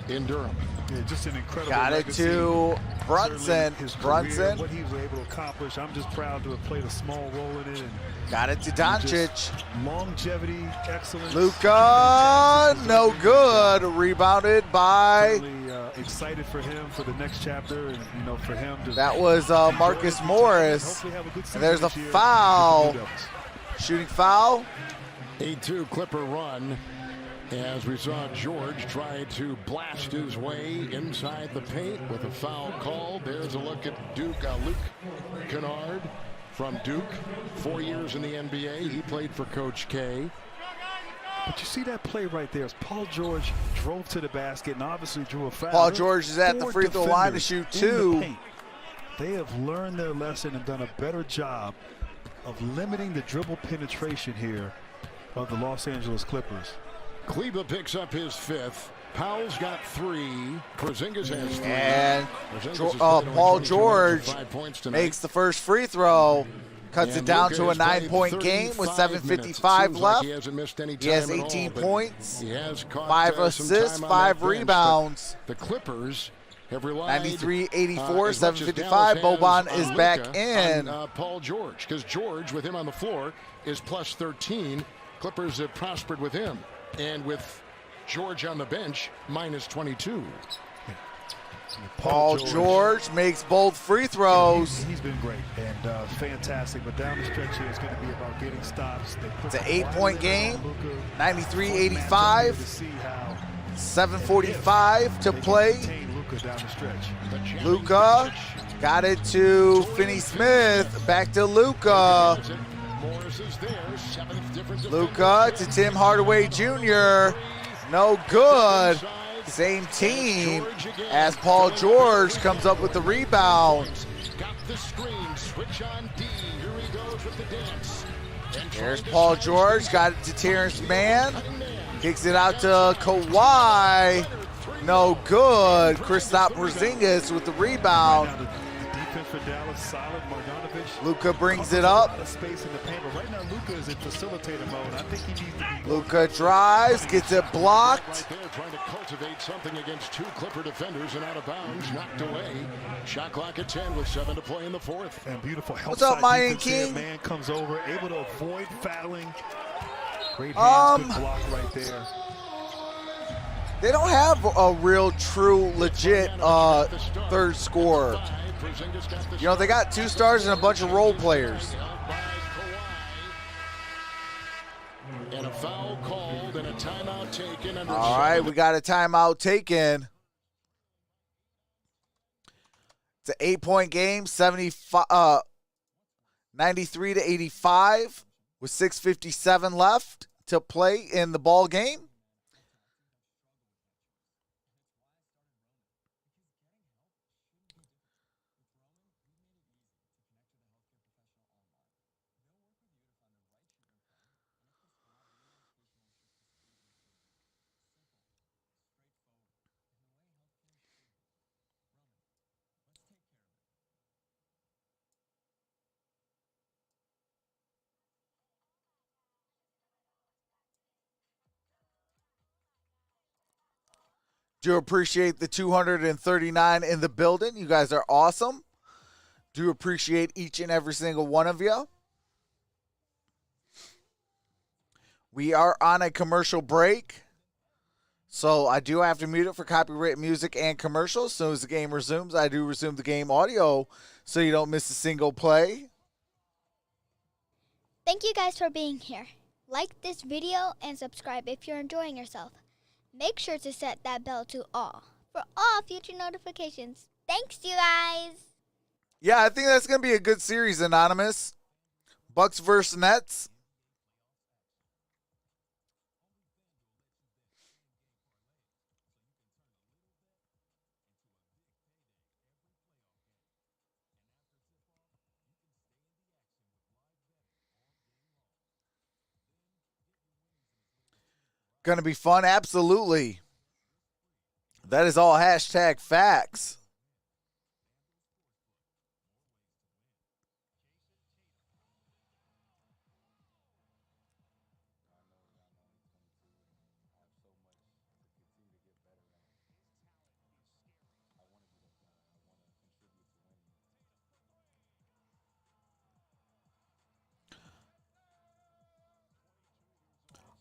in Durham. Yeah, just an incredible Got it legacy. to Brunson. Certainly his career, Brunson. what he was able to accomplish. I'm just proud to have played a small role in it. And Got it to Doncic. just longevity, excellence. Luka, no good. Rebounded by, Certainly, excited for him for the next chapter, and you know, for him to. that was Marcus Morris. Hopefully have a good season And there's a this year foul. with the Blue Devils. Shooting foul. 8-2 Clipper run as we saw George try to blast his way inside the paint with a foul called. There's a look at Duke. Luke Kennard from Duke, 4 years in the NBA. He played for Coach K. But you see that play right there as Paul George drove to the basket and obviously drew a foul. Paul George is at the Four free throw line to defenders shoot in the two. paint. They have learned their lesson and done a better job of limiting the dribble penetration here of the Los Angeles Clippers. Kleba picks up his 5th. Powell's got 3. Porzingis has 3. And Porzingis has played Paul only 22 George minutes and 5 points tonight. makes the first free throw. Cuts And it down Luka to a has played 9-point game with 35 minutes. 7:55 Seems like left. he hasn't missed any He has time at 18 all, but points, he has caught, 5 some assists, time on 5 that bench, rebounds. but the Clippers have relied 93-84, as much as 7:55. Dallas Boban has is on back Luka, in. on, Paul George, because George with him on the floor is plus 13. Clippers have prospered with him, and with George on the bench minus 22. Paul George makes both free throws. He's been great and fantastic, but down the stretch here is going to be about getting stops. It's an 8-point game, 93-85, 7:45 to play. Luka got it to Finney-Smith, back to Luka. Luka to Tim Hardaway Jr., no good. Same team as Paul George comes up with the rebound. There's Paul George, got it to Terrence Mann, kicks it out to Kawhi, no good. Kristaps Porzingis with the rebound. For Dallas, solid. Luka brings it up. Space in the paint, but right now Luka is in facilitator mode. I think he needs to be. Luka drives, gets it blocked. Right there, trying to cultivate something against two Clipper defenders and out of bounds, knocked away. Shot clock at 10 with 7 to play in the fourth. And beautiful help. What's up, Mayan King? Man comes over, able to avoid fouling. Great hands, good block right there. They don't have a real, true, legit third scorer. You know, they got 2 stars and a bunch of role players. And a foul called and a timeout taken. All right, we got a timeout taken. It's an 8-point game, 93-85 with 6:57 left to play in the ball game. Do appreciate the 239 in the building. You guys are awesome. Do appreciate each and every single one of you. We are on a commercial break, so I do have to mute it for copyright music and commercials. As soon as the game resumes, I do resume the game audio so you don't miss a single play. Thank you guys for being here. Like this video and subscribe if you're enjoying yourself. Make sure to set that bell to all for all future notifications. Thanks, you guys. Yeah, I think that's going to be a good series, Anonymous. Bucks versus Nets. Going to be fun? Absolutely. That is all hashtag facts.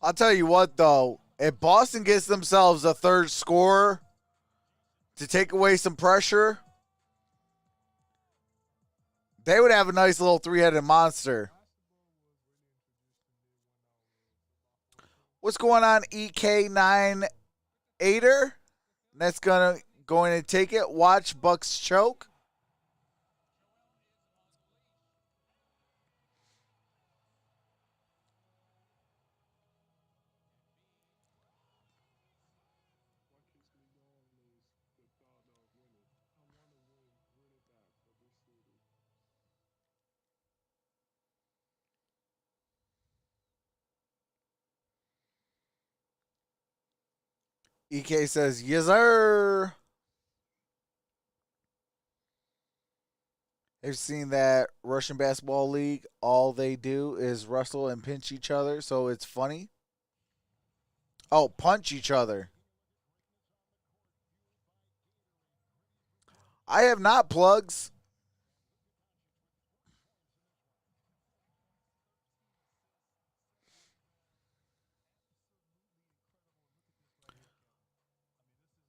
I'll tell you what, though. If Boston gets themselves a third scorer to take away some pressure, they would have a nice little three-headed monster. What's going on, EK98er? That's going to take it. Watch Bucks choke. EK says, yes, sir. Have you seen that Russian basketball league? All they do is wrestle and pinch each other, so it's funny. Oh, punch each other. I have not, Plugs.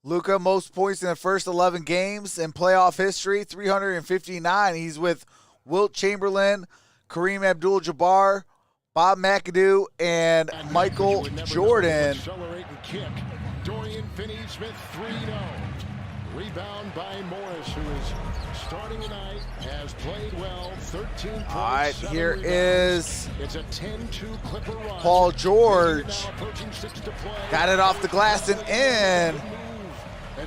Luka, most points in the first 11 games in playoff history, 359. He's with Wilt Chamberlain, Kareem Abdul-Jabbar, Bob McAdoo, and Michael Jordan. Accelerate and kick. Dorian Finney-Smith 3-0. Rebound by Morris, who is starting tonight, has played well. 13 points. All right, here is it's a 10-2 Clipper run. Paul George. Got it off the glass and in.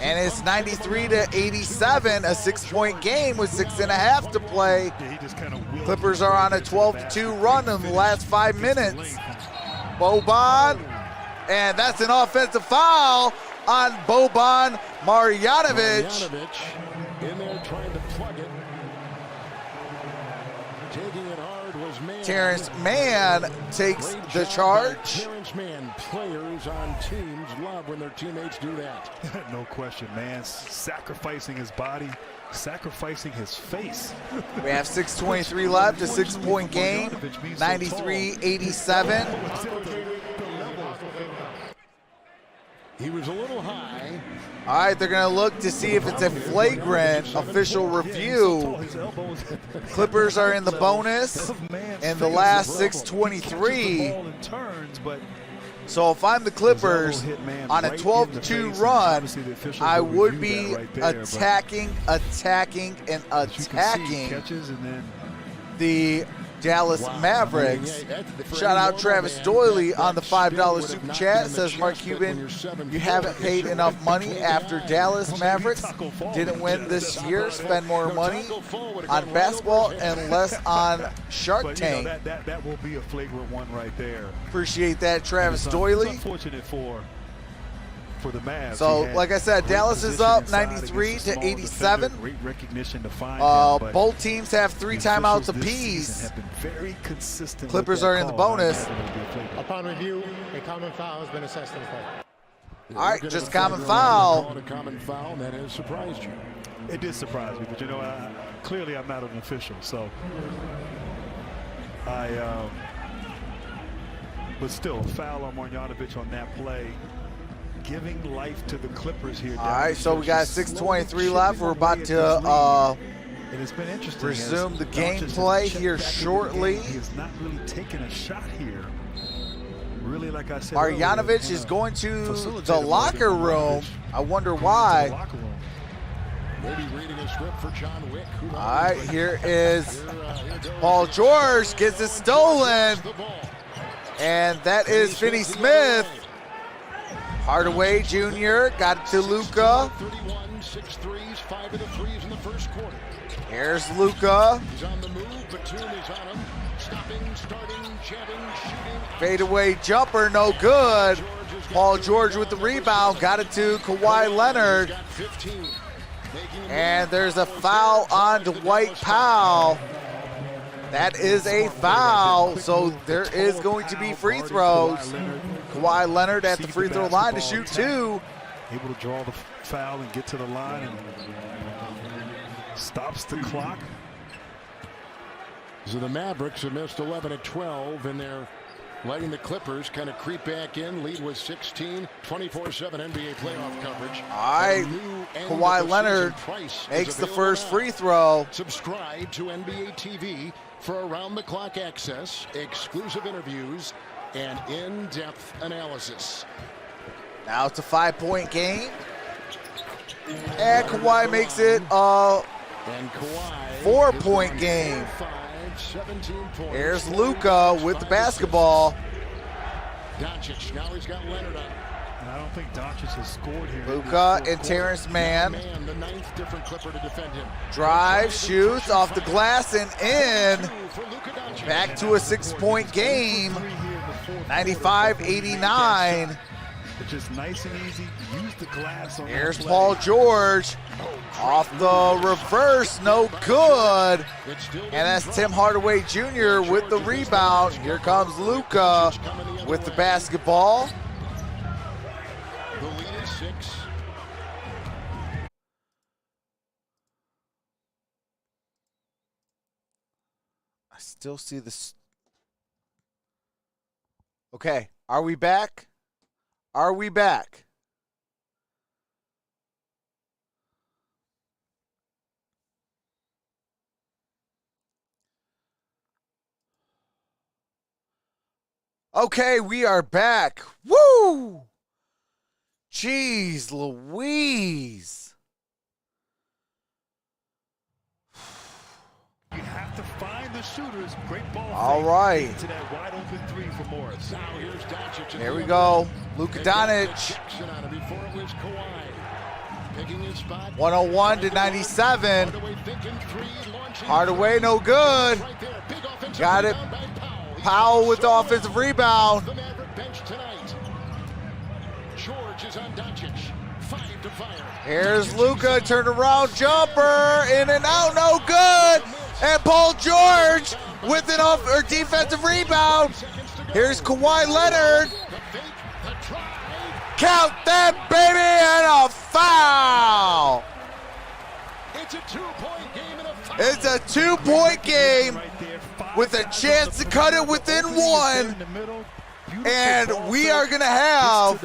And it's 93-87, a 6-point game with 6.5 to play. Clippers are on a 12-2 run in the last 5 minutes. Boban, and that's an offensive foul on Boban Marjanovic. In there trying to plug it. Taking it hard was Mann. Terrence Mann takes the charge. Terrence Mann, players on teams love when their teammates do that. No question, man. Sacrificing his body, sacrificing his face. We have 6:23 left, a 6-point game, 93-87. He was a little high. All right, they're going to look to see if it's a flagrant official review. Clippers are in the bonus in the last 6:23. So if I'm the Clippers on a 12-2 run, I would be attacking the Dallas Mavericks. Shout out Travis Doyley on the $5 super chat. Says Mark Cuban, you haven't paid enough money after Dallas Mavericks didn't win this year. Spend more money on basketball and less on Shark Tank. That will be a flagrant one right there. Appreciate that, Travis Doyley. Unfortunate for the Mavs. So, like I said, Dallas is up 93-87. Great recognition to find him, both teams have 3 timeouts apiece. Have been very consistent. Clippers are in the bonus. Upon review, a common foul has been assessed in the play. All right, just common foul. A common foul that has surprised you. It did surprise me, but you know, clearly I'm not an official, so but still, a foul on Marjanovic on that play, giving life to the Clippers here. All right, so we got 6:23 left. We're about to and it's been interesting resume the gameplay here shortly. He has not really taken a shot here. Really, like I said, Marjanovic is going to the locker room. I wonder why. Maybe reading a script for John Wick. All right, here is Paul George, gets it stolen. And that is Finney-Smith. Hardaway Jr. got it to Luka. 31, 6 threes, 5 of the threes in the first quarter. Here's Luka. He's on the move. Batum is on him. Stopping, starting, jabbing, shooting. Fadeaway jumper, no good. Paul George with the rebound. Got it to Kawhi Leonard. And there's a foul on Dwight Powell. That is a foul, so there is going to be free throws. Kawhi Leonard at the free throw line to shoot 2. Able to draw the foul and get to the line and stops the clock. So the Mavericks have missed 11 at 12, and they're letting the Clippers kind of creep back in. Lead was 16, 24/7 NBA playoff coverage. All right, Kawhi Leonard makes the first free throw. Subscribe to NBA TV for around-the-clock access, exclusive interviews, and in-depth analysis. Now it's a 5-point game. And Kawhi makes it a 4-point game. 17 points. Here's Luka with the basketball. Doncic, now he's got Leonard up. And I don't think Doncic has scored here. Luka and Terrence Mann. The 9th different Clipper to defend him. Drive, shoots off the glass and in. Back to a 6-point game. 95-89. It's just nice and easy. Use the glass on Here's Paul George. Off the reverse, no good. And that's Tim Hardaway Jr. with the rebound. Here comes Luka with the basketball. The lead is 6. I still see this. Okay, are we back? Are we back? Okay, we are back. Woo! Jeez Louise. You have to find the shooters. Great ball. All right. To that wide open three for Morris. Now here's Doncic. Here we go. Luka Doncic. Before it was Kawhi. Picking his spot. 101 to 97. Hardaway thinking three, launching. Hardaway no good. Right there. Big offensive Got it. rebound by Powell. Powell with the offensive rebound. The Maverick bench tonight. George is on Doncic. 5 to fire. Here's Luka, turn around jumper, in and out, no good. And Paul George with an defensive rebound. Here's Kawhi Leonard. The fake, the drive. Count that baby, and a foul. It's a 2-point game and a foul. It's a 2-point game with a chance to cut it within one. And we are going to have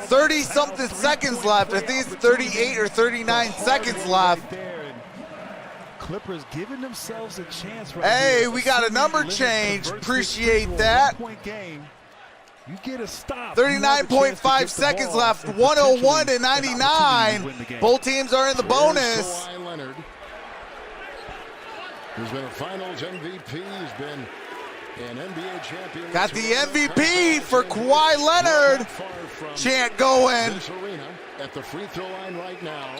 30-something seconds left. I think it's 38 or 39 seconds left. Clippers giving themselves a chance right Hey, here. we got a number change. Appreciate that. You get a stop. 39.5 seconds left. 101 to 99. Both teams are in the bonus. Kawhi Leonard, who's been a Finals MVP, he's been an NBA champion. Got the MVP for Kawhi Leonard. Chant going. This arena at the free throw line right now.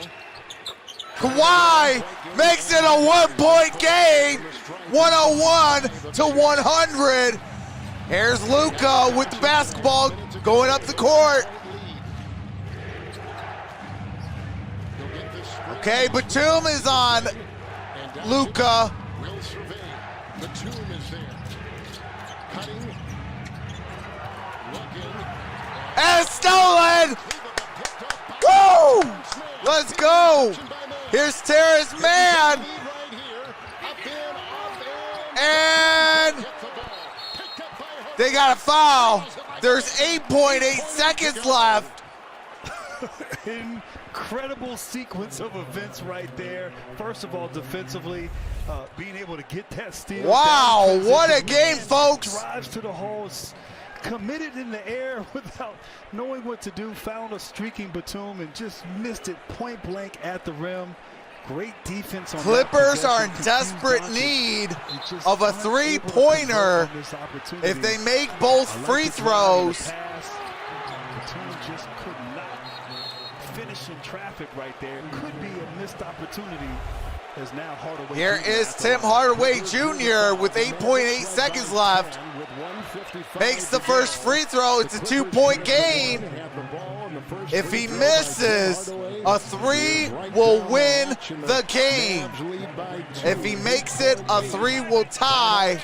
Kawhi makes it a 1-point game. 101 to 100. Here's Luka with the basketball going up the court. Okay, Batum is on Luka. Will survey. Batum is there. Cutting. Looking. And stolen. Woo! Let's go. Here's Terrace Mann. And they got a foul. There's 8.8 seconds left. Incredible sequence of events right there. First of all, defensively, being able to get that steal. Wow, what a game, folks. Drives to the hole, committed in the air without knowing what to do, found a streaking Batum and just missed it point blank at the rim. Great defense on Clippers that are in possession. desperate need of a three-pointer if they make both free throws. Batum just could not finish in traffic right there. Could be a missed opportunity. As now Hardaway Here is Tim Hardaway Jr. with 8.8 seconds left. Makes the first free throw. It's a 2-point game. If he misses, a 3 will win the game. If he makes it, a 3 will tie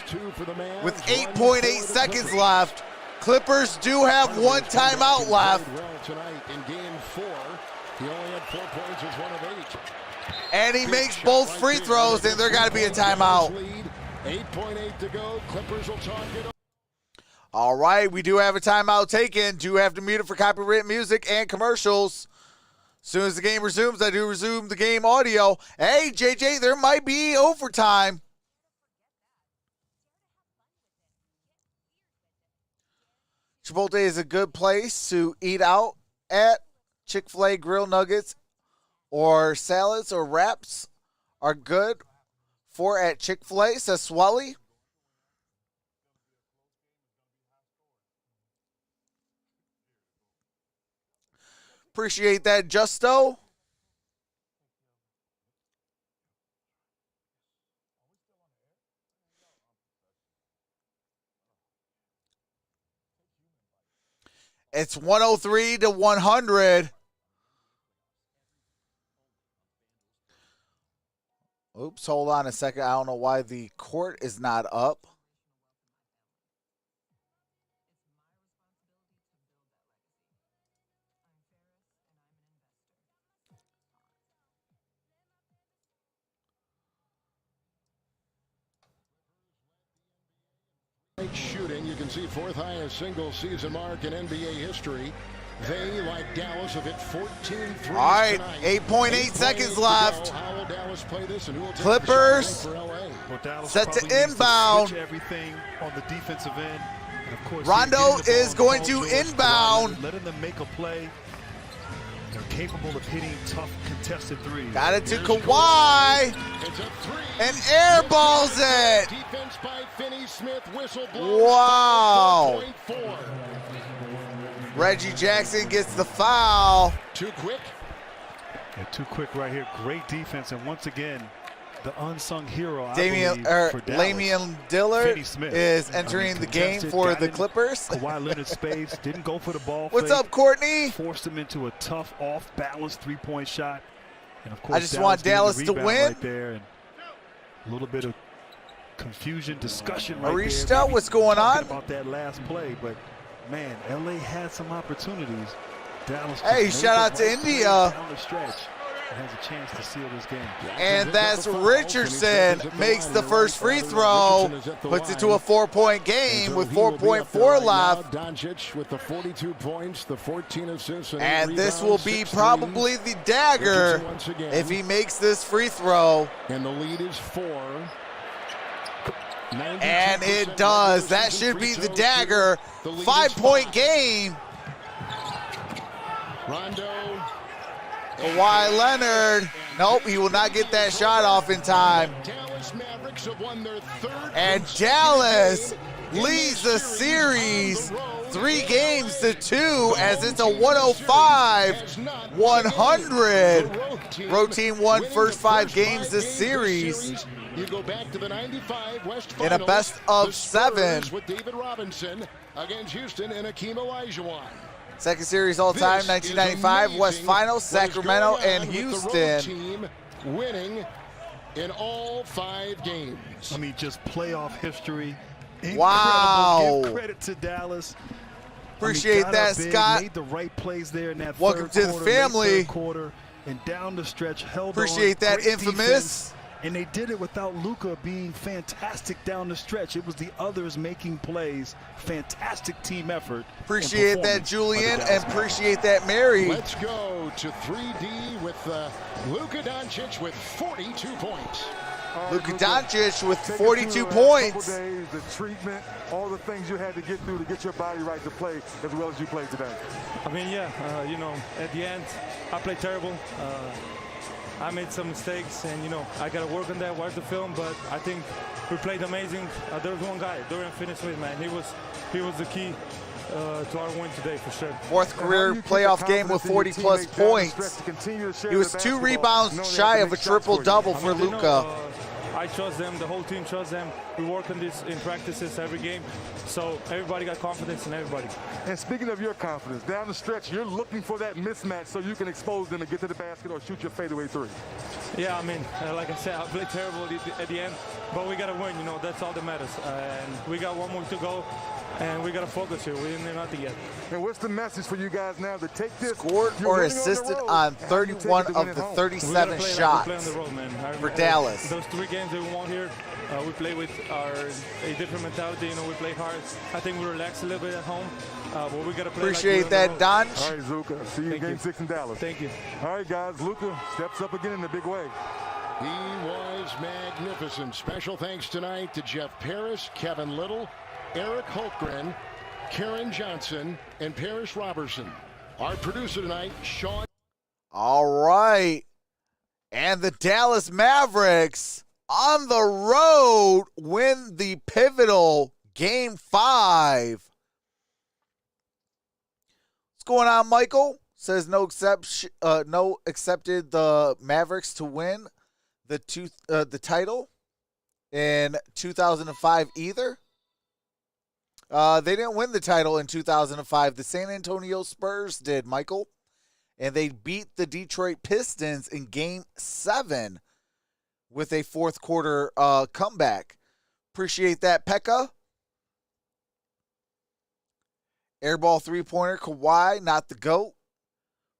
with 8.8 seconds left. Clippers do have one timeout left. In game 4, he only had 4 points as one of 8. And he makes both free throws, and there got to be a timeout. 8.8 to go. Clippers will talk it. All right, we do have a timeout taken. Do have to mute it for copyright music and commercials. As soon as the game resumes, I do resume the game audio. Hey, JJ, there might be overtime. Chipotle is a good place to eat out at. Chick-fil-A grill nuggets or salads or wraps are good for at Chick-fil-A, says Swally. Appreciate that, Justo. It's 103 to 100. Oops, hold on a second. I don't know why the court is not up. Shooting, you can see 4th highest single season mark in NBA history. They, like Dallas, have hit 14 threes. All right, 8.8 seconds left. How will Dallas play this, and who will take Clippers the shot for LA? Well, Dallas set to probably needs inbound. switch everything on the defensive end. Of course, Rondo getting the ball is to going Paul to George, inbound. letting them make a play. They're capable of hitting tough contested threes. Got it to Kawhi. It's a three. And airballs it. Defense by Finney-Smith. Whistle blows. Wow. 4.4. Reggie Jackson gets the foul. Too quick. Yeah, too quick right here. Great defense, and once again, the unsung hero, I Damian believe, for Dallas. Lamian Dillard Finney-Smith. is entering the game contested, for got the in Clippers. Kawhi Leonard's space, didn't go for the ball. What's fake, up, Courtney? Forced him into a tough, off-balance three-point shot. And of course, I just want Dallas Dallas getting to the rebound win. right there, and a little bit of confusion, discussion right Arishta, there. Maybe what's going talking on? about that last play, but man, LA had some opportunities. Dallas Hey, just shout made out the to right play India. down the stretch and has a chance to seal this game. And that's Richardson makes the first free throw, puts it to a 4-point game with 4.4 left. Doncic with the 42 points, the 14 assists, And this will be probably the dagger if he makes this free throw. And the lead is 4. And it does. That should be the dagger. 5-point game. Rondo. Kawhi Leonard. Nope, he will not get that shot off in time. Dallas Mavericks have won their third. And Dallas leads the series 3 games to 2 as it's a 105-100. Road team won first 5 games this series You go back to the 95 West in a Finals, best of the Spurs 7. with David Robinson against Houston and Akeem Olajuwon. Second series all time, 1995 West Finals, Sacramento and Houston. Team winning in all 5 games. I mean, just playoff history. Incredible. Wow. Give credit to Dallas. Appreciate got that, up big, Scott. Made the right plays there in that Welcome third to the quarter, late family. third quarter, and down the stretch, held Appreciate on. that, Great infamous. defense. And they did it without Luka being fantastic down the stretch. It was the others making plays. Fantastic team effort. Appreciate that, Julian, and appreciate that, Mary. Let's go to 3D with Luka Doncic with 42 points. Luka Doncic with Take it 42 through the last points. couple days, the treatment, all the things you had to get through to get your body right to play as well as you played today. I mean, yeah, you know, at the end, I played terrible. I made some mistakes, and, you know, I got to work on that, watch the film, but I think we played amazing. There was one guy, Derrn Finney-Smith, man. He was the key to our win today, for sure. Fourth career playoff game with 40-plus points. He was 2 rebounds shy of a triple-double for Luka. I trust them. The whole team trusts them. We work on this in practices every game. So everybody got confidence in everybody. And speaking of your confidence, down the stretch, you're looking for that mismatch so you can expose them to get to the basket or shoot your fadeaway 3. Yeah, I mean, like I said, I played terrible at the end, but we got to win, you know, that's all that matters. And we got 1 more to go, and we got to focus here. We didn't do nothing yet. And what's the message for you guys now to take this? Scored You're or winning assisted the road. on How do you take it 31 to win of at the home? 37 We shots play on the road, man. for Dallas. Those 3 games that we won here, we play with a different mentality. You know, we play hard. I think we relax a little bit at home, but we got to play. Appreciate like that, we're on Donch. All right, Zuka. See you in Thank Game you. 6 in Dallas. Thank you. All right, guys. Luka steps up again in a big way. He was magnificent. Special thanks tonight to Jeff Paris, Kevin Little, Eric Holtgren, Karen Johnson, and Paris Robertson. Our producer tonight, Sean. All right. And the Dallas Mavericks on the road win the pivotal Game 5. What's going on, Michael? Says no accepted the Mavericks to win the title in 2005 either. They didn't win the title in 2005. The San Antonio Spurs did, Michael. And they beat the Detroit Pistons in Game 7 with a fourth quarter comeback. Appreciate that, Pekka. Airball 3-pointer, Kawhi, not the GOAT.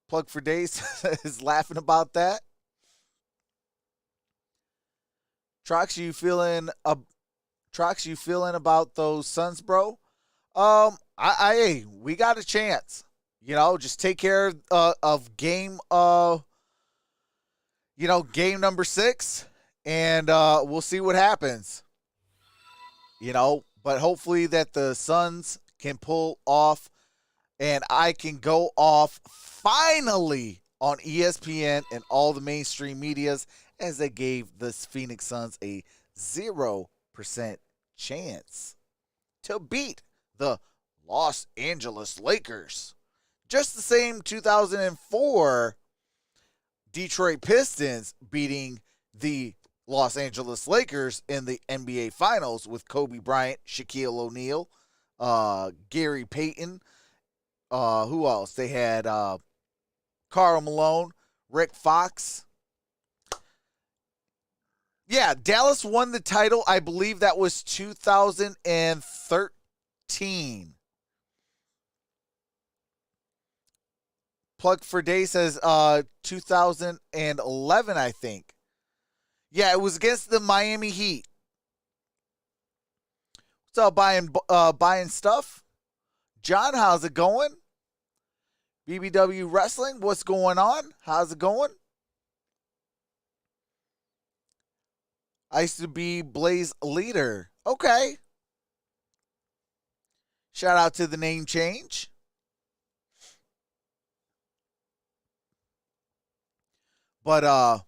Plug for Days is laughing about that. Trox, you feeling about those Suns, bro? We got a chance. You know, just take care of game game number 6, and we'll see what happens. You know, but hopefully that the Suns can pull off, and I can go off finally on ESPN and all the mainstream medias as they gave the Phoenix Suns a 0% chance to beat the Los Angeles Lakers. Just the same 2004 Detroit Pistons beating the Los Angeles Lakers in the NBA Finals with Kobe Bryant, Shaquille O'Neal, Gary Payton. Who else? They had Karl Malone, Rick Fox. Yeah, Dallas won the title. I believe that was 2013. Plug for Day says 2011, I think. Yeah, it was against the Miami Heat. What's up, buying stuff? John, how's it going? BBW Wrestling, what's going on? How's it going? I used to be Blaze leader. Okay. Shout out to the name change. But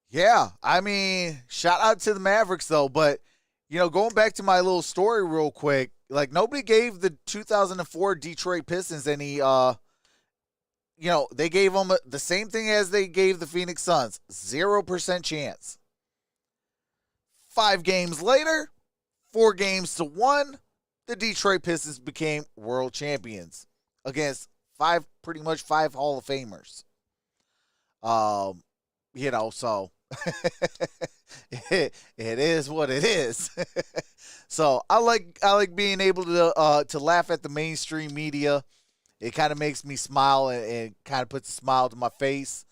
yeah, I mean, shout out to the Mavericks though. But you know, going back to my little story real quick, like nobody gave the 2004 Detroit Pistons any you know, they gave them the same thing as they gave the Phoenix Suns, 0% chance. 5 games later, 4-1, the Detroit Pistons became world champions against pretty much five Hall of Famers. You know, so it is what it is. So I like being able to laugh at the mainstream media. It kind of makes me smile and kind of puts a smile to my face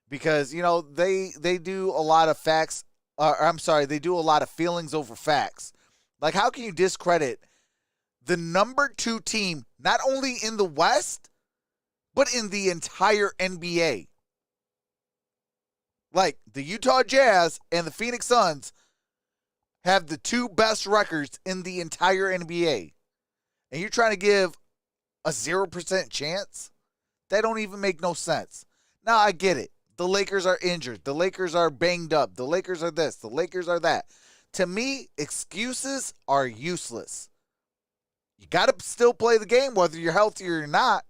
because, you know, they do a lot of facts. They do a lot of feelings over facts. Like, how can you discredit the number 2 team, not only in the West, but in the entire NBA? Like, the Utah Jazz and the Phoenix Suns have the 2 best records in the entire NBA. And you're trying to give a 0% chance? That don't even make no sense. Now, I get it. The Lakers are injured. The Lakers are banged up. The Lakers are this. The Lakers are that. To me, excuses are useless. You got to still play the game whether you're healthy or not.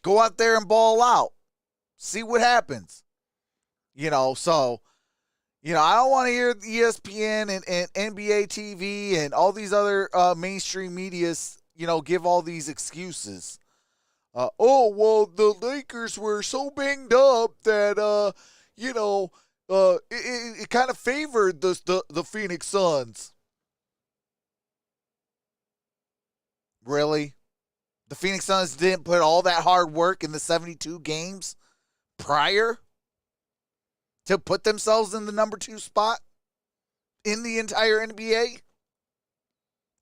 Go out there and ball out. See what happens. You know, so, you know, I don't want to hear ESPN and NBA TV and all these other mainstream medias, you know, give all these excuses. Oh, well, the Lakers were so banged up that, you know, it kind of favored the Phoenix Suns. Really? The Phoenix Suns didn't put all that hard work in the 72 games prior to put themselves in the number 2 spot in the entire NBA?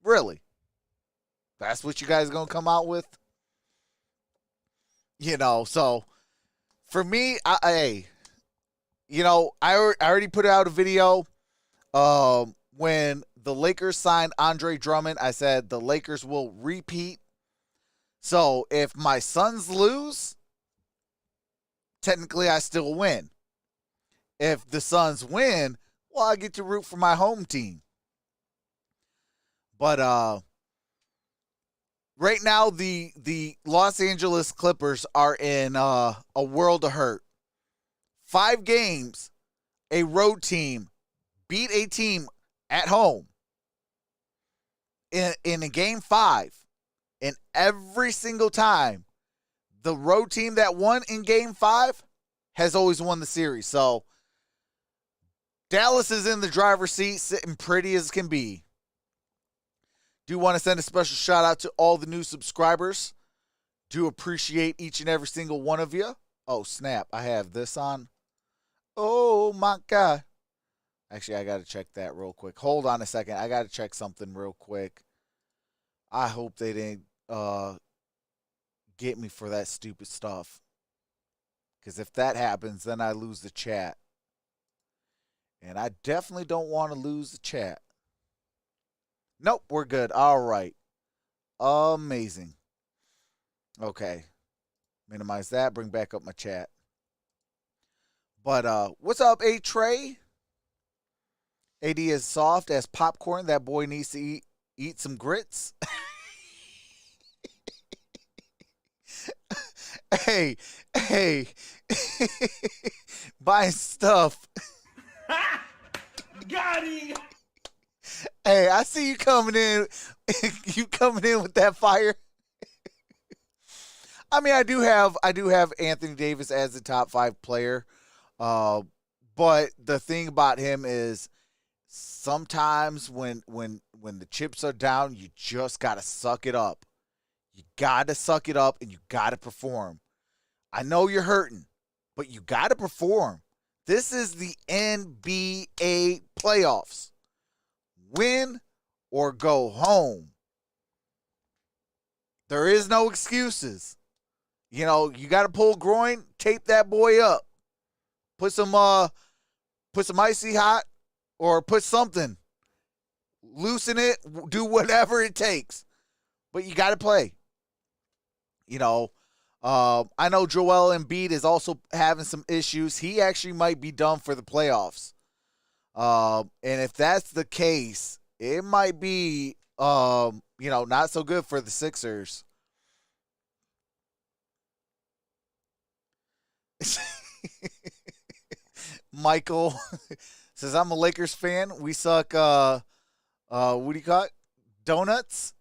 Really? That's what you guys are going to come out with? You know, so for me, you know, I already put out a video when the Lakers signed Andre Drummond. I said the Lakers will repeat. So if my Suns lose, technically I still win. If the Suns win, well, I get to root for my home team. But right now, the Los Angeles Clippers are in a world of hurt. 5 games, a road team beat a team at home in a game 5. And every single time, the road team that won in game 5 has always won the series. So Dallas is in the driver's seat, sitting pretty as can be. Do want to send a special shout out to all the new subscribers. Do appreciate each and every single one of you. Oh, snap. I have this on. Oh, my God. Actually, I got to check that real quick. Hold on a second. I got to check something real quick. I hope they didn't get me for that stupid stuff. Because if that happens, then I lose the chat. And I definitely don't want to lose the chat. Nope, we're good. All right. Amazing. Okay. Minimize that. Bring back up my chat. But what's up, A-Trey? AD is soft as popcorn. That boy needs to eat some grits. hey. Buying stuff. Got him. Hey, I see you coming in. You coming in with that fire. I mean, I do have Anthony Davis as the top 5 player. But the thing about him is sometimes when the chips are down, you just got to suck it up. You got to suck it up and you got to perform. I know you're hurting, but you got to perform. This is the NBA playoffs. Win or go home. There is no excuses. You know, you got to pull groin, tape that boy up. Put some icy hot or put something. Loosen it, do whatever it takes. But you got to play. You know, I know Joel Embiid is also having some issues. He actually might be done for the playoffs. And if that's the case, it might be, not so good for the Sixers. Michael says, I'm a Lakers fan. We suck, what do you call it? Donuts?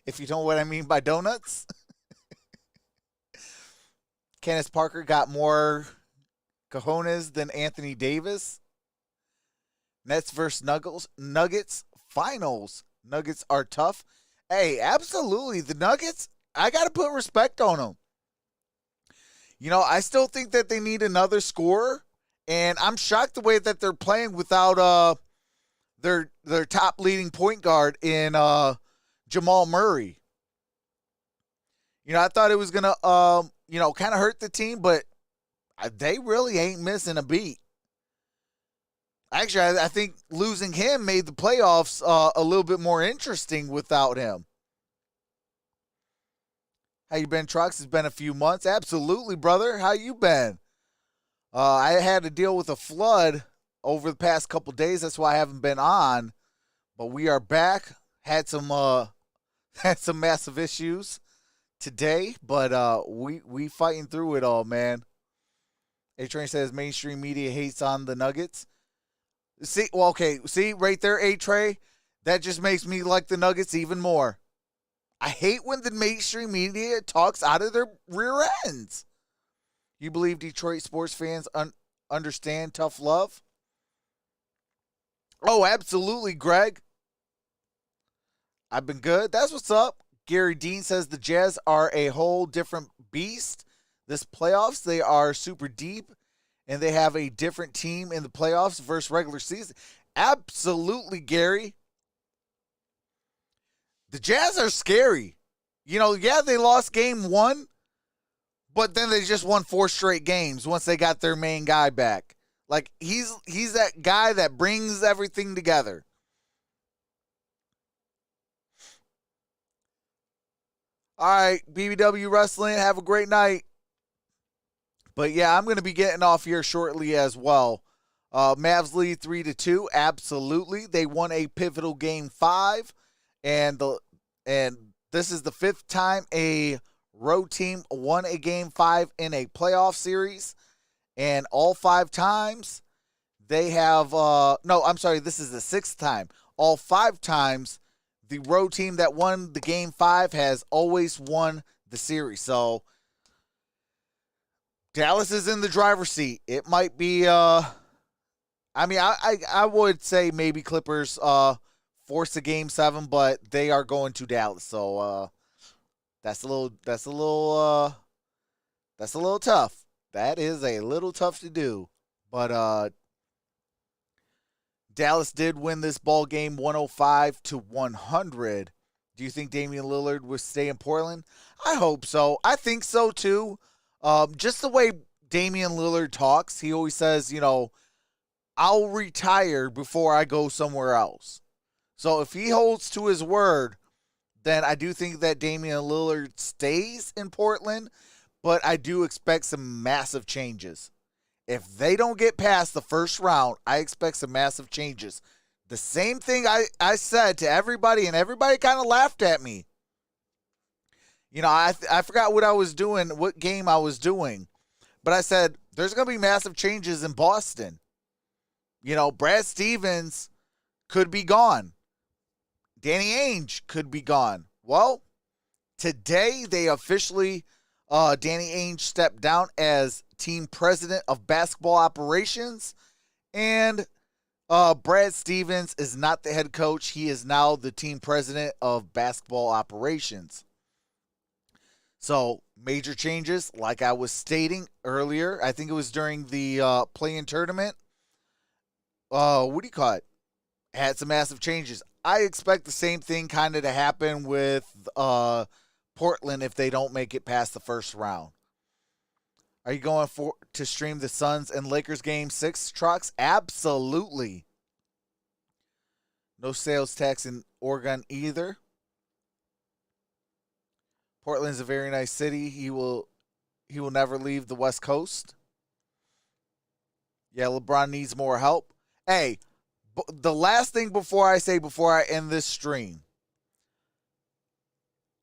If you know what I mean by donuts. Kenneth Parker got more cojones than Anthony Davis. Nets versus Nuggets finals. Nuggets are tough. Hey, absolutely. The Nuggets, I got to put respect on them. You know, I still think that they need another scorer, and I'm shocked the way that they're playing without their top leading point guard in Jamal Murray. You know, I thought it was going to, kind of hurt the team, but they really ain't missing a beat. Actually, I think losing him made the playoffs a little bit more interesting without him. How you been, Trox? It's been a few months. Absolutely, brother. How you been? I had to deal with a flood over the past couple days. That's why I haven't been on. But we are back. Had some massive issues today, but we fighting through it all, man. A-Train says mainstream media hates on the Nuggets. See right there, A-Tray. That just makes me like the Nuggets even more. I hate when the mainstream media talks out of their rear ends. You believe Detroit sports fans understand tough love? Oh, absolutely, Greg. I've been good. That's what's up. Gary Dean says the Jazz are a whole different beast. This playoffs, they are super deep, and they have a different team in the playoffs versus regular season. Absolutely, Gary. The Jazz are scary. You know, yeah, they lost game 1, but then they just won 4 straight games once they got their main guy back. Like, he's that guy that brings everything together. All right, BBW Wrestling, have a great night. But, yeah, I'm going to be getting off here shortly as well. Mavs lead 3-2, absolutely. They won a pivotal game 5. And this is the 5th time a road team won a game 5 in a playoff series. And all 5 times they have this is the 6th time. All 5 times the road team that won the game 5 has always won the series. So Dallas is in the driver's seat. It might be I would say maybe Clippers force a game 7, but they are going to Dallas. So that's a little tough. That is a little tough to do. But Dallas did win this ball game 105-100. Do you think Damian Lillard will stay in Portland? I hope so. I think so too. Just the way Damian Lillard talks, he always says, I'll retire before I go somewhere else. So if he holds to his word, then I do think that Damian Lillard stays in Portland, but I do expect some massive changes. If they don't get past the first round, I expect some massive changes. The same thing I said to everybody, and everybody kind of laughed at me. You know, I forgot what I was doing, what game I was doing. But I said, there's going to be massive changes in Boston. You know, Brad Stevens could be gone. Danny Ainge could be gone. Well, today they officially, Danny Ainge stepped down as team president of basketball operations. And Brad Stevens is not the head coach. He is now the team president of basketball operations. So, major changes, like I was stating earlier. I think it was during the play-in tournament. What do you call it? Had some massive changes. I expect the same thing kind of to happen with Portland if they don't make it past the first round. Are you going to stream the Suns and Lakers game 6, Trox? Absolutely. No sales tax in Oregon either. Portland's a very nice city. He will never leave the West Coast. Yeah, LeBron needs more help. Hey, the last thing before I end this stream.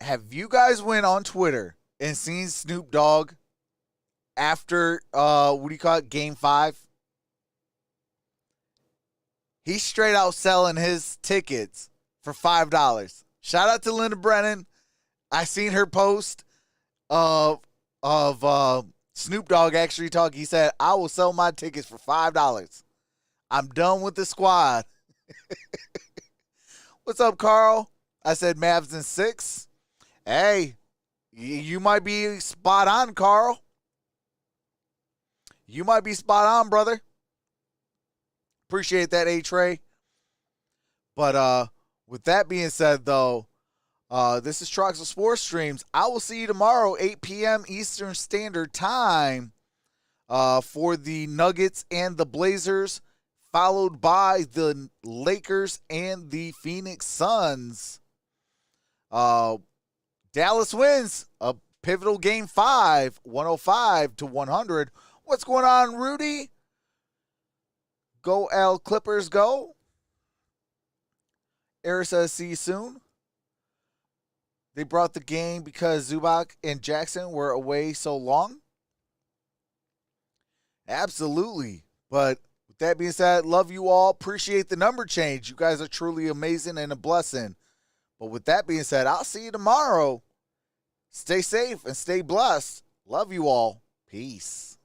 Have you guys went on Twitter and seen Snoop Dogg after Game 5? He's straight out selling his tickets for $5. Shout out to Linda Brennan. I seen her post of Snoop Dogg actually talking. He said, I will sell my tickets for $5. I'm done with the squad. What's up, Carl? I said Mavs in 6. Hey, you might be spot on, Carl. You might be spot on, brother. Appreciate that, A-Trey. But with that being said, though, this is Troxel Sports Streams. I will see you tomorrow, 8 p.m. Eastern Standard Time, for the Nuggets and the Blazers, followed by the Lakers and the Phoenix Suns. Dallas wins a pivotal Game 5, 105-100. What's going on, Rudy? Go L Clippers, go. Eric says, see you soon. They brought the game because Zubac and Jackson were away so long. Absolutely. But with that being said, love you all. Appreciate the number change. You guys are truly amazing and a blessing. But with that being said, I'll see you tomorrow. Stay safe and stay blessed. Love you all. Peace.